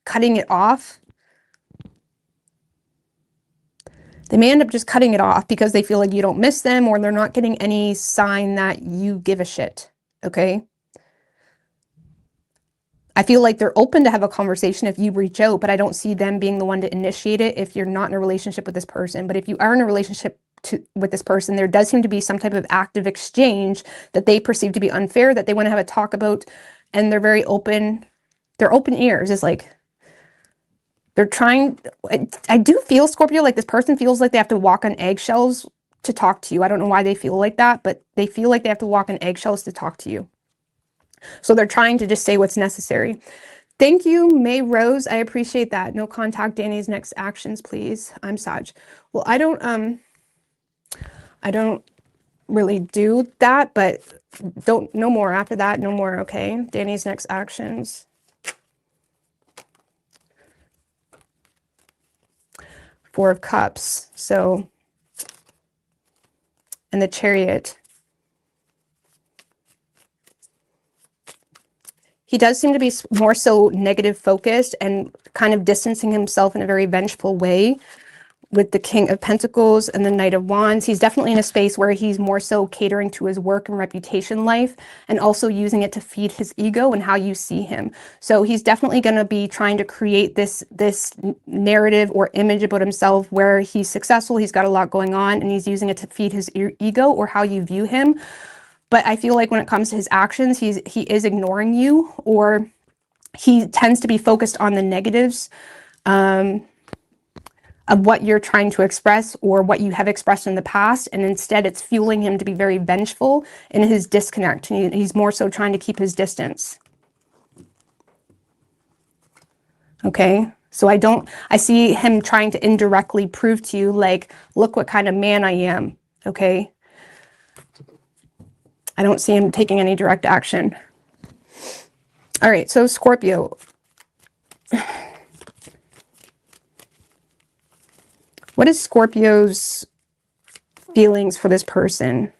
cutting it off. They may end up just cutting it off because they feel like you don't miss them, or they're not getting any sign that you give a shit, okay? I feel like they're open to have a conversation if you reach out, but I don't see them being the one to initiate it if you're not in a relationship with this person. But if you are in a relationship with this person, there does seem to be some type of active exchange that they perceive to be unfair, that they want to have a talk about, and they're very open. They're open ears. It's like they're trying. I do feel, Scorpio, like this person feels like they have to walk on eggshells to talk to you. I don't know why they feel like that, but they feel like they have to walk on eggshells to talk to you. So they're trying to just say what's necessary. Thank you, May Rose. I appreciate that. No contact. Danny's next actions, please. I'm Saj. Well, I don't really do that, but no more after that. No more. Okay. Danny's next actions. Four of Cups. So, and the Chariot. He does seem to be more so negative focused and kind of distancing himself in a very vengeful way with the King of Pentacles and the Knight of Wands. He's definitely in a space where he's more so catering to his work and reputation life, and also using it to feed his ego and how you see him. So he's definitely going to be trying to create this narrative or image about himself where he's successful, he's got a lot going on, and he's using it to feed his ego or how you view him. But I feel like when it comes to his actions, he is ignoring you, or he tends to be focused on the negatives of what you're trying to express or what you have expressed in the past. And instead it's fueling him to be very vengeful in his disconnect. He's more so trying to keep his distance. Okay. So I see him trying to indirectly prove to you, like, look what kind of man I am. Okay. I don't see him taking any direct action. All right. So Scorpio, what is Scorpio's feelings for this person?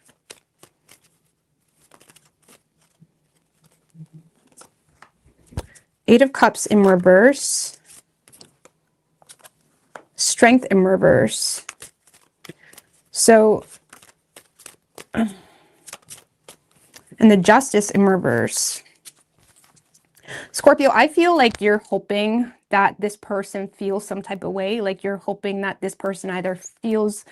Eight of Cups in reverse. Strength in reverse. So, and the Justice in reverse. Scorpio, I feel like you're hoping that this person feels some type of way. Like you're hoping that this person either feels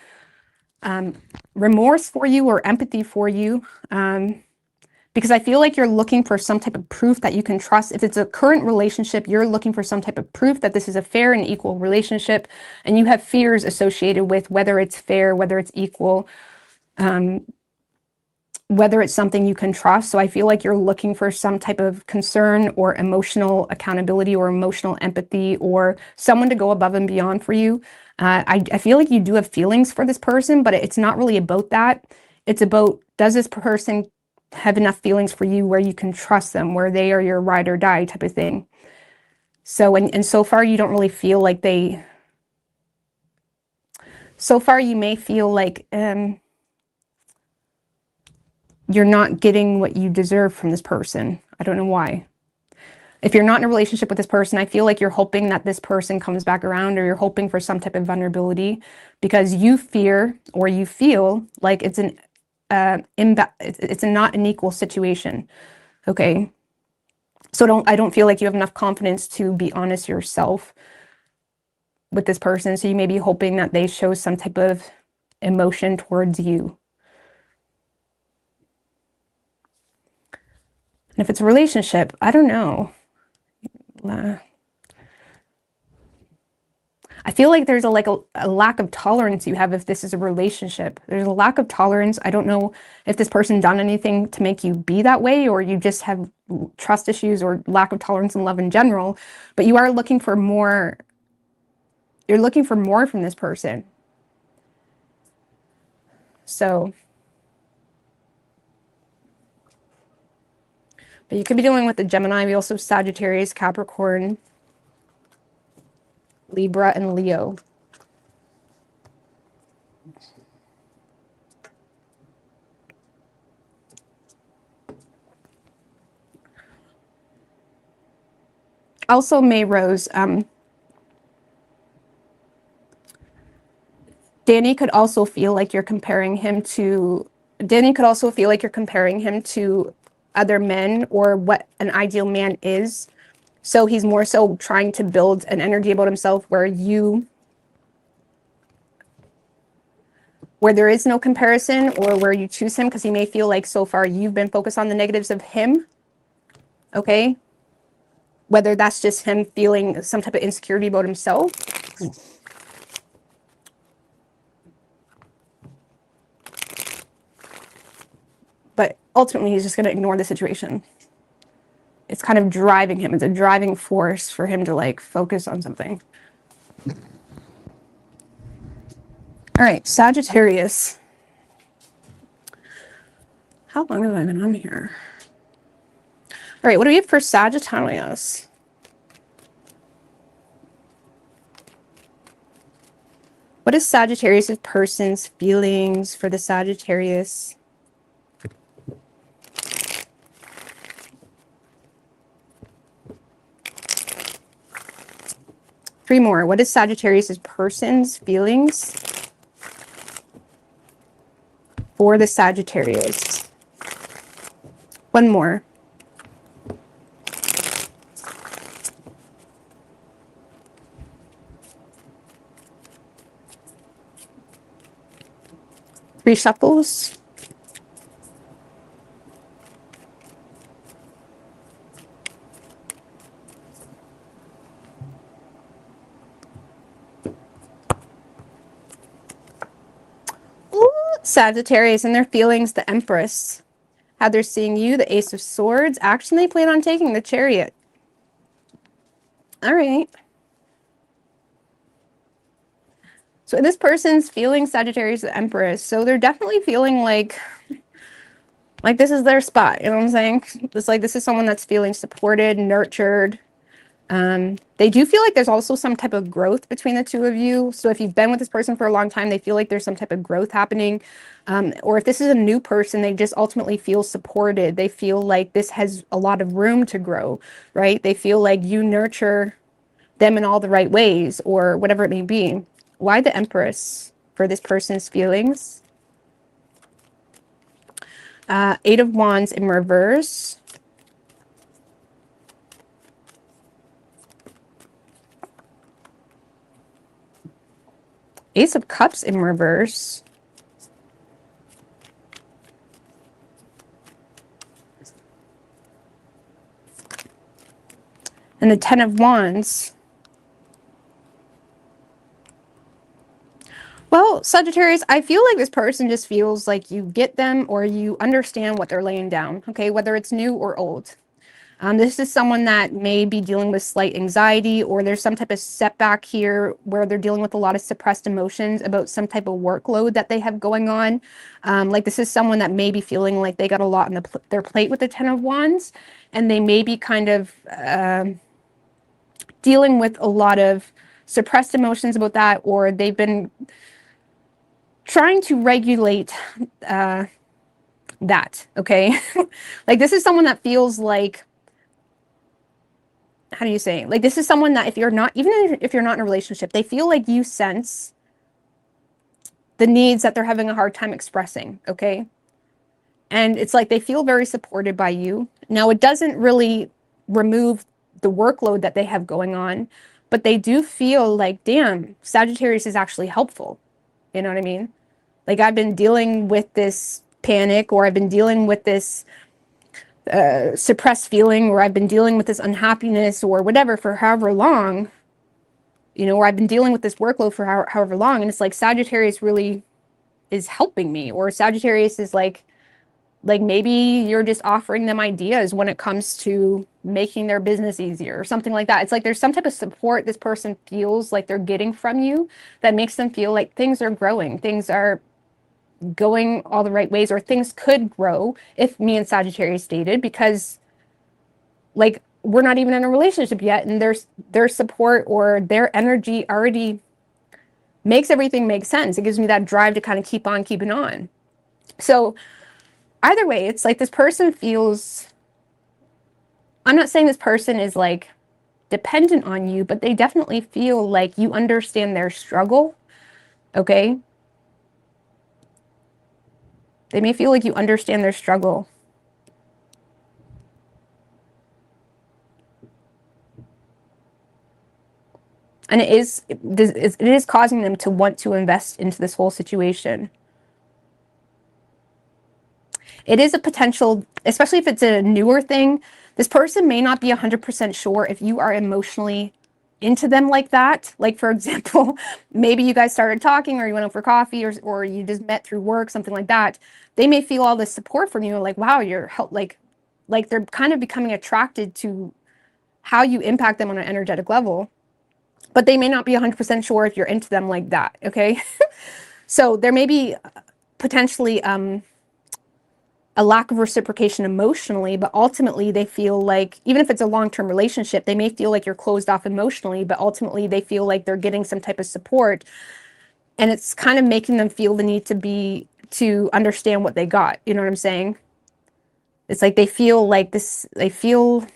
remorse for you or empathy for you. Because I feel like you're looking for some type of proof that you can trust. If it's a current relationship, you're looking for some type of proof that this is a fair and equal relationship. And you have fears associated with whether it's fair, whether it's equal, whether it's something you can trust. So I feel like you're looking for some type of concern or emotional accountability or emotional empathy or someone to go above and beyond for you. I feel like you do have feelings for this person, but it's not really about that. It's about, does this person have enough feelings for you where you can trust them, where they are your ride or die type of thing. So, and so far you don't really feel like so far you may feel like, you're not getting what you deserve from this person. I don't know why. If you're not in a relationship with this person, I feel like you're hoping that this person comes back around, or you're hoping for some type of vulnerability because you fear or you feel like it's it's a not an equal situation. Okay. So I don't feel like you have enough confidence to be honest yourself with this person. So you may be hoping that they show some type of emotion towards you. And if it's a relationship, I don't know. I feel like there's a lack of tolerance you have if this is a relationship. There's a lack of tolerance. I don't know if this person done anything to make you be that way, or you just have trust issues or lack of tolerance in love in general, but you are looking for more. You're looking for more from this person. So, but you could be dealing with the Gemini. We also have Sagittarius, Capricorn, Libra, and Leo. Also, May Rose, Danny could also feel like you're comparing him to other men, or what an ideal man is. So he's more so trying to build an energy about himself where there is no comparison, or where you choose him, because he may feel like so far you've been focused on the negatives of him. Okay. Whether that's just him feeling some type of insecurity about himself. But ultimately, he's just going to ignore the situation. It's kind of driving him. It's a driving force for him to like focus on something. All right, Sagittarius. How long have I been on here? All right, what do we have for Sagittarius? What is Sagittarius' person's feelings for the Sagittarius? Three more. What is Sagittarius' person's feelings for the Sagittarius? One more. Three shuffles. Ooh, Sagittarius and their feelings, the Empress. How they're seeing you, the Ace of Swords. Action they plan on taking, the Chariot. All right. So this person's feeling Sagittarius, the Empress. So they're definitely feeling like this is their spot. You know what I'm saying? It's like this is someone that's feeling supported, nurtured. They do feel like there's also some type of growth between the two of you. So if you've been with this person for a long time, they feel like there's some type of growth happening. Or if this is a new person, they just ultimately feel supported. They feel like this has a lot of room to grow, right? They feel like you nurture them in all the right ways, or whatever it may be. Why the Empress for this person's feelings? Eight of Wands in reverse. Ace of Cups in reverse. And the Ten of Wands. Well, Sagittarius, I feel like this person just feels like you get them, or you understand what they're laying down, okay? Whether it's new or old. This is someone that may be dealing with slight anxiety, or there's some type of setback here where they're dealing with a lot of suppressed emotions about some type of workload that they have going on. Like this is someone that may be feeling like they got a lot on their plate with the Ten of Wands, and they may be kind of dealing with a lot of suppressed emotions about that, or they've been trying to regulate that, okay? Like this is someone that feels like how do you say? Like, this is someone that if you're not, even if you're not in a relationship, they feel like you sense the needs that they're having a hard time expressing, okay? And it's like they feel very supported by you. Now, it doesn't really remove the workload that they have going on, but they do feel like, damn, Sagittarius is actually helpful. You know what I mean? Like, I've been dealing with this panic, or I've been dealing with this suppressed feeling, or I've been dealing with this unhappiness or whatever for however long, you know, or I've been dealing with this workload for however long. And it's like Sagittarius really is helping me, or Sagittarius is like maybe you're just offering them ideas when it comes to making their business easier or something like that. It's like there's some type of support this person feels like they're getting from you that makes them feel like things are growing, things are going all the right ways, or things could grow if me and Sagittarius dated, because like we're not even in a relationship yet, and their support or their energy already makes everything make sense. It gives me that drive to kind of keep on keeping on. So either way, it's like this person feels, I'm not saying this person is like dependent on you, but they definitely feel like you understand their struggle, okay? They may feel like you understand their struggle. And it is causing them to want to invest into this whole situation. It is a potential, especially if it's a newer thing, this person may not be 100% sure if you are emotionally into them like that. Like, for example, maybe you guys started talking, or you went out for coffee, or you just met through work, something like that. They may feel all this support from you, like, wow, you're like they're kind of becoming attracted to how you impact them on an energetic level, but they may not be 100% sure if you're into them like that, okay? So there may be potentially a lack of reciprocation emotionally, but ultimately they feel like, even if it's a long-term relationship, they may feel like you're closed off emotionally, but ultimately they feel like they're getting some type of support, and it's kind of making them feel the need to understand what they got. You know what I'm saying? It's like they feel like this, they feel,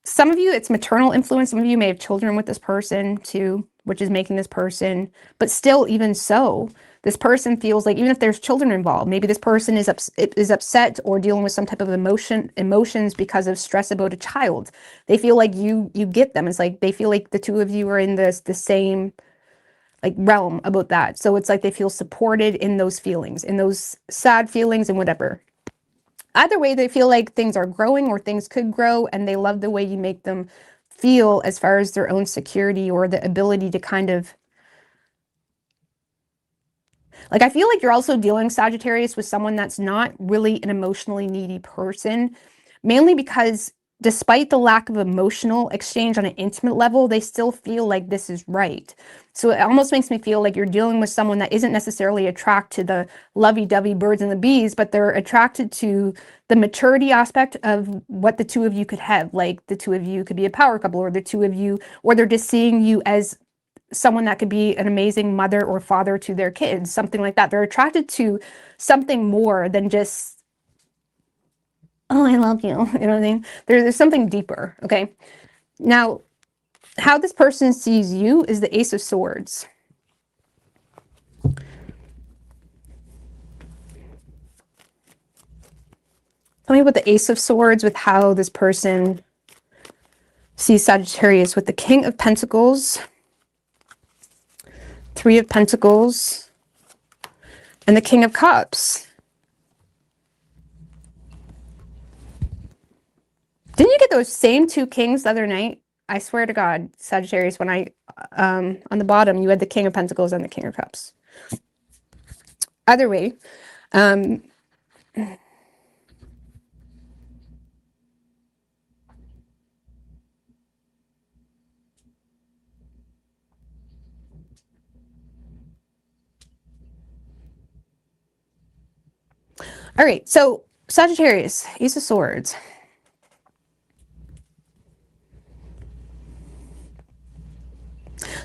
some of you, it's maternal influence. Some of you may have children with this person too, which is making this person, but still, even so, this person feels like, even if there's children involved, maybe this person is upset or dealing with some type of emotions because of stress about a child. They feel like you get them. It's like they feel like the two of you are in the same like realm about that. So it's like they feel supported in those feelings, in those sad feelings and whatever. Either way, they feel like things are growing or things could grow, and they love the way you make them feel as far as their own security or the ability to kind of, like, I feel like you're also dealing, Sagittarius, with someone that's not really an emotionally needy person, mainly because despite the lack of emotional exchange on an intimate level, they still feel like this is right. So it almost makes me feel like you're dealing with someone that isn't necessarily attracted to the lovey-dovey birds and the bees, but they're attracted to the maturity aspect of what the two of you could have. Like, the two of you could be a power couple, or the two of you, or they're just seeing you as someone that could be an amazing mother or father to their kids, something like that. They're attracted to something more than just, oh, I love you. You know what I mean? There's something deeper, okay? Now, how this person sees you is the Ace of Swords. Tell me about the Ace of Swords with how this person sees Sagittarius with the King of Pentacles, Three of Pentacles, and the King of Cups. Didn't you get those same two kings the other night? I swear to God, Sagittarius, when I, on the bottom, you had the King of Pentacles and the King of Cups. Either way, all right, so Sagittarius, Ace of Swords.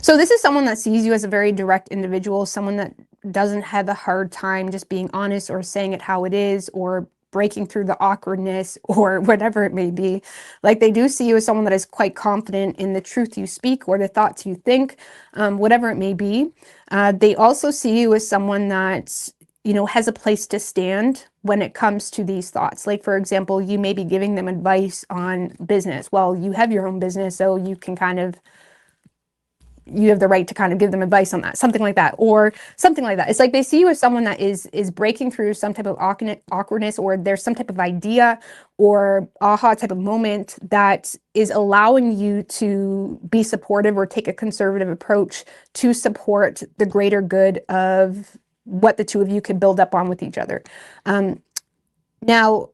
So this is someone that sees you as a very direct individual, someone that doesn't have a hard time just being honest or saying it how it is, or breaking through the awkwardness or whatever it may be. Like they do see you as someone that is quite confident in the truth you speak or the thoughts you think, whatever it may be. They also see you as someone that, you know, has a place to stand when it comes to these thoughts. Like, for example, you may be giving them advice on business. Well, you have your own business, so you can kind of, you have the right to kind of give them advice on that, something like that, or something like that. It's like they see you as someone that is breaking through some type of awkwardness, or there's some type of idea or aha type of moment that is allowing you to be supportive or take a conservative approach to support the greater good of what the two of you could build up on with each other. Now,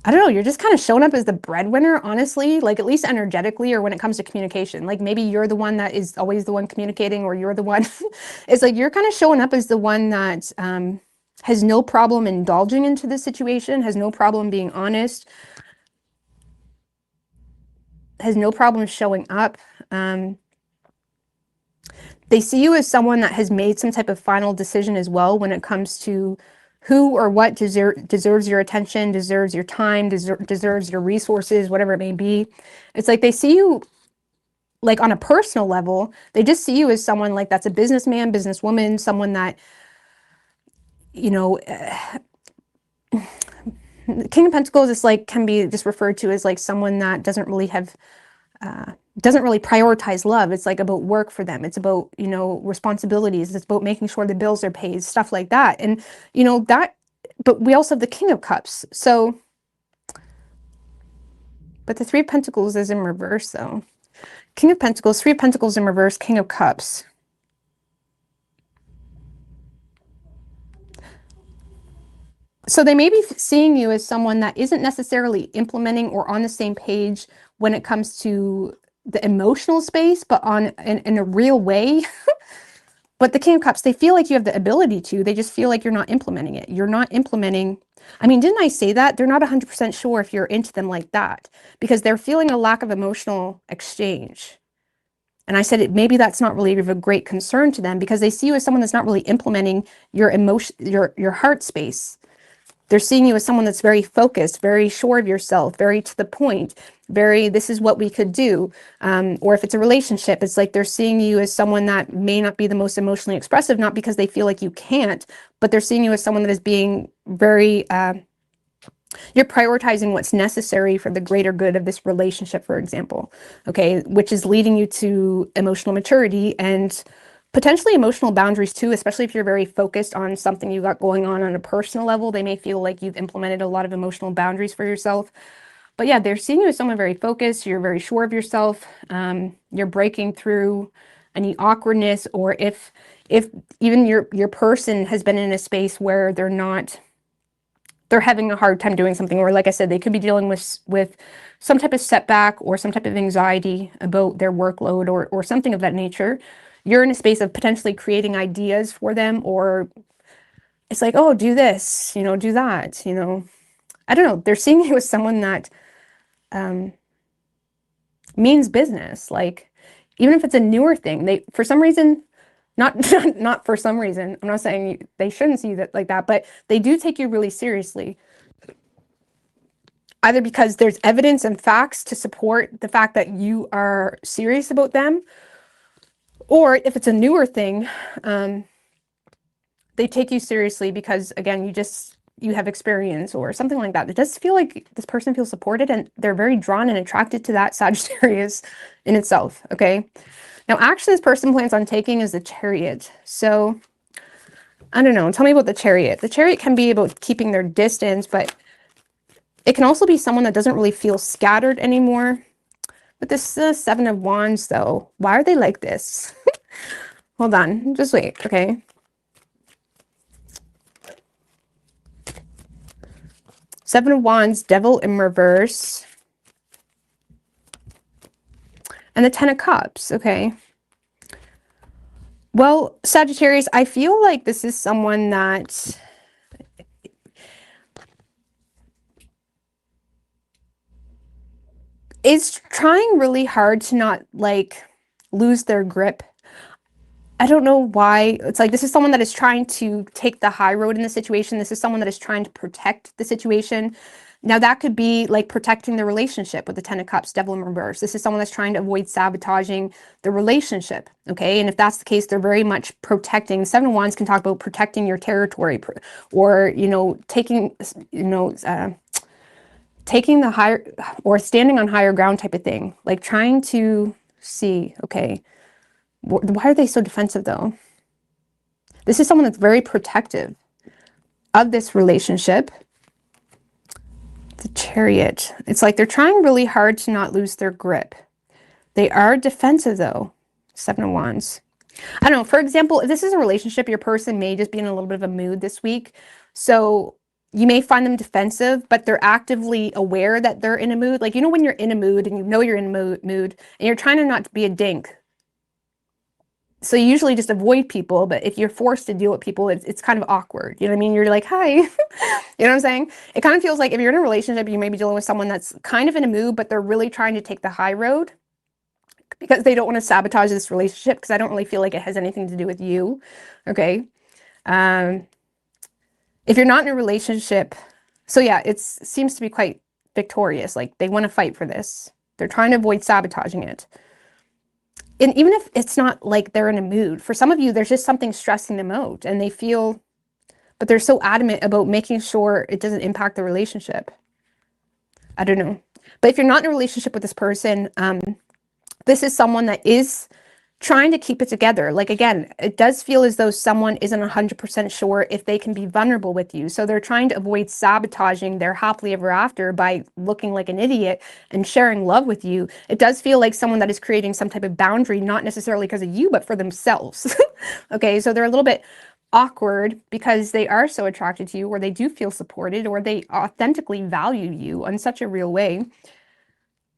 I don't know, you're just kind of showing up as the breadwinner, honestly, like at least energetically, or when it comes to communication. Like maybe you're the one that is always the one communicating, or you're the one, it's like you're kind of showing up as the one that has no problem indulging into the situation, has no problem being honest, has no problem showing up. They see you as someone that has made some type of final decision as well when it comes to who or what deserves your attention, deserves your time, deserves your resources, whatever it may be. It's like they see you like on a personal level. They just see you as someone like that's a businessman, businesswoman, someone that, you know, King of Pentacles is like, can be just referred to as like someone that doesn't really have doesn't really prioritize love. It's like about work for them. It's about, you know, responsibilities. It's about making sure the bills are paid, stuff like that. And, you know, that, but we also have the King of Cups. So, but the Three of Pentacles is in reverse though. King of Pentacles, Three of Pentacles in reverse, King of Cups. So they may be seeing you as someone that isn't necessarily implementing or on the same page when it comes to the emotional space, but in a real way. But the King of Cups, they feel like you have the ability to. They just feel like you're not implementing it. You're not implementing. I mean, didn't I say that? They're not 100% sure if you're into them like that because they're feeling a lack of emotional exchange. And I said, maybe that's not really of a great concern to them because they see you as someone that's not really implementing your emotion, your heart space. They're seeing you as someone that's very focused, very sure of yourself, very to the point, very, this is what we could do. Or if it's a relationship, it's like they're seeing you as someone that may not be the most emotionally expressive, not because they feel like you can't, but they're seeing you as someone that is being very, you're prioritizing what's necessary for the greater good of this relationship, for example, okay, which is leading you to emotional maturity and potentially emotional boundaries too, especially if you're very focused on something you got going on a personal level. They may feel like you've implemented a lot of emotional boundaries for yourself. But yeah, they're seeing you as someone very focused. You're very sure of yourself. You're breaking through any awkwardness, or if even your person has been in a space where they're having a hard time doing something, or like I said, they could be dealing with some type of setback or some type of anxiety about their workload or something of that nature. You're in a space of potentially creating ideas for them, or it's like, oh, do this, you know, do that, you know. I don't know. They're seeing you as someone that means business. Like, even if it's a newer thing, they, for some reason, not not for some reason, I'm not saying they shouldn't see that like that, but they do take you really seriously. Either because there's evidence and facts to support the fact that you are serious about them, or if it's a newer thing, they take you seriously because, again, you have experience or something like that. It does feel like this person feels supported and they're very drawn and attracted to that Sagittarius in itself, okay? Now, action this person plans on taking is the Chariot. So, I don't know. Tell me about the Chariot. The Chariot can be about keeping their distance, but it can also be someone that doesn't really feel scattered anymore. But this Seven of Wands, though, why are they like this? Hold on. Just wait, okay? Seven of Wands, Devil in reverse. And the Ten of Cups, okay? Well, Sagittarius, I feel like this is someone that is trying really hard to not, like, lose their grip. I don't know why. It's like this is someone that is trying to take the high road in the situation. This is someone that is trying to protect the situation. Now, that could be like protecting the relationship with the Ten of Cups, Devil in reverse. This is someone that's trying to avoid sabotaging the relationship, okay? And if that's the case, they're very much protecting. Seven of Wands can talk about protecting your territory or, taking, taking the higher or standing on higher ground type of thing. Like trying to see, okay, why are they so defensive though? This is someone that's very protective of this relationship. The Chariot. It's like they're trying really hard to not lose their grip. They are defensive though. Seven of Wands. I don't know. For example, if this is a relationship, your person may just be in a little bit of a mood this week. So you may find them defensive, but they're actively aware that they're in a mood. Like, when you're in a mood and you know you're in a mood and you're trying to not be a dink. So you usually just avoid people, but if you're forced to deal with people, it's kind of awkward. You know what I mean? You're like, hi. You know what I'm saying? It kind of feels like if you're in a relationship, you may be dealing with someone that's kind of in a mood, but they're really trying to take the high road because they don't want to sabotage this relationship, because I don't really feel like it has anything to do with you. Okay. If you're not in a relationship, so yeah, it seems to be quite victorious. Like they want to fight for this. They're trying to avoid sabotaging it. And even if it's not like they're in a mood, for some of you, there's just something stressing them out and they feel, but they're so adamant about making sure it doesn't impact the relationship. I don't know. But if you're not in a relationship with this person, this is someone that is trying to keep it together. Like, again, it does feel as though someone isn't 100% sure if they can be vulnerable with you. So they're trying to avoid sabotaging their happily ever after by looking like an idiot and sharing love with you. It does feel like someone that is creating some type of boundary, not necessarily because of you, but for themselves. Okay, so they're a little bit awkward because they are so attracted to you, or they do feel supported, or they authentically value you in such a real way.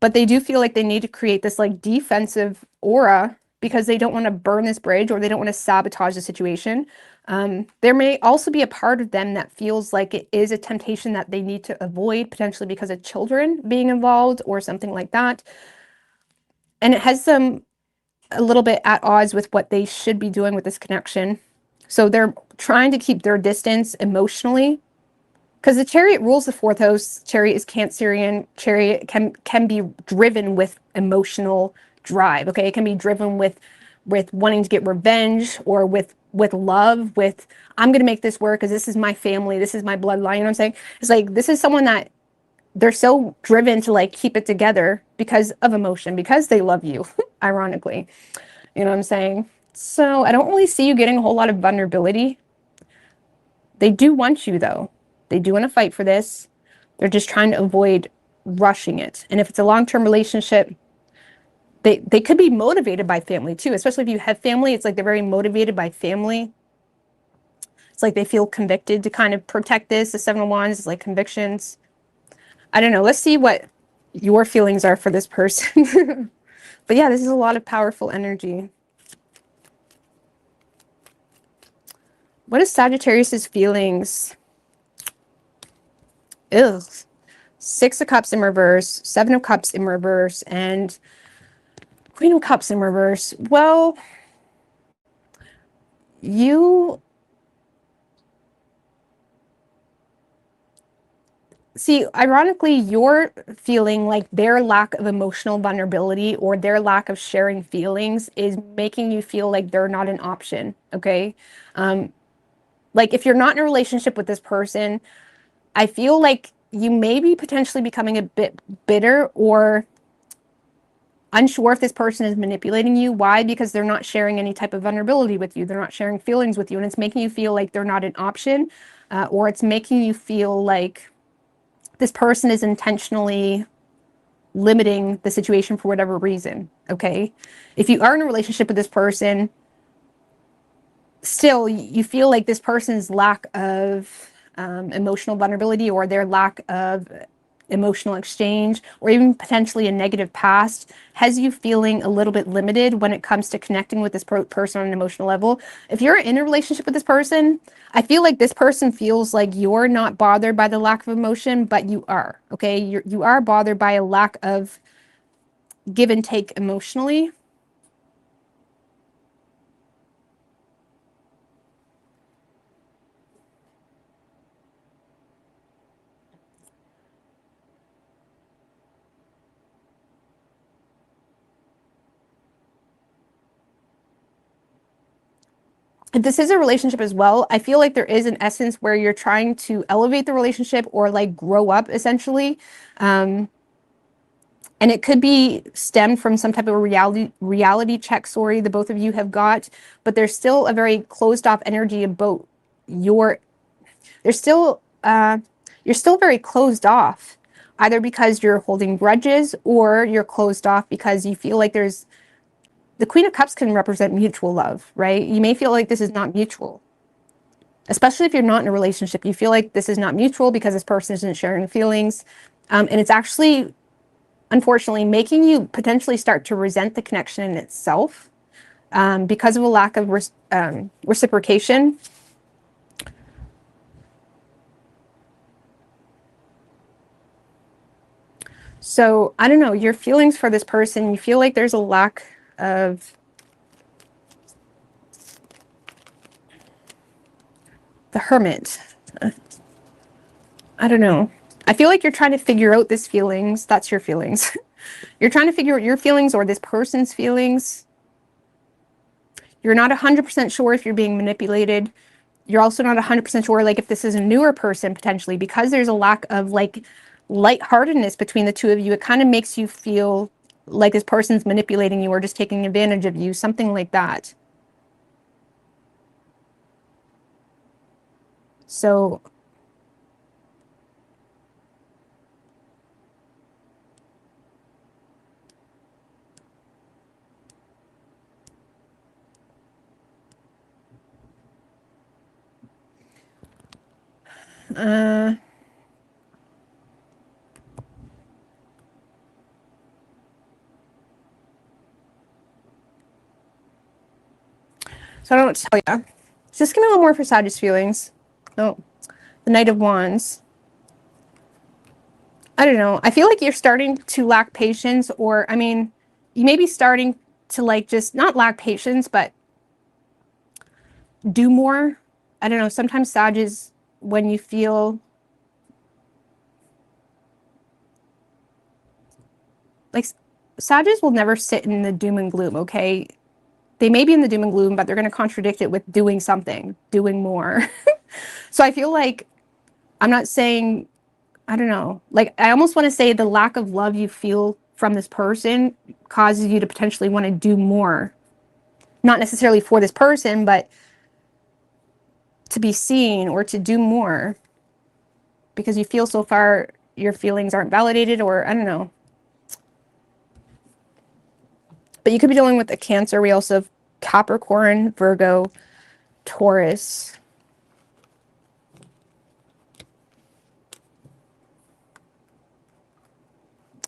But they do feel like they need to create this like defensive aura because they don't want to burn this bridge, or they don't want to sabotage the situation. There may also be a part of them that feels like it is a temptation that they need to avoid, potentially because of children being involved or something like that. And it has them a little bit at odds with what they should be doing with this connection. So they're trying to keep their distance emotionally, because the Chariot rules the fourth house. Chariot is Cancerian. Chariot can be driven with emotional drive. Okay, it can be driven with wanting to get revenge, or with love. With, I'm gonna make this work because this is my family, this is my bloodline. You know what I'm saying? It's like this is someone that they're so driven to like keep it together because of emotion, because they love you. Ironically, you know what I'm saying? So I don't really see you getting a whole lot of vulnerability. They do want you though. They do want to fight for this. They're just trying to avoid rushing it. And if it's a long-term relationship, they could be motivated by family too, especially if you have family. It's like they're very motivated by family. It's like they feel convicted to kind of protect this. The Seven of Wands is like convictions. I don't know. Let's see what your feelings are for this person. But yeah, this is a lot of powerful energy. What is Sagittarius's feelings? Ugh. Six of Cups in reverse, Seven of Cups in reverse, and Queen of Cups in reverse. Well, you see, ironically, you're feeling like their lack of emotional vulnerability or their lack of sharing feelings is making you feel like they're not an option. Okay. Like if you're not in a relationship with this person, I feel like you may be potentially becoming a bit bitter or unsure if this person is manipulating you. Why? Because they're not sharing any type of vulnerability with you. They're not sharing feelings with you. And it's making you feel like they're not an option, or it's making you feel like this person is intentionally limiting the situation for whatever reason. Okay. If you are in a relationship with this person, still you feel like this person's lack of emotional vulnerability, or their lack of emotional exchange, or even potentially a negative past, has you feeling a little bit limited when it comes to connecting with this person on an emotional level. If you're in a relationship with this person, I feel like this person feels like you're not bothered by the lack of emotion, but you are. Okay, you are bothered by a lack of give and take emotionally. if this is a relationship as well, I feel like there is an essence where you're trying to elevate the relationship or like grow up essentially. And it could be stemmed from some type of reality check story the both of you have got, but there's still a very closed off energy about your, there's still, you're still very closed off, either because you're holding grudges or you're closed off because you feel like there's, the Queen of Cups can represent mutual love, right? You may feel like this is not mutual, especially if you're not in a relationship. You feel like this is not mutual because this person isn't sharing feelings. And it's actually, unfortunately, making you potentially start to resent the connection in itself because of a lack of reciprocation. So I don't know, your feelings for this person, you feel like there's a lack of the Hermit. I don't know. I feel like you're trying to figure out this feelings. That's your feelings. You're trying to figure out your feelings or this person's feelings. You're not 100% sure if you're being manipulated. You're also not 100% sure, like, if this is a newer person potentially, because there's a lack of like lightheartedness between the two of you. It kind of makes you feel like this person's manipulating you or just taking advantage of you, something like that. So so I don't know what to tell you. Just give me a little more for Sagittarius feelings. Oh, the Knight of Wands. I don't know. I feel like you're starting to lack patience, or, I mean, you may be starting to like just not lack patience, but do more. I don't know. Sometimes Sagittarius, when you feel like, Sagittarius will never sit in the doom and gloom, okay? They may be in the doom and gloom, but they're going to contradict it with doing something, doing more. So I feel like, I'm not saying, I don't know, like, I almost want to say the lack of love you feel from this person causes you to potentially want to do more. Not necessarily for this person, but to be seen or to do more because you feel so far your feelings aren't validated, or I don't know. But you could be dealing with a Cancer. We also have Capricorn, Virgo, Taurus.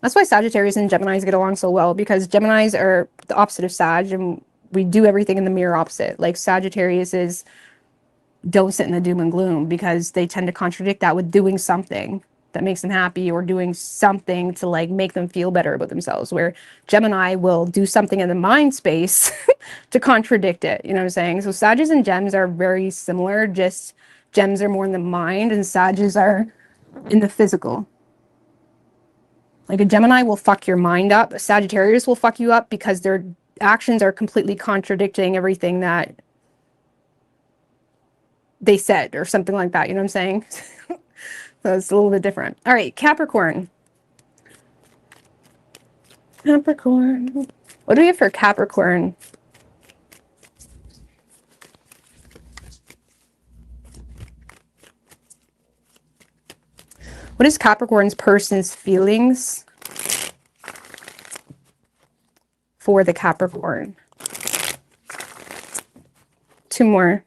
That's why Sagittarius and Geminis get along so well, because Geminis are the opposite of Sag, and we do everything in the mirror opposite. Like, Sagittarius is don't sit in the doom and gloom because they tend to contradict that with doing something that makes them happy or doing something to like make them feel better about themselves, where Gemini will do something in the mind space to contradict it. You know what I'm saying? So Sages and Gems are very similar, just Gems are more in the mind and Sages are in the physical. Like, a Gemini will fuck your mind up. A Sagittarius will fuck you up because their actions are completely contradicting everything that they said or something like that. You know what I'm saying? So it's a little bit different. All right, Capricorn. Capricorn. What do we have for Capricorn? What is Capricorn's person's feelings for the Capricorn? Two more.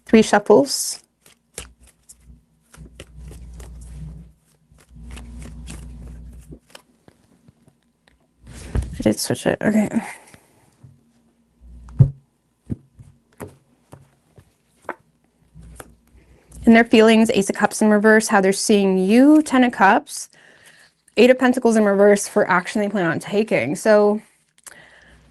Three shuffles. I did switch it. Okay. And their feelings, Ace of Cups in reverse, how they're seeing you, Ten of Cups, Eight of Pentacles in reverse for action they plan on taking. So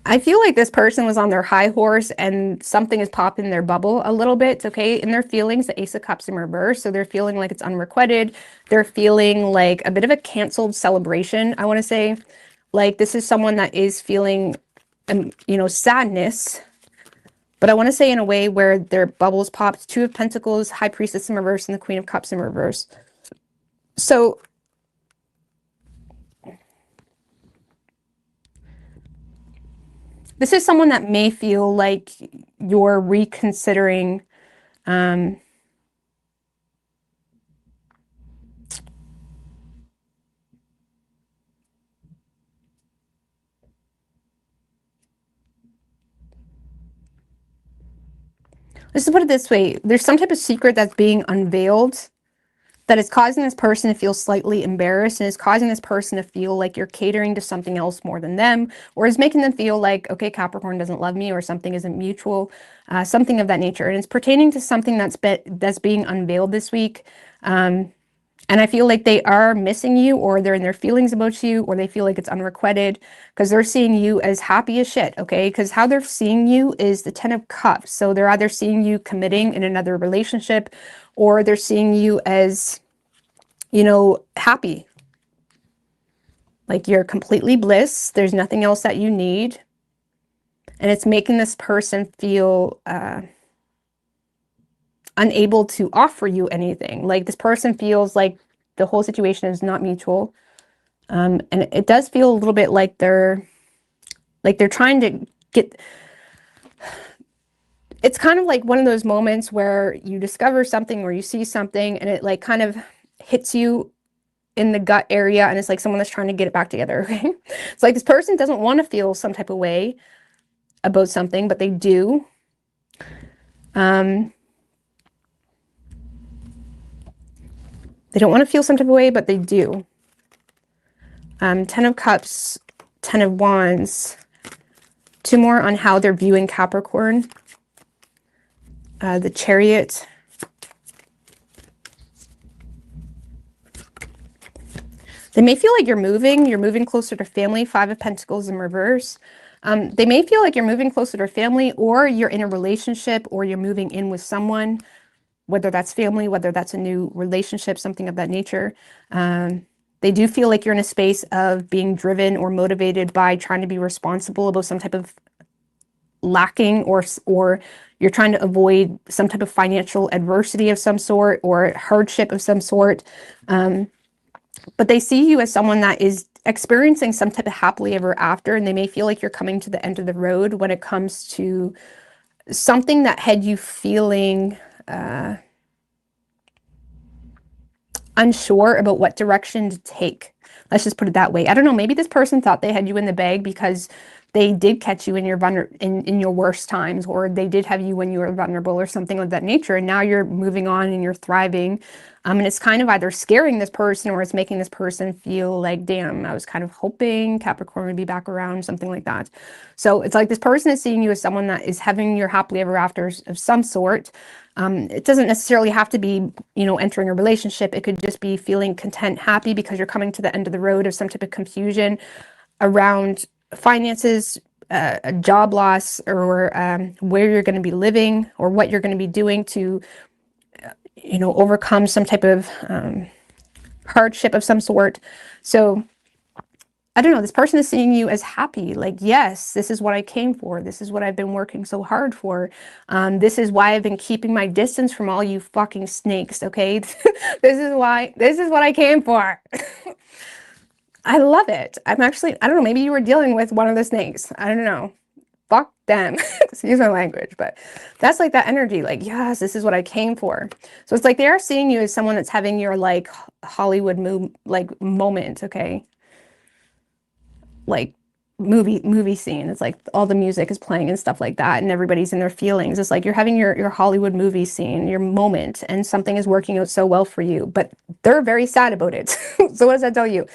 I feel like this person was on their high horse and something is popping their bubble a little bit, okay? In their feelings, the Ace of Cups in reverse. So they're feeling like it's unrequited. They're feeling like a bit of a canceled celebration, I want to say. Like this is someone that is feeling, sadness. But I want to say in a way where their bubbles popped. Two of Pentacles, High Priestess in reverse, and the Queen of Cups in reverse. So this is someone that may feel like you're reconsidering let's put it this way. There's some type of secret that's being unveiled that is causing this person to feel slightly embarrassed and is causing this person to feel like you're catering to something else more than them, or is making them feel like, okay, Capricorn doesn't love me, or something isn't mutual, something of that nature. And it's pertaining to something that's being unveiled this week. And I feel like they are missing you, or they're in their feelings about you, or they feel like it's unrequited because they're seeing you as happy as shit, okay? Because how they're seeing you is the Ten of Cups. So they're either seeing you committing in another relationship, or they're seeing you as, happy. Like you're completely bliss. There's nothing else that you need. And it's making this person feel unable to offer you anything. Like this person feels like the whole situation is not mutual. And it does feel a little bit like they're trying to get, it's kind of like one of those moments where you discover something or you see something and it like kind of hits you in the gut area, and it's like someone that's trying to get it back together. Okay, it's like this person doesn't want to feel some type of way about something, but they do. They don't want to feel some type of way, but they do. Ten of Cups, Ten of Wands. Two more on how they're viewing Capricorn. The Chariot. They may feel like you're moving closer to family. Five of Pentacles in reverse. They may feel like you're moving closer to family, or you're in a relationship, or you're moving in with someone, whether that's family, whether that's a new relationship, something of that nature. They do feel like you're in a space of being driven or motivated by trying to be responsible about some type of lacking, or you're trying to avoid some type of financial adversity of some sort or hardship of some sort. But they see you as someone that is experiencing some type of happily ever after, and they may feel like you're coming to the end of the road when it comes to something that had you feeling unsure about what direction to take. Let's just put it that way. I don't know, maybe this person thought they had you in the bag because they did catch you in your in your worst times, or they did have you when you were vulnerable or something of that nature, and now you're moving on and you're thriving. And it's kind of either scaring this person, or it's making this person feel like, damn, I was kind of hoping Capricorn would be back around, something like that. So it's like this person is seeing you as someone that is having your happily ever afters of some sort. It doesn't necessarily have to be, entering a relationship. It could just be feeling content, happy because you're coming to the end of the road of some type of confusion around finances, a job loss, or where you're going to be living, or what you're going to be doing to, overcome some type of hardship of some sort. So I don't know, this person is seeing you as happy, like, yes, this is what I came for. This is what I've been working so hard for. This is why I've been keeping my distance from all you fucking snakes, okay? This is what I came for. I love it. I don't know, maybe you were dealing with one of the snakes. I don't know. Fuck them. Excuse my language, but that's like that energy, like, yes, this is what I came for. So it's like they are seeing you as someone that's having your like Hollywood moment, okay? Like movie scene. It's like all the music is playing and stuff like that, and everybody's in their feelings. It's like you're having your Hollywood movie scene, your moment, and something is working out so well for you, but they're very sad about it. So what does that tell you?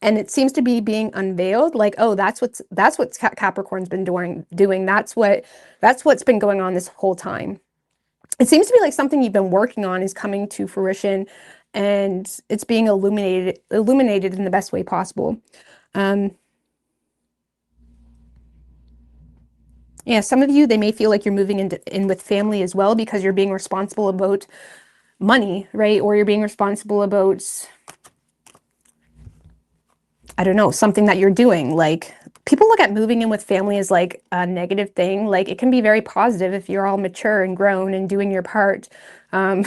And it seems to be being unveiled, like, oh, that's what Capricorn's been doing. That's what's been going on this whole time. It seems to be like something you've been working on is coming to fruition, and it's being illuminated in the best way possible. Yeah, some of you, they may feel like you're moving in with family as well because you're being responsible about money, right? Or you're being responsible about, I don't know, something that you're doing. Like, people look at moving in with family as like a negative thing. Like, it can be very positive if you're all mature and grown and doing your part. Um,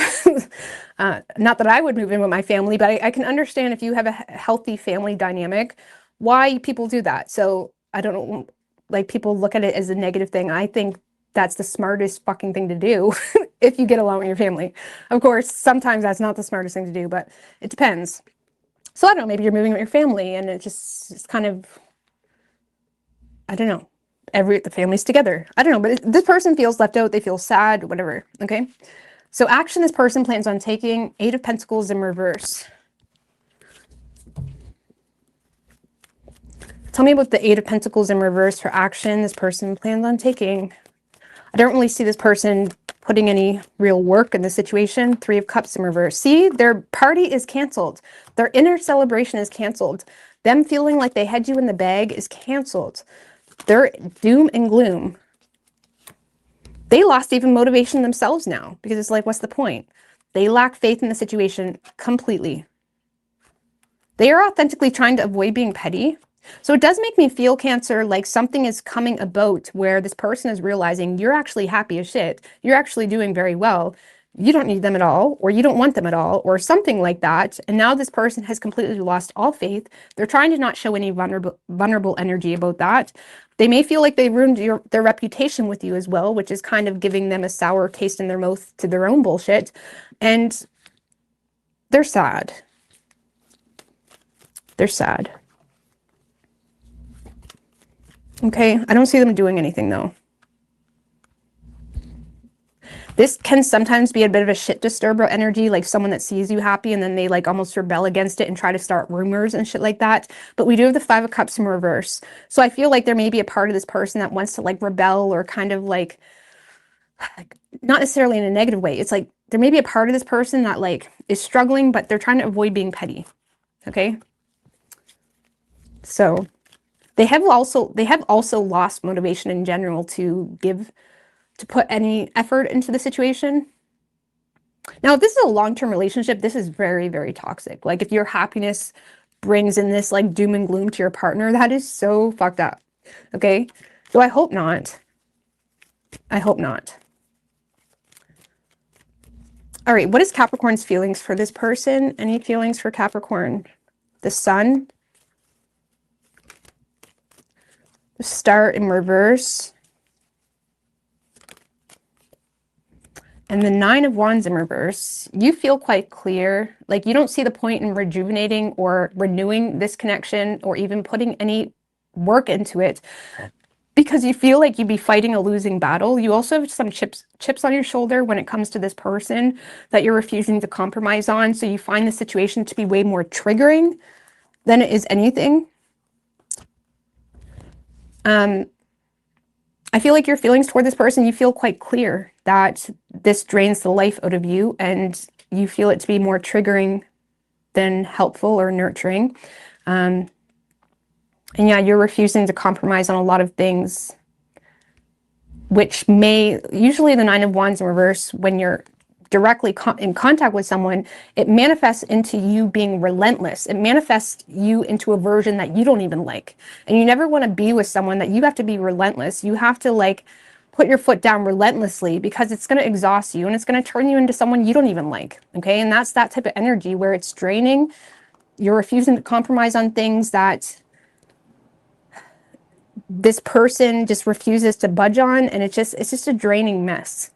not that I would move in with my family, but I can understand if you have a healthy family dynamic, why people do that. So I don't know, like, people look at it as a negative thing. I think that's the smartest fucking thing to do if you get along with your family. Of course, sometimes that's not the smartest thing to do, but it depends. So I don't know, maybe you're moving with your family and it's kind of, I don't know, the family's together. I don't know, but this person feels left out, they feel sad, whatever, okay? So action this person plans on taking, Eight of Pentacles in reverse. Tell me about the Eight of Pentacles in reverse for action this person plans on taking. I don't really see this person putting any real work in the situation. Three of Cups in reverse. See, their party is canceled. Their inner celebration is canceled. Them feeling like they had you in the bag is canceled. They're doom and gloom. They lost even motivation themselves now because it's like, what's the point? They lack faith in the situation completely. They are authentically trying to avoid being petty. So it does make me feel, Cancer, like something is coming about where this person is realizing you're actually happy as shit. You're actually doing very well. You don't need them at all, or you don't want them at all, or something like that. And now this person has completely lost all faith. They're trying to not show any vulnerable energy about that. They may feel like they ruined their reputation with you as well, which is kind of giving them a sour taste in their mouth to their own bullshit. And they're sad. They're sad. Okay, I don't see them doing anything though. This can sometimes be a bit of a shit disturber energy, like someone that sees you happy and then they like almost rebel against it and try to start rumors and shit like that. But we do have the Five of Cups in reverse. So I feel like there may be a part of this person that wants to like rebel or kind of like not necessarily in a negative way. It's like there may be a part of this person that like is struggling, but they're trying to avoid being petty. Okay. So they have also lost motivation in general to put any effort into the situation. Now, if this is a long-term relationship, this is very, very toxic. Like if your happiness brings in this like doom and gloom to your partner, that is so fucked up. Okay. So I hope not. I hope not. All right. What is Capricorn's feelings for this person? Any feelings for Capricorn? The Sun. The Star in reverse. And the Nine of Wands in reverse. You feel quite clear. Like you don't see the point in rejuvenating or renewing this connection or even putting any work into it because you feel like you'd be fighting a losing battle. You also have some chips on your shoulder when it comes to this person that you're refusing to compromise on. So you find the situation to be way more triggering than it is anything. I feel like your feelings toward this person, you feel quite clear that this drains the life out of you and you feel it to be more triggering than helpful or nurturing. And yeah, you're refusing to compromise on a lot of things, which may, usually the Nine of Wands in reverse, when you're directly in contact with someone, it manifests into you being relentless. It manifests you into a version that you don't even like. And you never want to be with someone that you have to be relentless. You have to like put your foot down relentlessly because it's going to exhaust you and it's going to turn you into someone you don't even like. Okay. And that's that type of energy where it's draining. You're refusing to compromise on things that this person just refuses to budge on. And it's just a draining mess.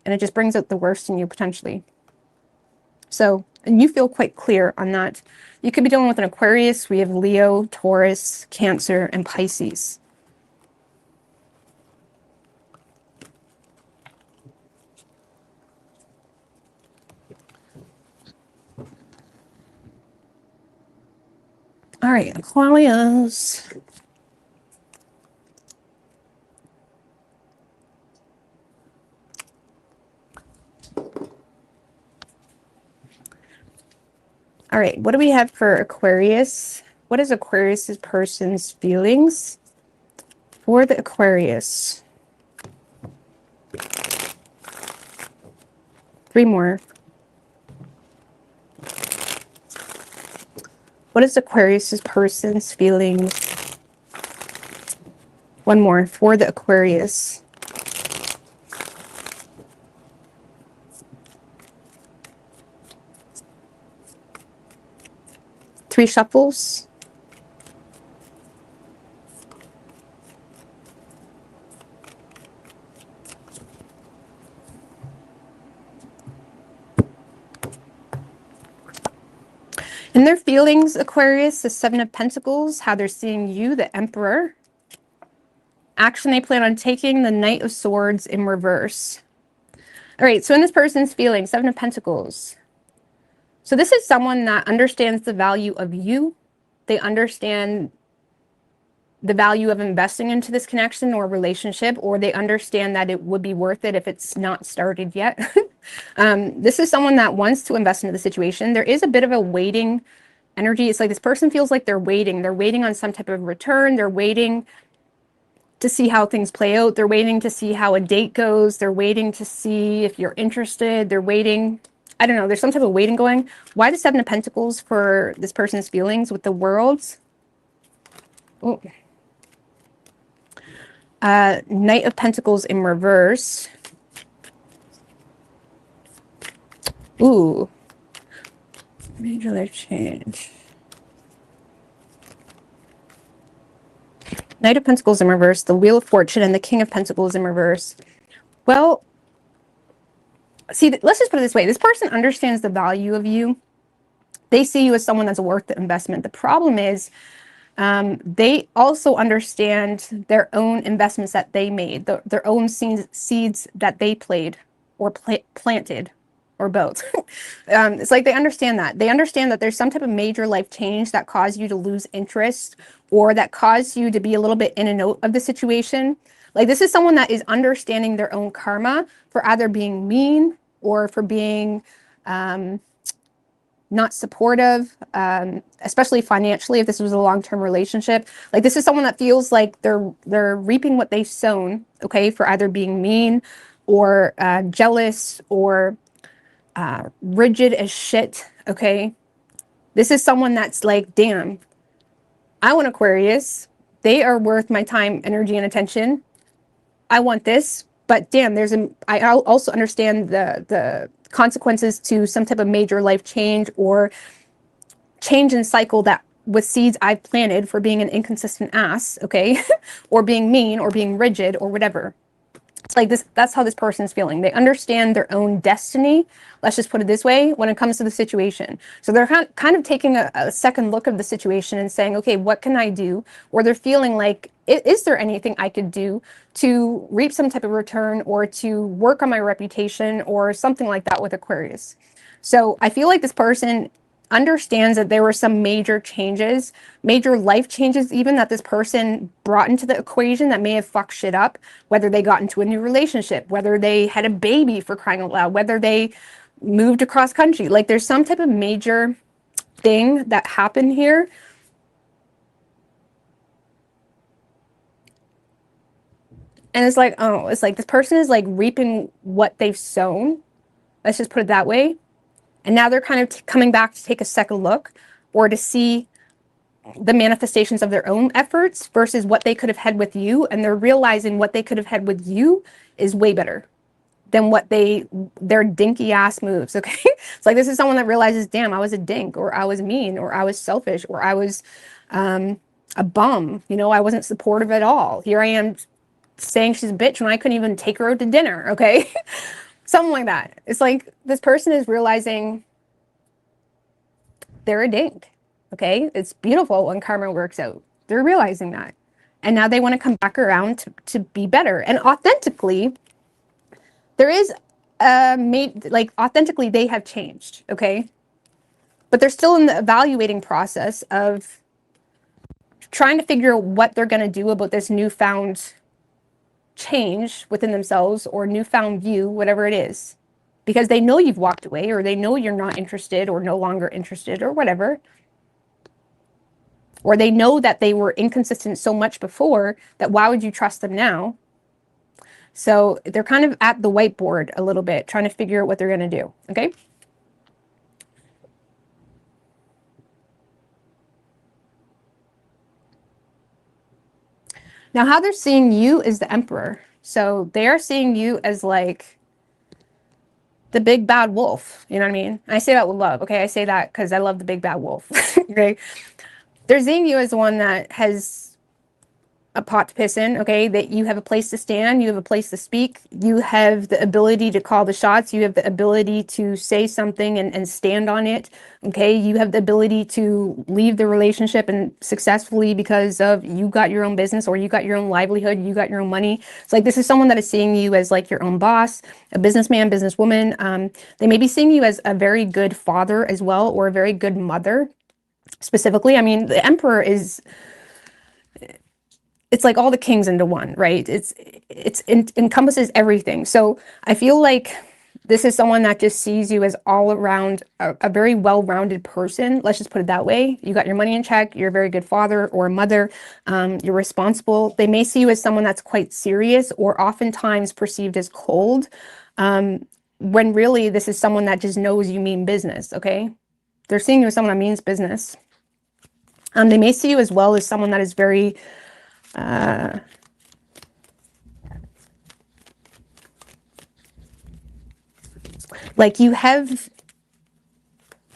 And it just brings out the worst in you potentially. So, and you feel quite clear on that. You could be dealing with an Aquarius. We have Leo, Taurus, Cancer, and Pisces. All right, Aquarius. All right, what do we have for Aquarius? What is Aquarius's person's feelings For the Aquarius. 3 more. What is Aquarius's person's feelings? 1 more for the Aquarius. Three shuffles. In their feelings, Aquarius, the 7 of Pentacles, how they're seeing you, the Emperor. Action they plan on taking, the Knight of Swords in reverse. All right, so in this person's feelings, 7 of Pentacles. So this is someone that understands the value of you. They understand the value of investing into this connection or relationship, or they understand that it would be worth it if it's not started yet. This is someone that wants to invest into the situation. There is a bit of a waiting energy. It's like this person feels like they're waiting. They're waiting on some type of return. They're waiting to see how things play out. They're waiting to see how a date goes. They're waiting to see if you're interested. They're waiting. I don't know. There's some type of waiting going. Why the 7 of Pentacles for this person's feelings with the Worlds? Oh. Knight of Pentacles in reverse. Ooh. Major life change. Knight of Pentacles in reverse, the Wheel of Fortune, and the King of Pentacles in reverse. Well, see, let's just put it this way. This person understands the value of you. They see you as someone that's worth the investment. The problem is they also understand their own investments that they made, their own seeds that they played or planted, or both. It's like they understand that. They understand that there's some type of major life change that caused you to lose interest, or that caused you to be a little bit in and out of the situation. Like this is someone that is understanding their own karma for either being mean or for being not supportive, especially financially, if this was a long-term relationship. Like this is someone that feels like they're reaping what they've sown, okay, for either being mean or jealous or rigid as shit, okay? This is someone that's like, damn, I want Aquarius. They are worth my time, energy, and attention. I want this, but damn, I also understand the consequences to some type of major life change or change in cycle that with seeds I've planted for being an inconsistent ass, okay? Or being mean or being rigid or whatever. It's like this, that's how this person's feeling. They understand their own destiny, let's just put it this way, when it comes to the situation. So they're kind of taking a second look of the situation and saying, okay, what can I do? Or they're feeling like, is there anything I could do to reap some type of return or to work on my reputation or something like that with Aquarius? So I feel like this person understands that there were some major changes, major life changes even, that this person brought into the equation that may have fucked shit up, whether they got into a new relationship, whether they had a baby, for crying out loud, whether they moved across country. Like there's some type of major thing that happened here. And it's like, oh, it's like this person is like reaping what they've sown. Let's just put it that way. And now they're kind of coming back to take a second look or to see the manifestations of their own efforts versus what they could have had with you. And they're realizing what they could have had with you is way better than what their dinky ass moves. Okay. It's like, this is someone that realizes, damn, I was a dink, or I was mean, or I was selfish, or I was a bum. You know, I wasn't supportive at all. Here I am saying she's a bitch when I couldn't even take her out to dinner. Okay. Something like that. It's like this person is realizing they're a dink. Okay. It's beautiful when karma works out. They're realizing that. And now they want to come back around to be better. And authentically, there is authentically they have changed. Okay. But they're still in the evaluating process of trying to figure out what they're going to do about this newfound change within themselves or newfound view, whatever it is, because they know you've walked away, or they know you're not interested or no longer interested or whatever. or they know that they were inconsistent so much before that why would you trust them now? So they're kind of at the whiteboard a little bit, trying to figure out what they're going to do. Okay. Now, how they're seeing you is the Emperor. So they're seeing you as like the big bad wolf. You know what I mean? I say that with love. Okay. I say that because I love the big bad wolf. Okay. They're seeing you as the one that has a pot to piss in, okay, that you have a place to stand, you have a place to speak, you have the ability to call the shots, you have the ability to say something and stand on it, okay, you have the ability to leave the relationship and successfully because of you got your own business or you got your own livelihood, you got your own money. It's like this is someone that is seeing you as like your own boss, a businessman, businesswoman. They may be seeing you as a very good father as well, or a very good mother specifically. I mean, the Emperor is, it's like all the kings into one, right? It encompasses everything. So I feel like this is someone that just sees you as all around a very well-rounded person. Let's just put it that way. You got your money in check. You're a very good father or mother. You're responsible. They may see you as someone that's quite serious or oftentimes perceived as cold, when really this is someone that just knows you mean business, okay? They're seeing you as someone that means business. They may see you as well as someone that is very like you have,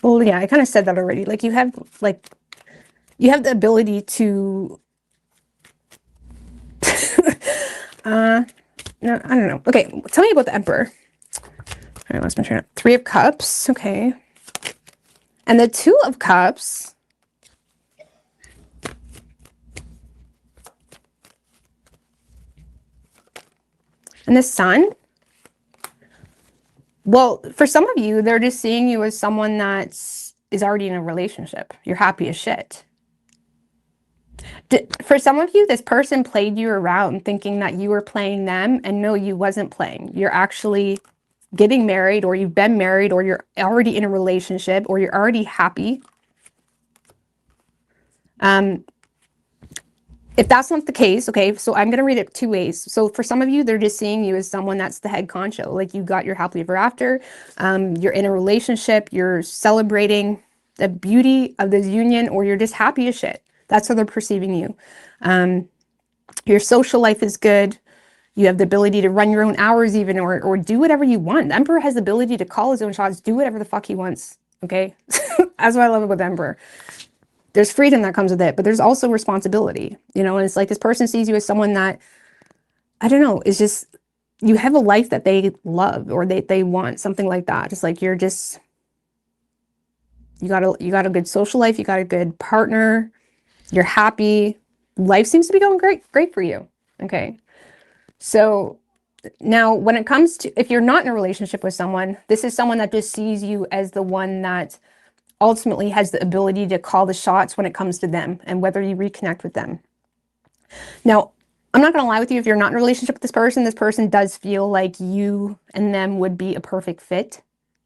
well, yeah, I kind of said that already. Like you have the ability to, no, I don't know. Okay, tell me about the Emperor. All right, let's make sure. 3 of Cups, okay. And the 2 of Cups. And the Sun. Well, for some of you, they're just seeing you as someone that is already in a relationship. You're happy as shit. For some of you, this person played you around thinking that you were playing them, and no, you wasn't playing. You're actually getting married, or you've been married, or you're already in a relationship, or you're already happy. If that's not the case, okay, so I'm going to read it 2 ways. So for some of you, they're just seeing you as someone that's the head honcho. Like you got your happily ever after. You're in a relationship. You're celebrating the beauty of this union, or you're just happy as shit. That's how they're perceiving you. Your social life is good. You have the ability to run your own hours even, or do whatever you want. The Emperor has the ability to call his own shots, do whatever the fuck he wants, okay? That's what I love about the Emperor. There's freedom that comes with it, but there's also responsibility, you know, and it's like this person sees you as someone that, I don't know, is just, you have a life that they love or they want, something like that. It's like you're just, you got a good social life, you got a good partner, you're happy, life seems to be going great for you, okay? So now when it comes to, if you're not in a relationship with someone, this is someone that just sees you as the one that ultimately has the ability to call the shots when it comes to them and whether you reconnect with them. Now, I'm not going to lie with you. If you're not in a relationship with this person does feel like you and them would be a perfect fit.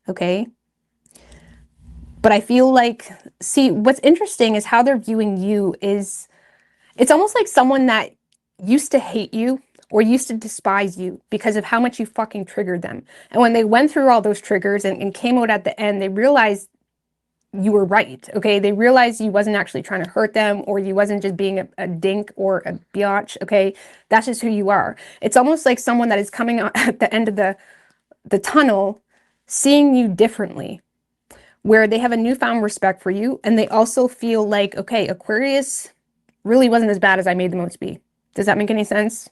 Okay. But I feel like, see, what's interesting is how they're viewing you is, it's almost like someone that used to hate you or used to despise you because of how much you fucking triggered them. And when they went through all those triggers and came out at the end, they realized you were right, okay? They realized you wasn't actually trying to hurt them, or you wasn't just being a dink or a biatch, okay? That's just who you are. It's almost like someone that is coming out at the end of the tunnel, seeing you differently, where they have a newfound respect for you, and they also feel like, okay, Aquarius really wasn't as bad as I made them out to be. Does that make any sense?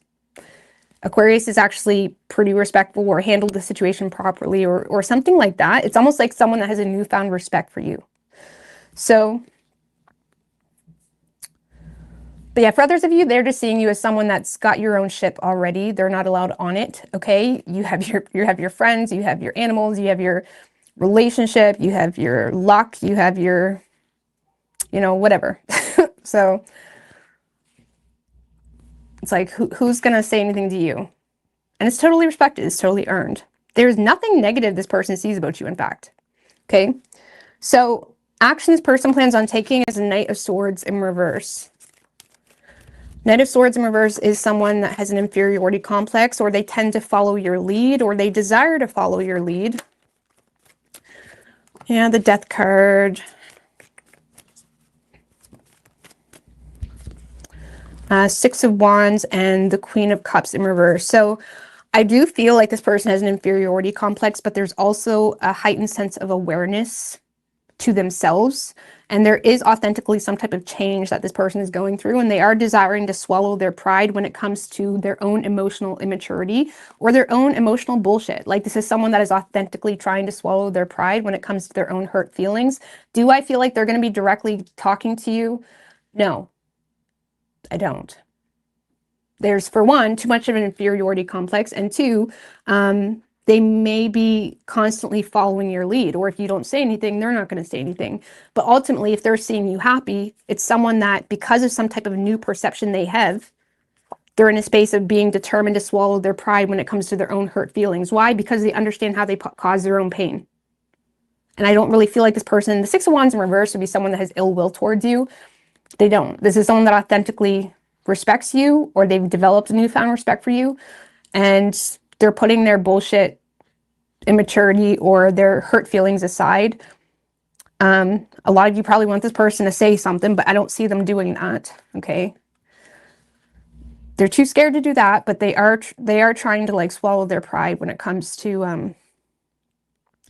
Aquarius is actually pretty respectful or handled the situation properly or something like that. It's almost like someone that has a newfound respect for you. So, but yeah, for others of you, they're just seeing you as someone that's got your own ship already. They're not allowed on it, okay? You have your friends, you have your animals, you have your relationship, you have your luck, you have your, you know, whatever. So it's like, who's going to say anything to you? And it's totally respected. It's totally earned. There's nothing negative this person sees about you, in fact. Okay. So action this person plans on taking is a Knight of Swords in reverse. Knight of Swords in reverse is someone that has an inferiority complex, or they tend to follow your lead, or they desire to follow your lead. Yeah, the Death card. Six of Wands and the Queen of Cups in reverse. So I do feel like this person has an inferiority complex, but there's also a heightened sense of awareness to themselves. And there is authentically some type of change that this person is going through, and they are desiring to swallow their pride when it comes to their own emotional immaturity or their own emotional bullshit. Like, this is someone that is authentically trying to swallow their pride when it comes to their own hurt feelings. Do I feel like they're going to be directly talking to you? No, I don't. There's, for one, too much of an inferiority complex, and two, they may be constantly following your lead, or if you don't say anything, they're not going to say anything. But ultimately, if they're seeing you happy, it's someone that, because of some type of new perception they have, they're in a space of being determined to swallow their pride when it comes to their own hurt feelings. Why? Because they understand how they cause their own pain. And I don't really feel like this person, the Six of Wands in reverse would be someone that has ill will towards you. They don't. This is someone that authentically respects you, or they've developed a newfound respect for you, and they're putting their bullshit immaturity or their hurt feelings aside. A lot of you probably want this person to say something, but I don't see them doing that. Okay, they're too scared to do that, but they are trying to, like, swallow their pride when it comes to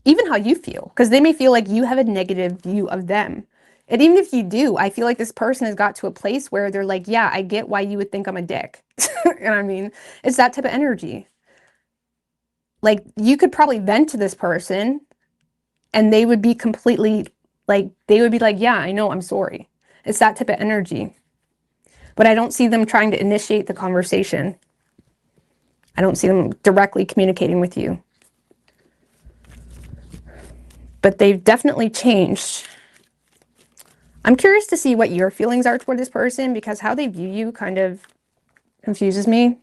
even how you feel, because they may feel like you have a negative view of them. And even if you do, I feel like this person has got to a place where they're like, yeah, I get why you would think I'm a dick. And I mean, it's that type of energy. Like, you could probably vent to this person and they would be completely, like, they would be like, yeah, I know, I'm sorry. It's that type of energy. But I don't see them trying to initiate the conversation. I don't see them directly communicating with you. But they've definitely changed. I'm curious to see what your feelings are toward this person, because how they view you kind of confuses me.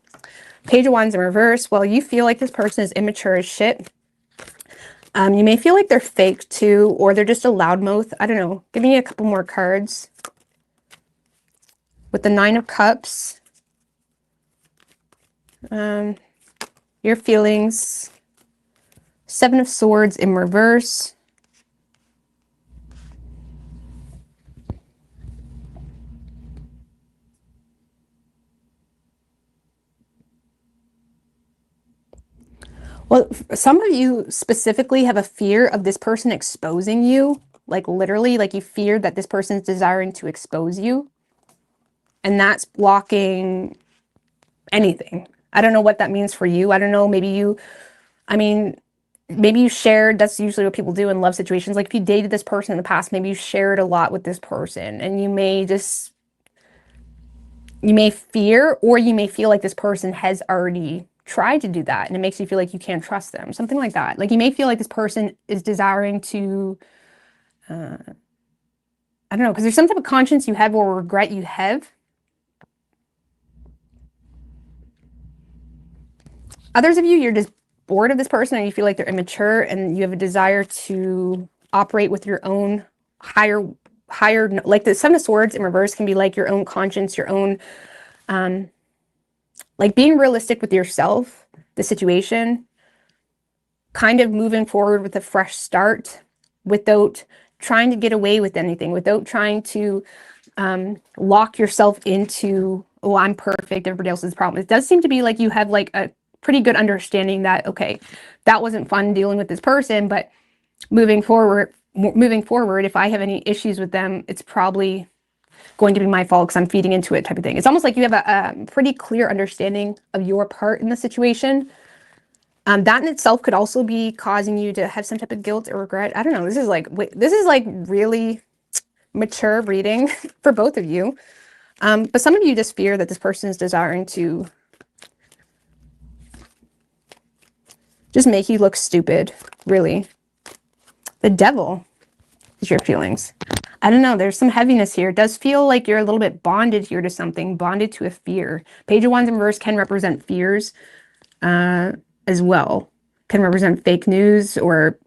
Page of Wands in reverse. Well, you feel like this person is immature as shit. You may feel like they're fake too, or they're just a loudmouth. I don't know. Give me a couple more cards. With the Nine of Cups. Your feelings. Seven of Swords in reverse. Well, some of you specifically have a fear of this person exposing you. Like, literally, like, you fear that this person is desiring to expose you. And that's blocking anything. I don't know what that means for you. I don't know, maybe you, I mean, maybe you shared, that's usually what people do in love situations. Like, if you dated this person in the past, maybe you shared a lot with this person, and you may fear, or you may feel like this person has already tried to do that, and it makes you feel like you can't trust them. Something like that. Like, you may feel like this person is desiring to, I don't know, because there's some type of conscience you have or regret you have. Others of you, you're just bored of this person, and you feel like they're immature, and you have a desire to operate with your own higher, like the Seven of Swords in reverse can be like your own conscience, your own, like, being realistic with yourself, the situation, kind of moving forward with a fresh start without trying to get away with anything, without trying to lock yourself into, oh, I'm perfect, everybody else is a problem. It does seem to be like you have, like, a pretty good understanding that, okay, that wasn't fun dealing with this person, but moving forward, if I have any issues with them, it's probably going to be my fault because I'm feeding into it, type of thing. It's almost like you have a pretty clear understanding of your part in the situation. That in itself could also be causing you to have some type of guilt or regret. I don't know. This is like really mature reading for both of you. But some of you just fear that this person is desiring to just make you look stupid, really. The Devil is your feelings. I don't know. There's some heaviness here. It does feel like you're a little bit bonded here to something, bonded to a fear. Page of Wands in reverse can represent fears as well. Can represent fake news, or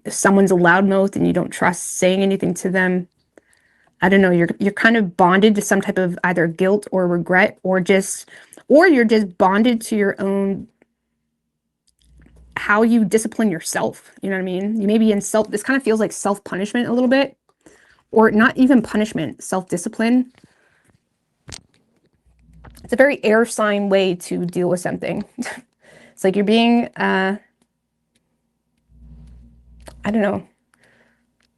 if someone's a loudmouth and you don't trust saying anything to them. I don't know, you're kind of bonded to some type of either guilt or regret, or you're just bonded to your own, how you discipline yourself. You know what I mean? You may be in this kind of feels like self-punishment a little bit, or not even punishment, self-discipline. It's a very air sign way to deal with something. It's like you're being, I don't know.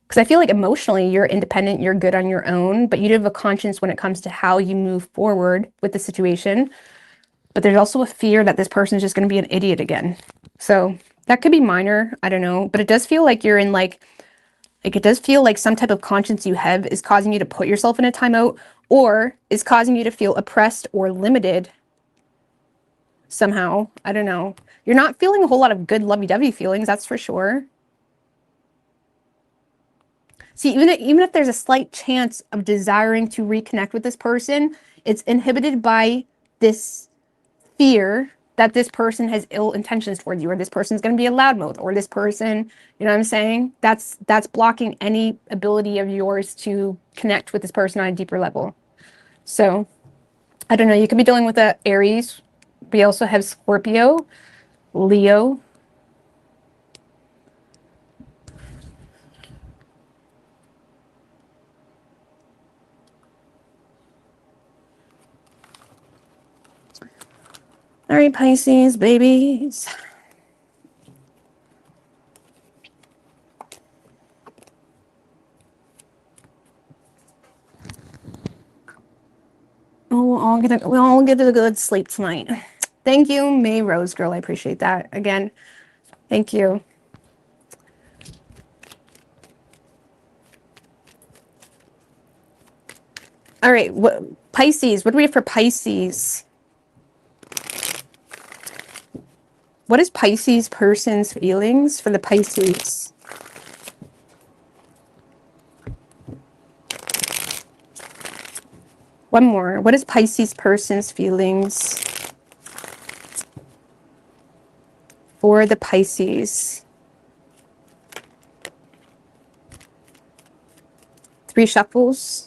Because I feel like emotionally you're independent, you're good on your own, but you do have a conscience when it comes to how you move forward with the situation. But there's also a fear that this person is just going to be an idiot again. So that could be minor, I don't know. But it does feel like you're in like it does feel like some type of conscience you have is causing you to put yourself in a timeout, or is causing you to feel oppressed or limited somehow. I don't know. You're not feeling a whole lot of good lovey-dovey feelings, that's for sure. See, even if there's a slight chance of desiring to reconnect with this person, it's inhibited by this fear that this person has ill intentions towards you, or this person's going to be a loudmouth, or this person, you know what I'm saying? That's blocking any ability of yours to connect with this person on a deeper level. So, I don't know, you could be dealing with a Aries. We also have Scorpio, Leo. All right, Pisces, babies. Oh, we'll all get a good sleep tonight. Thank you, May Rose Girl. I appreciate that. Again, thank you. All right, Pisces, what do we have for Pisces? What is Pisces person's feelings for the Pisces? One more. What is Pisces person's feelings for the Pisces? 3 shuffles.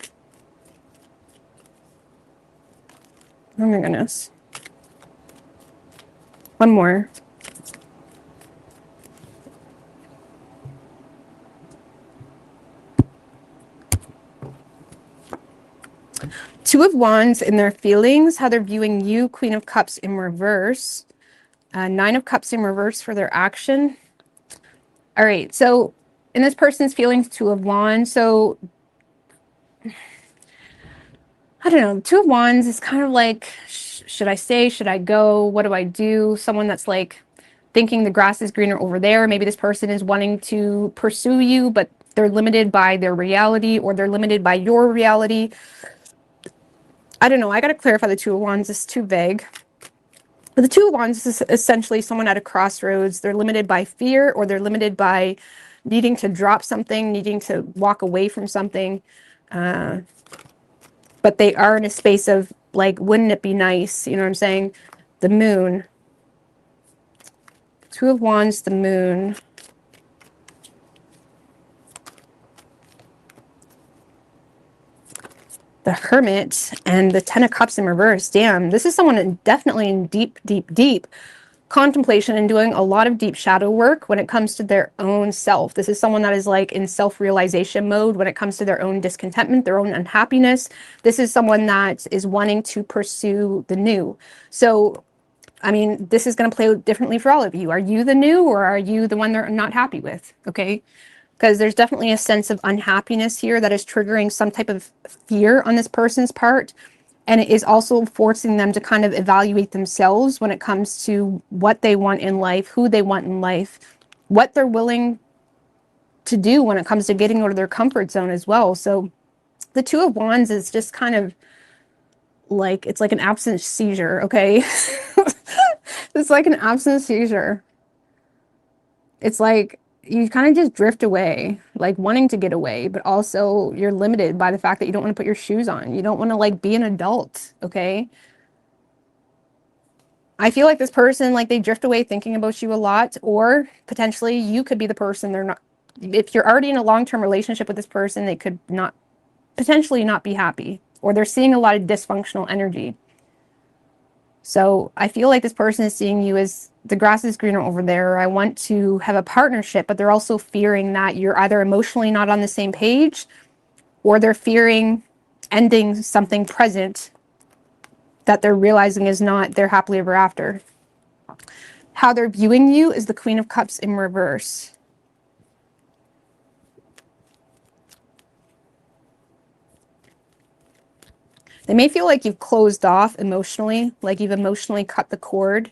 Oh my goodness. One more. Two of Wands in their feelings, how they're viewing you, Queen of Cups in reverse. 9 of Cups in reverse for their action. All right, so in this person's feelings, 2 of Wands. So, I don't know, 2 of Wands is kind of like, should I stay? Should I go? What do I do? Someone that's like thinking the grass is greener over there. Maybe this person is wanting to pursue you, but they're limited by their reality, or they're limited by your reality. I don't know. I got to clarify the 2 of Wands. It's too vague. But the 2 of Wands is essentially someone at a crossroads. They're limited by fear, or they're limited by needing to drop something, needing to walk away from something. But they are in a space of like, wouldn't it be nice? You know what I'm saying? The Moon. 2 of Wands, the Moon. The Hermit and the 10 of Cups in reverse. Damn, this is someone definitely in deep, deep, deep contemplation and doing a lot of deep shadow work when it comes to their own self. This is someone that is like in self-realization mode when it comes to their own discontentment, their own unhappiness. This is someone that is wanting to pursue the new. So, I mean, this is going to play differently for all of you. Are you the new, or are you the one they're not happy with? Okay. Because there's definitely a sense of unhappiness here that is triggering some type of fear on this person's part. And it is also forcing them to kind of evaluate themselves when it comes to what they want in life, who they want in life, what they're willing to do when it comes to getting out of their comfort zone as well. So the 2 of Wands is just kind of like, it's like an absence seizure, okay? It's like an absence seizure. It's like you kind of just drift away, like wanting to get away, but also you're limited by the fact that you don't want to put your shoes on. You don't want to like be an adult, okay? I feel like this person, like they drift away thinking about you a lot, or potentially you could be the person they're not. If you're already in a long-term relationship with this person, they could not, potentially not be happy, or they're seeing a lot of dysfunctional energy. So I feel like this person is seeing you as the grass is greener over there. I want to have a partnership, but they're also fearing that you're either emotionally not on the same page, or they're fearing ending something present that they're realizing is not their happily ever after. How they're viewing you is the Queen of Cups in reverse. They may feel like you've closed off emotionally, like you've emotionally cut the cord.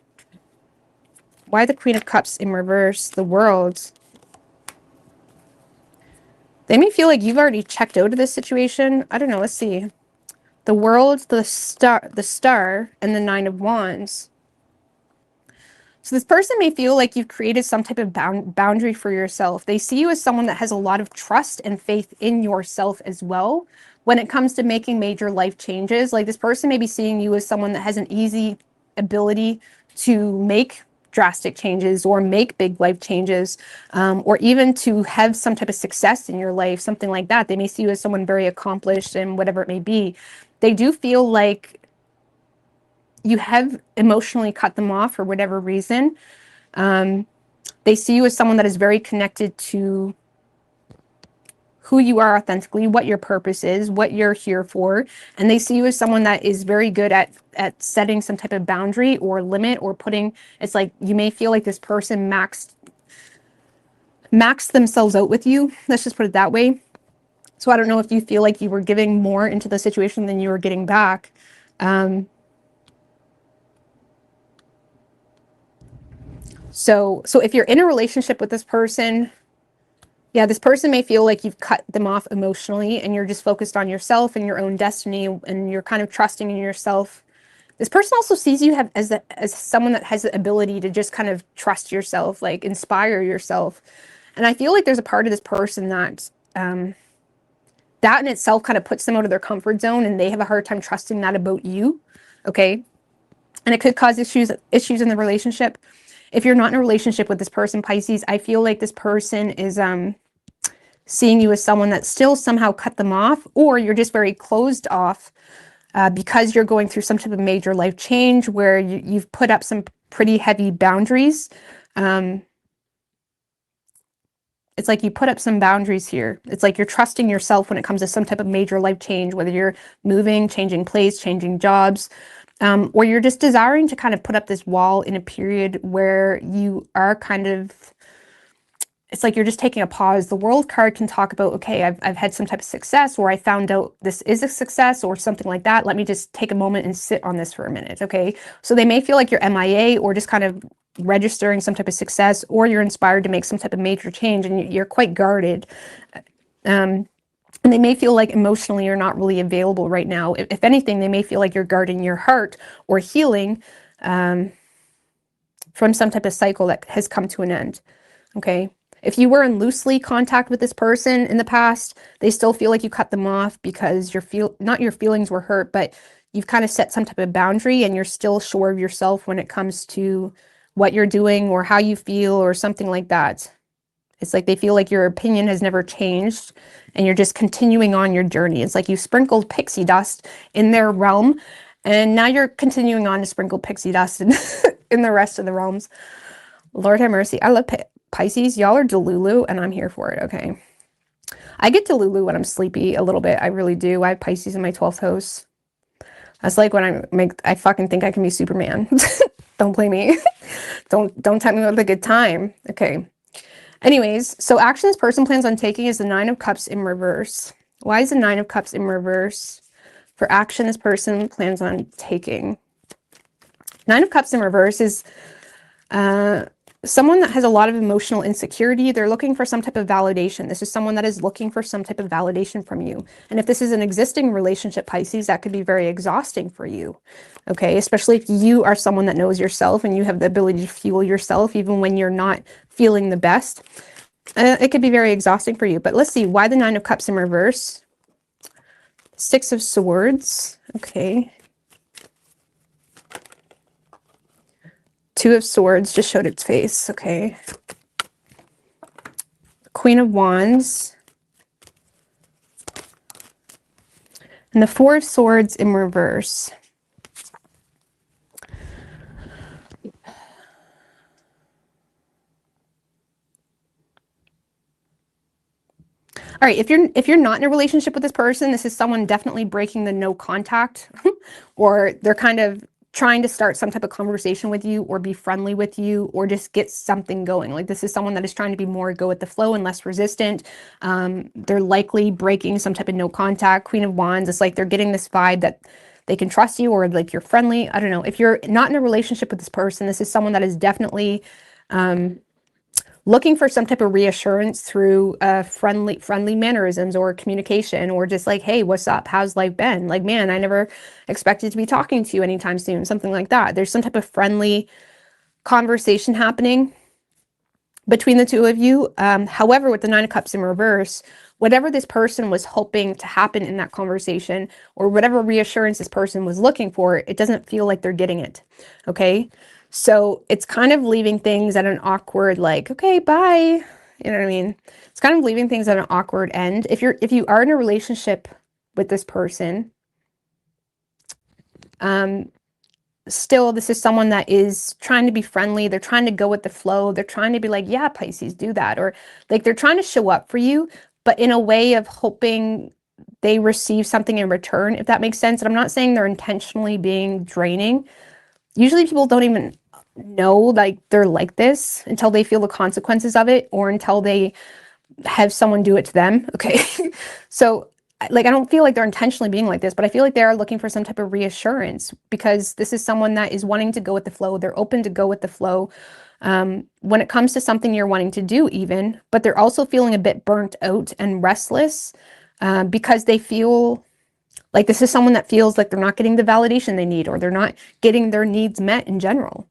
Why the Queen of Cups in reverse? The World. They may feel like you've already checked out of this situation. I don't know. Let's see. The World, the Star, and the Nine of Wands. So this person may feel like you've created some type of boundary for yourself. They see you as someone that has a lot of trust and faith in yourself as well when it comes to making major life changes. Like this person may be seeing you as someone that has an easy ability to make drastic changes or make big life changes, or even to have some type of success in your life, something like that. They may see you as someone very accomplished and whatever it may be. They do feel like you have emotionally cut them off for whatever reason. They see you as someone that is very connected to who you are authentically, what your purpose is, what you're here for. And they see you as someone that is very good at setting some type of boundary or limit, or putting, it's like you may feel like this person maxed themselves out with you. Let's just put it that way. So I don't know if you feel like you were giving more into the situation than you were getting back. So if you're in a relationship with this person, yeah, this person may feel like you've cut them off emotionally and you're just focused on yourself and your own destiny, and you're kind of trusting in yourself. This person also sees you as someone that has the ability to just kind of trust yourself, like inspire yourself. And I feel like there's a part of this person that that in itself kind of puts them out of their comfort zone, and they have a hard time trusting that about you. Okay. And it could cause issues in the relationship. If you're not in a relationship with this person, Pisces, I feel like this person is seeing you as someone that still somehow cut them off, or you're just very closed off because you're going through some type of major life change where you've put up some pretty heavy boundaries. It's like you put up some boundaries here. It's like you're trusting yourself when it comes to some type of major life change, whether you're moving, changing place, changing jobs, or you're just desiring to kind of put up this wall in a period where you are kind of, it's like you're just taking a pause. The World card can talk about, okay, I've had some type of success, or I found out this is a success or something like that. Let me just take a moment and sit on this for a minute. Okay. So they may feel like you're MIA, or just kind of registering some type of success, or you're inspired to make some type of major change and you're quite guarded. And they may feel like emotionally you're not really available right now. If anything, they may feel like you're guarding your heart or healing from some type of cycle that has come to an end. Okay. If you were in loosely contact with this person in the past, they still feel like you cut them off because not your feelings were hurt, but you've kind of set some type of boundary and you're still sure of yourself when it comes to what you're doing or how you feel or something like that. It's like they feel like your opinion has never changed and you're just continuing on your journey. It's like you sprinkled pixie dust in their realm and now you're continuing on to sprinkle pixie dust in the rest of the realms. Lord have mercy. I love Pisces. Y'all are Delulu and I'm here for it. Okay. I get Delulu when I'm sleepy a little bit. I really do. I have Pisces in my 12th house. That's like when I fucking think I can be Superman. Don't blame me. Don't tempt me with a good time. Okay. Anyways, so action this person plans on taking is the Nine of Cups in reverse. Why is the Nine of Cups in reverse? For action this person plans on taking. Nine of Cups in reverse is someone that has a lot of emotional insecurity. They're looking for some type of validation. This is someone that is looking for some type of validation from you. And if this is an existing relationship, Pisces, that could be very exhausting for you. Okay, especially if you are someone that knows yourself and you have the ability to fuel yourself even when you're not feeling the best. It could be very exhausting for you. But let's see, why the Nine of Cups in reverse? Six of Swords. Okay. Two of Swords just showed its face. Okay. Queen of Wands. And the Four of Swords in reverse. All right, if you're not in a relationship with this person, this is someone definitely breaking the no contact or they're kind of trying to start some type of conversation with you or be friendly with you or just get something going. Like this is someone that is trying to be more go with the flow and less resistant. They're likely breaking some type of no contact. Queen of Wands, it's like they're getting this vibe that they can trust you or like you're friendly. I don't know. If you're not in a relationship with this person, this is someone that is definitely looking for some type of reassurance through friendly mannerisms or communication or just like, hey, what's up? How's life been? Like, man, I never expected to be talking to you anytime soon. Something like that. There's some type of friendly conversation happening between the two of you. However, with the Nine of Cups in reverse, whatever this person was hoping to happen in that conversation or whatever reassurance this person was looking for, it doesn't feel like they're getting it. Okay. So it's kind of leaving things at an awkward, like, okay, bye. You know what I mean? It's kind of leaving things at an awkward end. If you are in a relationship with this person, still, this is someone that is trying to be friendly. They're trying to go with the flow. They're trying to be like, yeah, Pisces, do that. Or like they're trying to show up for you, but in a way of hoping they receive something in return, if that makes sense. And I'm not saying they're intentionally being draining. Usually people don't even know like they're like this until they feel the consequences of it or until they have someone do it to them. Okay. So like, I don't feel like they're intentionally being like this, but I feel like they are looking for some type of reassurance because this is someone that is wanting to go with the flow. They're open to go with the flow when it comes to something you're wanting to do even, but they're also feeling a bit burnt out and restless because they feel like this is someone that feels like they're not getting the validation they need or they're not getting their needs met in general.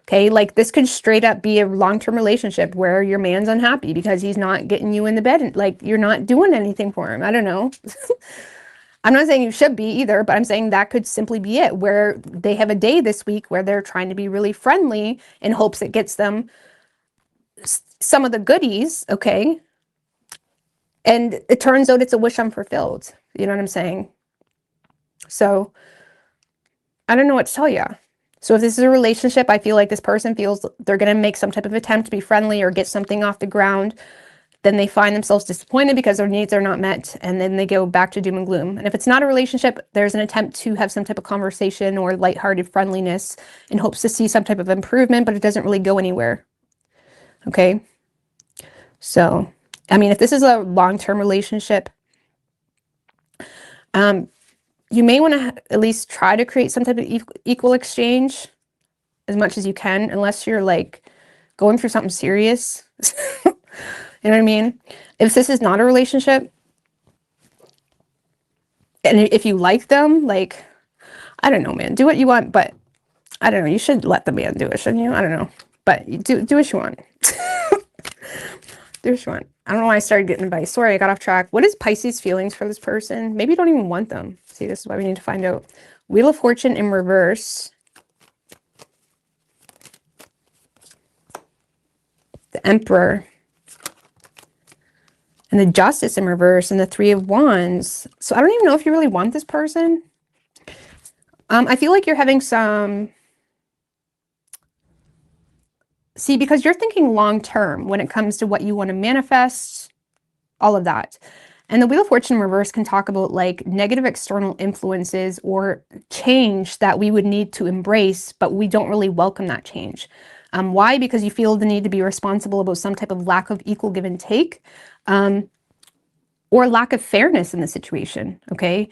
Okay, like this could straight up be a long-term relationship where your man's unhappy because he's not getting you in the bed and like you're not doing anything for him. I don't know. I'm not saying you should be either, but I'm saying that could simply be it, where they have a day this week where they're trying to be really friendly in hopes it gets them some of the goodies, okay? And it turns out it's a wish unfulfilled. You know what I'm saying? So I don't know what to tell you. So if this is a relationship, I feel like this person feels they're going to make some type of attempt to be friendly or get something off the ground. Then they find themselves disappointed because their needs are not met. And then they go back to doom and gloom. And if it's not a relationship, there's an attempt to have some type of conversation or lighthearted friendliness in hopes to see some type of improvement, but it doesn't really go anywhere. Okay. So, I mean, if this is a long-term relationship, you may want to at least try to create some type of equal exchange as much as you can, unless you're like going through something serious. You know what I mean? If this is not a relationship, and if you like them, like, I don't know, man, do what you want, but I don't know, you should let the man do it, shouldn't you? I don't know, but you do what you want. Do what you want. I don't know why I started getting advice. Sorry, I got off track. What is Pisces' feelings for this person? Maybe you don't even want them. See, this is why we need to find out. Wheel of Fortune in reverse. The Emperor. And the Justice in reverse. And the Three of Wands. So I don't even know if you really want this person. I feel like you're having some... See, because you're thinking long-term when it comes to what you want to manifest, all of that. And the Wheel of Fortune in reverse can talk about like negative external influences or change that we would need to embrace, but we don't really welcome that change. Why? Because you feel the need to be responsible about some type of lack of equal give and take or lack of fairness in the situation, okay?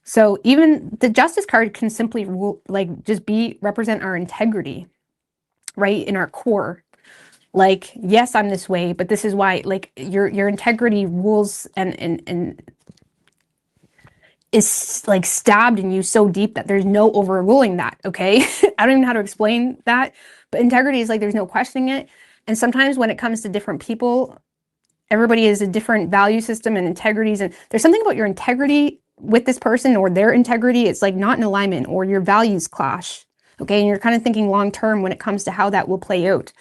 So even the Justice card can simply like just represent our integrity, right, in our core. Like, yes, I'm this way, but this is why, like, your integrity rules and is like stabbed in you so deep that there's no overruling that, okay? I don't even know how to explain that, but integrity is like there's no questioning it. And sometimes when it comes to different people, everybody has a different value system and integrities, and there's something about your integrity with this person or their integrity, it's like not in alignment or your values clash. Okay, and you're kind of thinking long term when it comes to how that will play out.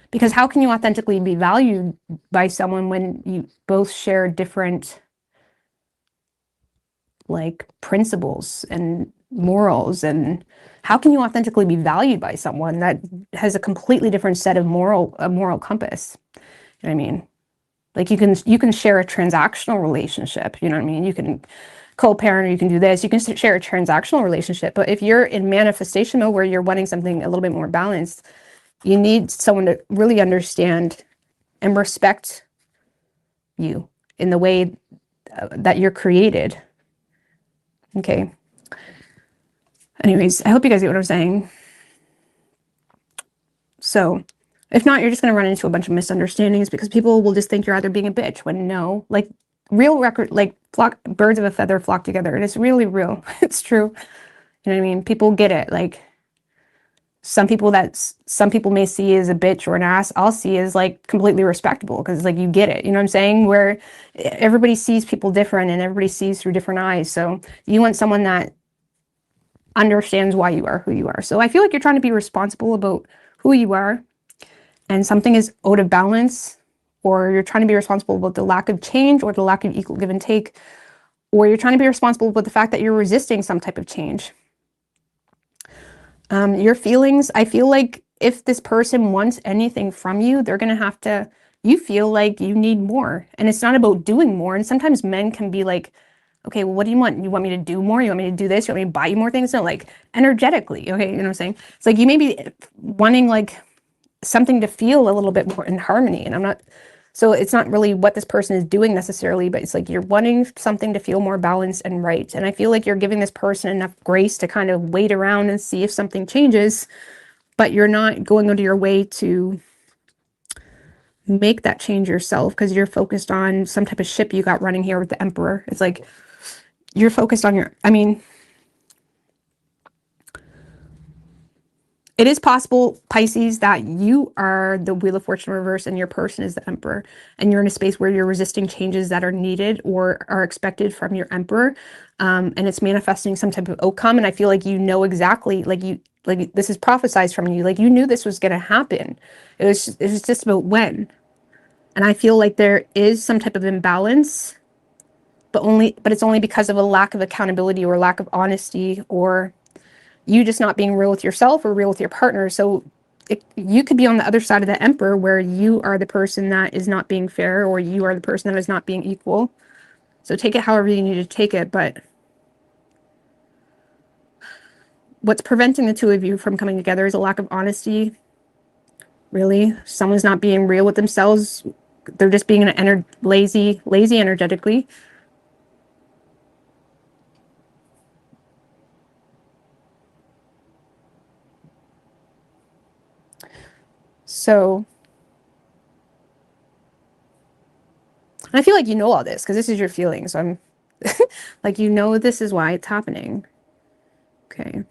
Because how can you authentically be valued by someone when you both share different like principles and morals? And how can you authentically be valued by someone that has a completely different set of moral compass? You know what I mean? Like you can share a transactional relationship, you know what I mean? You can co-parent, or you can do this, you can share a transactional relationship. But if you're in manifestation mode where you're wanting something a little bit more balanced, you need someone to really understand and respect you in the way that you're created. Okay. Anyways, I hope you guys get what I'm saying. So if not, you're just going to run into a bunch of misunderstandings because people will just think you're either being a bitch when no, like real record, like birds of a feather flock together. And it's really real. It's true. You know what I mean? People get it. Like some people may see as a bitch or an ass, I'll see as like completely respectable because like you get it. You know what I'm saying? Where everybody sees people different and everybody sees through different eyes. So you want someone that understands why you are who you are. So I feel like you're trying to be responsible about who you are, and something is out of balance, or you're trying to be responsible about the lack of change or the lack of equal give and take, or you're trying to be responsible with the fact that you're resisting some type of change. Your feelings, I feel like if this person wants anything from you, they're going to have to, you feel like you need more. And it's not about doing more. And sometimes men can be like, okay, well, what do you want? You want me to do more? You want me to do this? You want me to buy you more things? No, like energetically. Okay. You know what I'm saying? It's like, you may be wanting like something to feel a little bit more in harmony. And so it's not really what this person is doing necessarily, but it's like you're wanting something to feel more balanced and right. And I feel like you're giving this person enough grace to kind of wait around and see if something changes, but you're not going out of your way to make that change yourself because you're focused on some type of ship you got running here with the Emperor. It's like you're focused on it is possible, Pisces, that you are the Wheel of Fortune reverse and your person is the Emperor, and you're in a space where you're resisting changes that are needed or are expected from your Emperor, and it's manifesting some type of outcome. And I feel like you know exactly, like this is prophesized from you, like you knew this was going to happen. It was just about when. And I feel like there is some type of imbalance, but it's only because of a lack of accountability or lack of honesty, or you just not being real with yourself or real with your partner. So you could be on the other side of the Emperor where you are the person that is not being fair, or you are the person that is not being equal. So take it however you need to take it. But what's preventing the two of you from coming together is a lack of honesty. Really, someone's not being real with themselves. They're just being lazy energetically. So I feel like you know all this because this is your feelings. So I'm like, you know, this is why it's happening. Okay.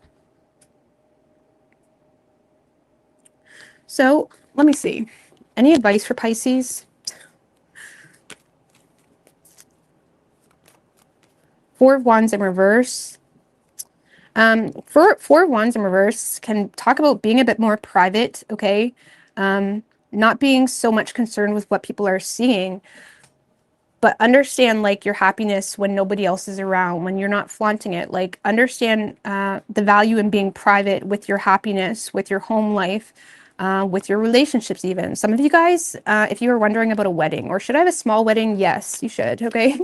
So let me see. Any advice for Pisces? Four of Wands in reverse. Four of Wands in reverse can talk about being a bit more private, okay? Not being so much concerned with what people are seeing, but understand like your happiness when nobody else is around, when you're not flaunting it. Like understand the value in being private with your happiness, with your home life, with your relationships even. Some of you guys, if you are wondering about a wedding, or should I have a small wedding? Yes, you should, okay?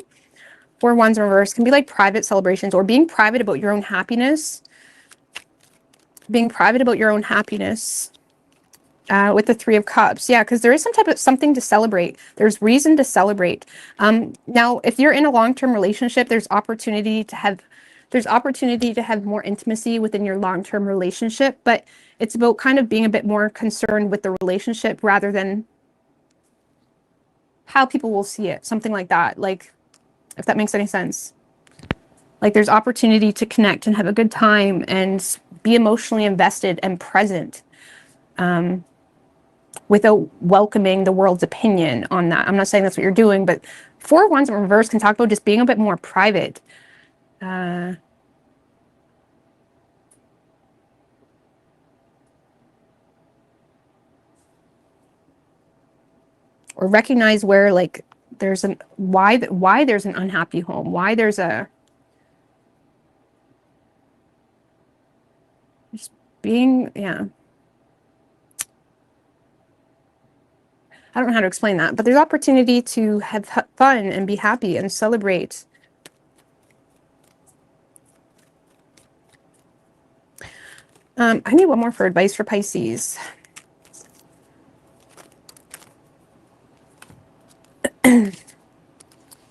Four Wands in reverse can be like private celebrations, or being private about your own happiness. Being private about your own happiness. With the Three of Cups. Yeah, because there is some type of something to celebrate. There's reason to celebrate. Now, if you're in a long-term relationship, there's opportunity to have more intimacy within your long-term relationship, but it's about kind of being a bit more concerned with the relationship rather than how people will see it. Something like that. Like, if that makes any sense. Like there's opportunity to connect and have a good time and be emotionally invested and present. Without welcoming the world's opinion on that. I'm not saying that's what you're doing, but Four of Wands in reverse can talk about just being a bit more private. or recognize where like there's an why there's an unhappy home, why there's a just being, yeah. I don't know how to explain that, but there's opportunity to have fun and be happy and celebrate. I need one more for advice for Pisces. Oh,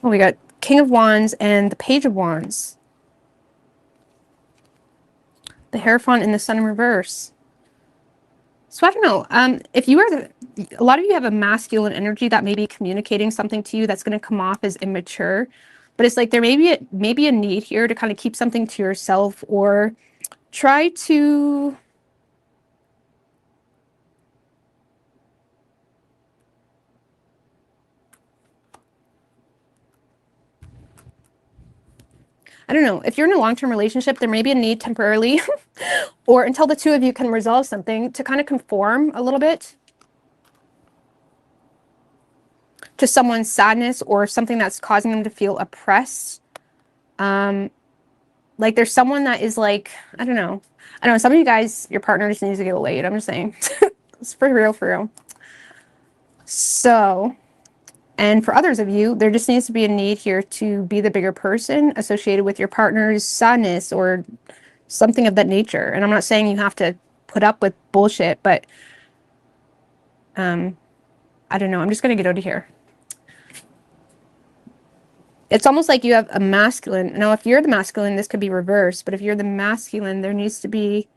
we got King of Wands and the Page of Wands. The Hierophant and the Sun in reverse. So I don't know. If you are a lot of you have a masculine energy that may be communicating something to you that's going to come off as immature, but it's like there may be a need here to kind of keep something to yourself or try to. I don't know. If you're in a long-term relationship, there may be a need temporarily or until the two of you can resolve something to kind of conform a little bit to someone's sadness or something that's causing them to feel oppressed. Like there's someone that is like, I don't know. Some of you guys, your partner just needs to get laid. I'm just saying. It's for real, for real. So, and for others of you, there just needs to be a need here to be the bigger person associated with your partner's sadness or something of that nature. And I'm not saying you have to put up with bullshit, but I don't know. I'm just going to get out of here. It's almost like you have a masculine. Now, if you're the masculine, this could be reversed. But if you're the masculine, there needs to be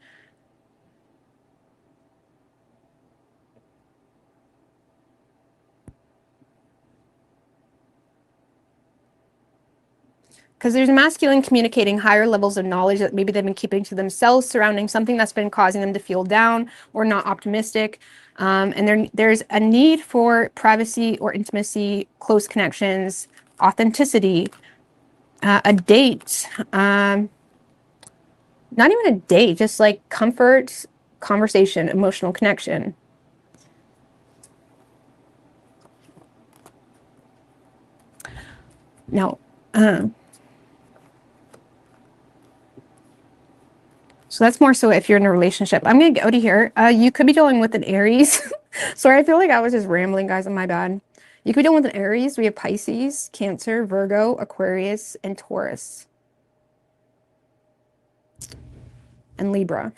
because there's a masculine communicating higher levels of knowledge that maybe they've been keeping to themselves surrounding something that's been causing them to feel down or not optimistic. And there's a need for privacy or intimacy, close connections, authenticity, a date, not even a date, just like comfort, conversation, emotional connection. Now, so that's more so if you're in a relationship. I'm going to get out of here. You could be dealing with an Aries. Sorry, I feel like I was just rambling, guys. My bad. You could be dealing with an Aries. We have Pisces, Cancer, Virgo, Aquarius, and Taurus. And Libra.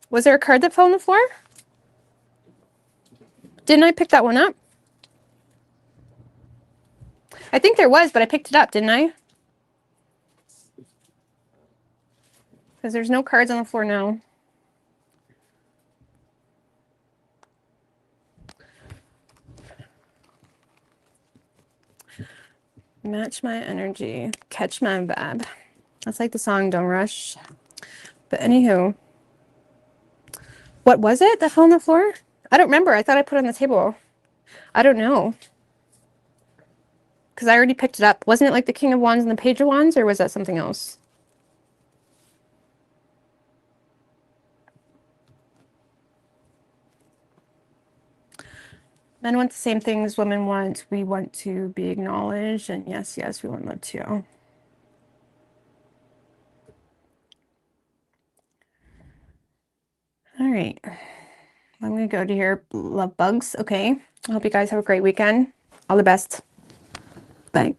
Was there a card that fell on the floor? Didn't I pick that one up? I think there was, but I picked it up, didn't I? Because there's no cards on the floor now. Match my energy. Catch my vibe. That's like the song Don't Rush. But anywho. What was it that fell on the floor? I don't remember. I thought I put it on the table. I don't know. Because I already picked it up. Wasn't it like the King of Wands and the Page of Wands? Or was that something else? Men want the same things women want. We want to be acknowledged. And yes, yes, we want that too. All right. I'm going to go to here. Love bugs. Okay. I hope you guys have a great weekend. All the best. Bye.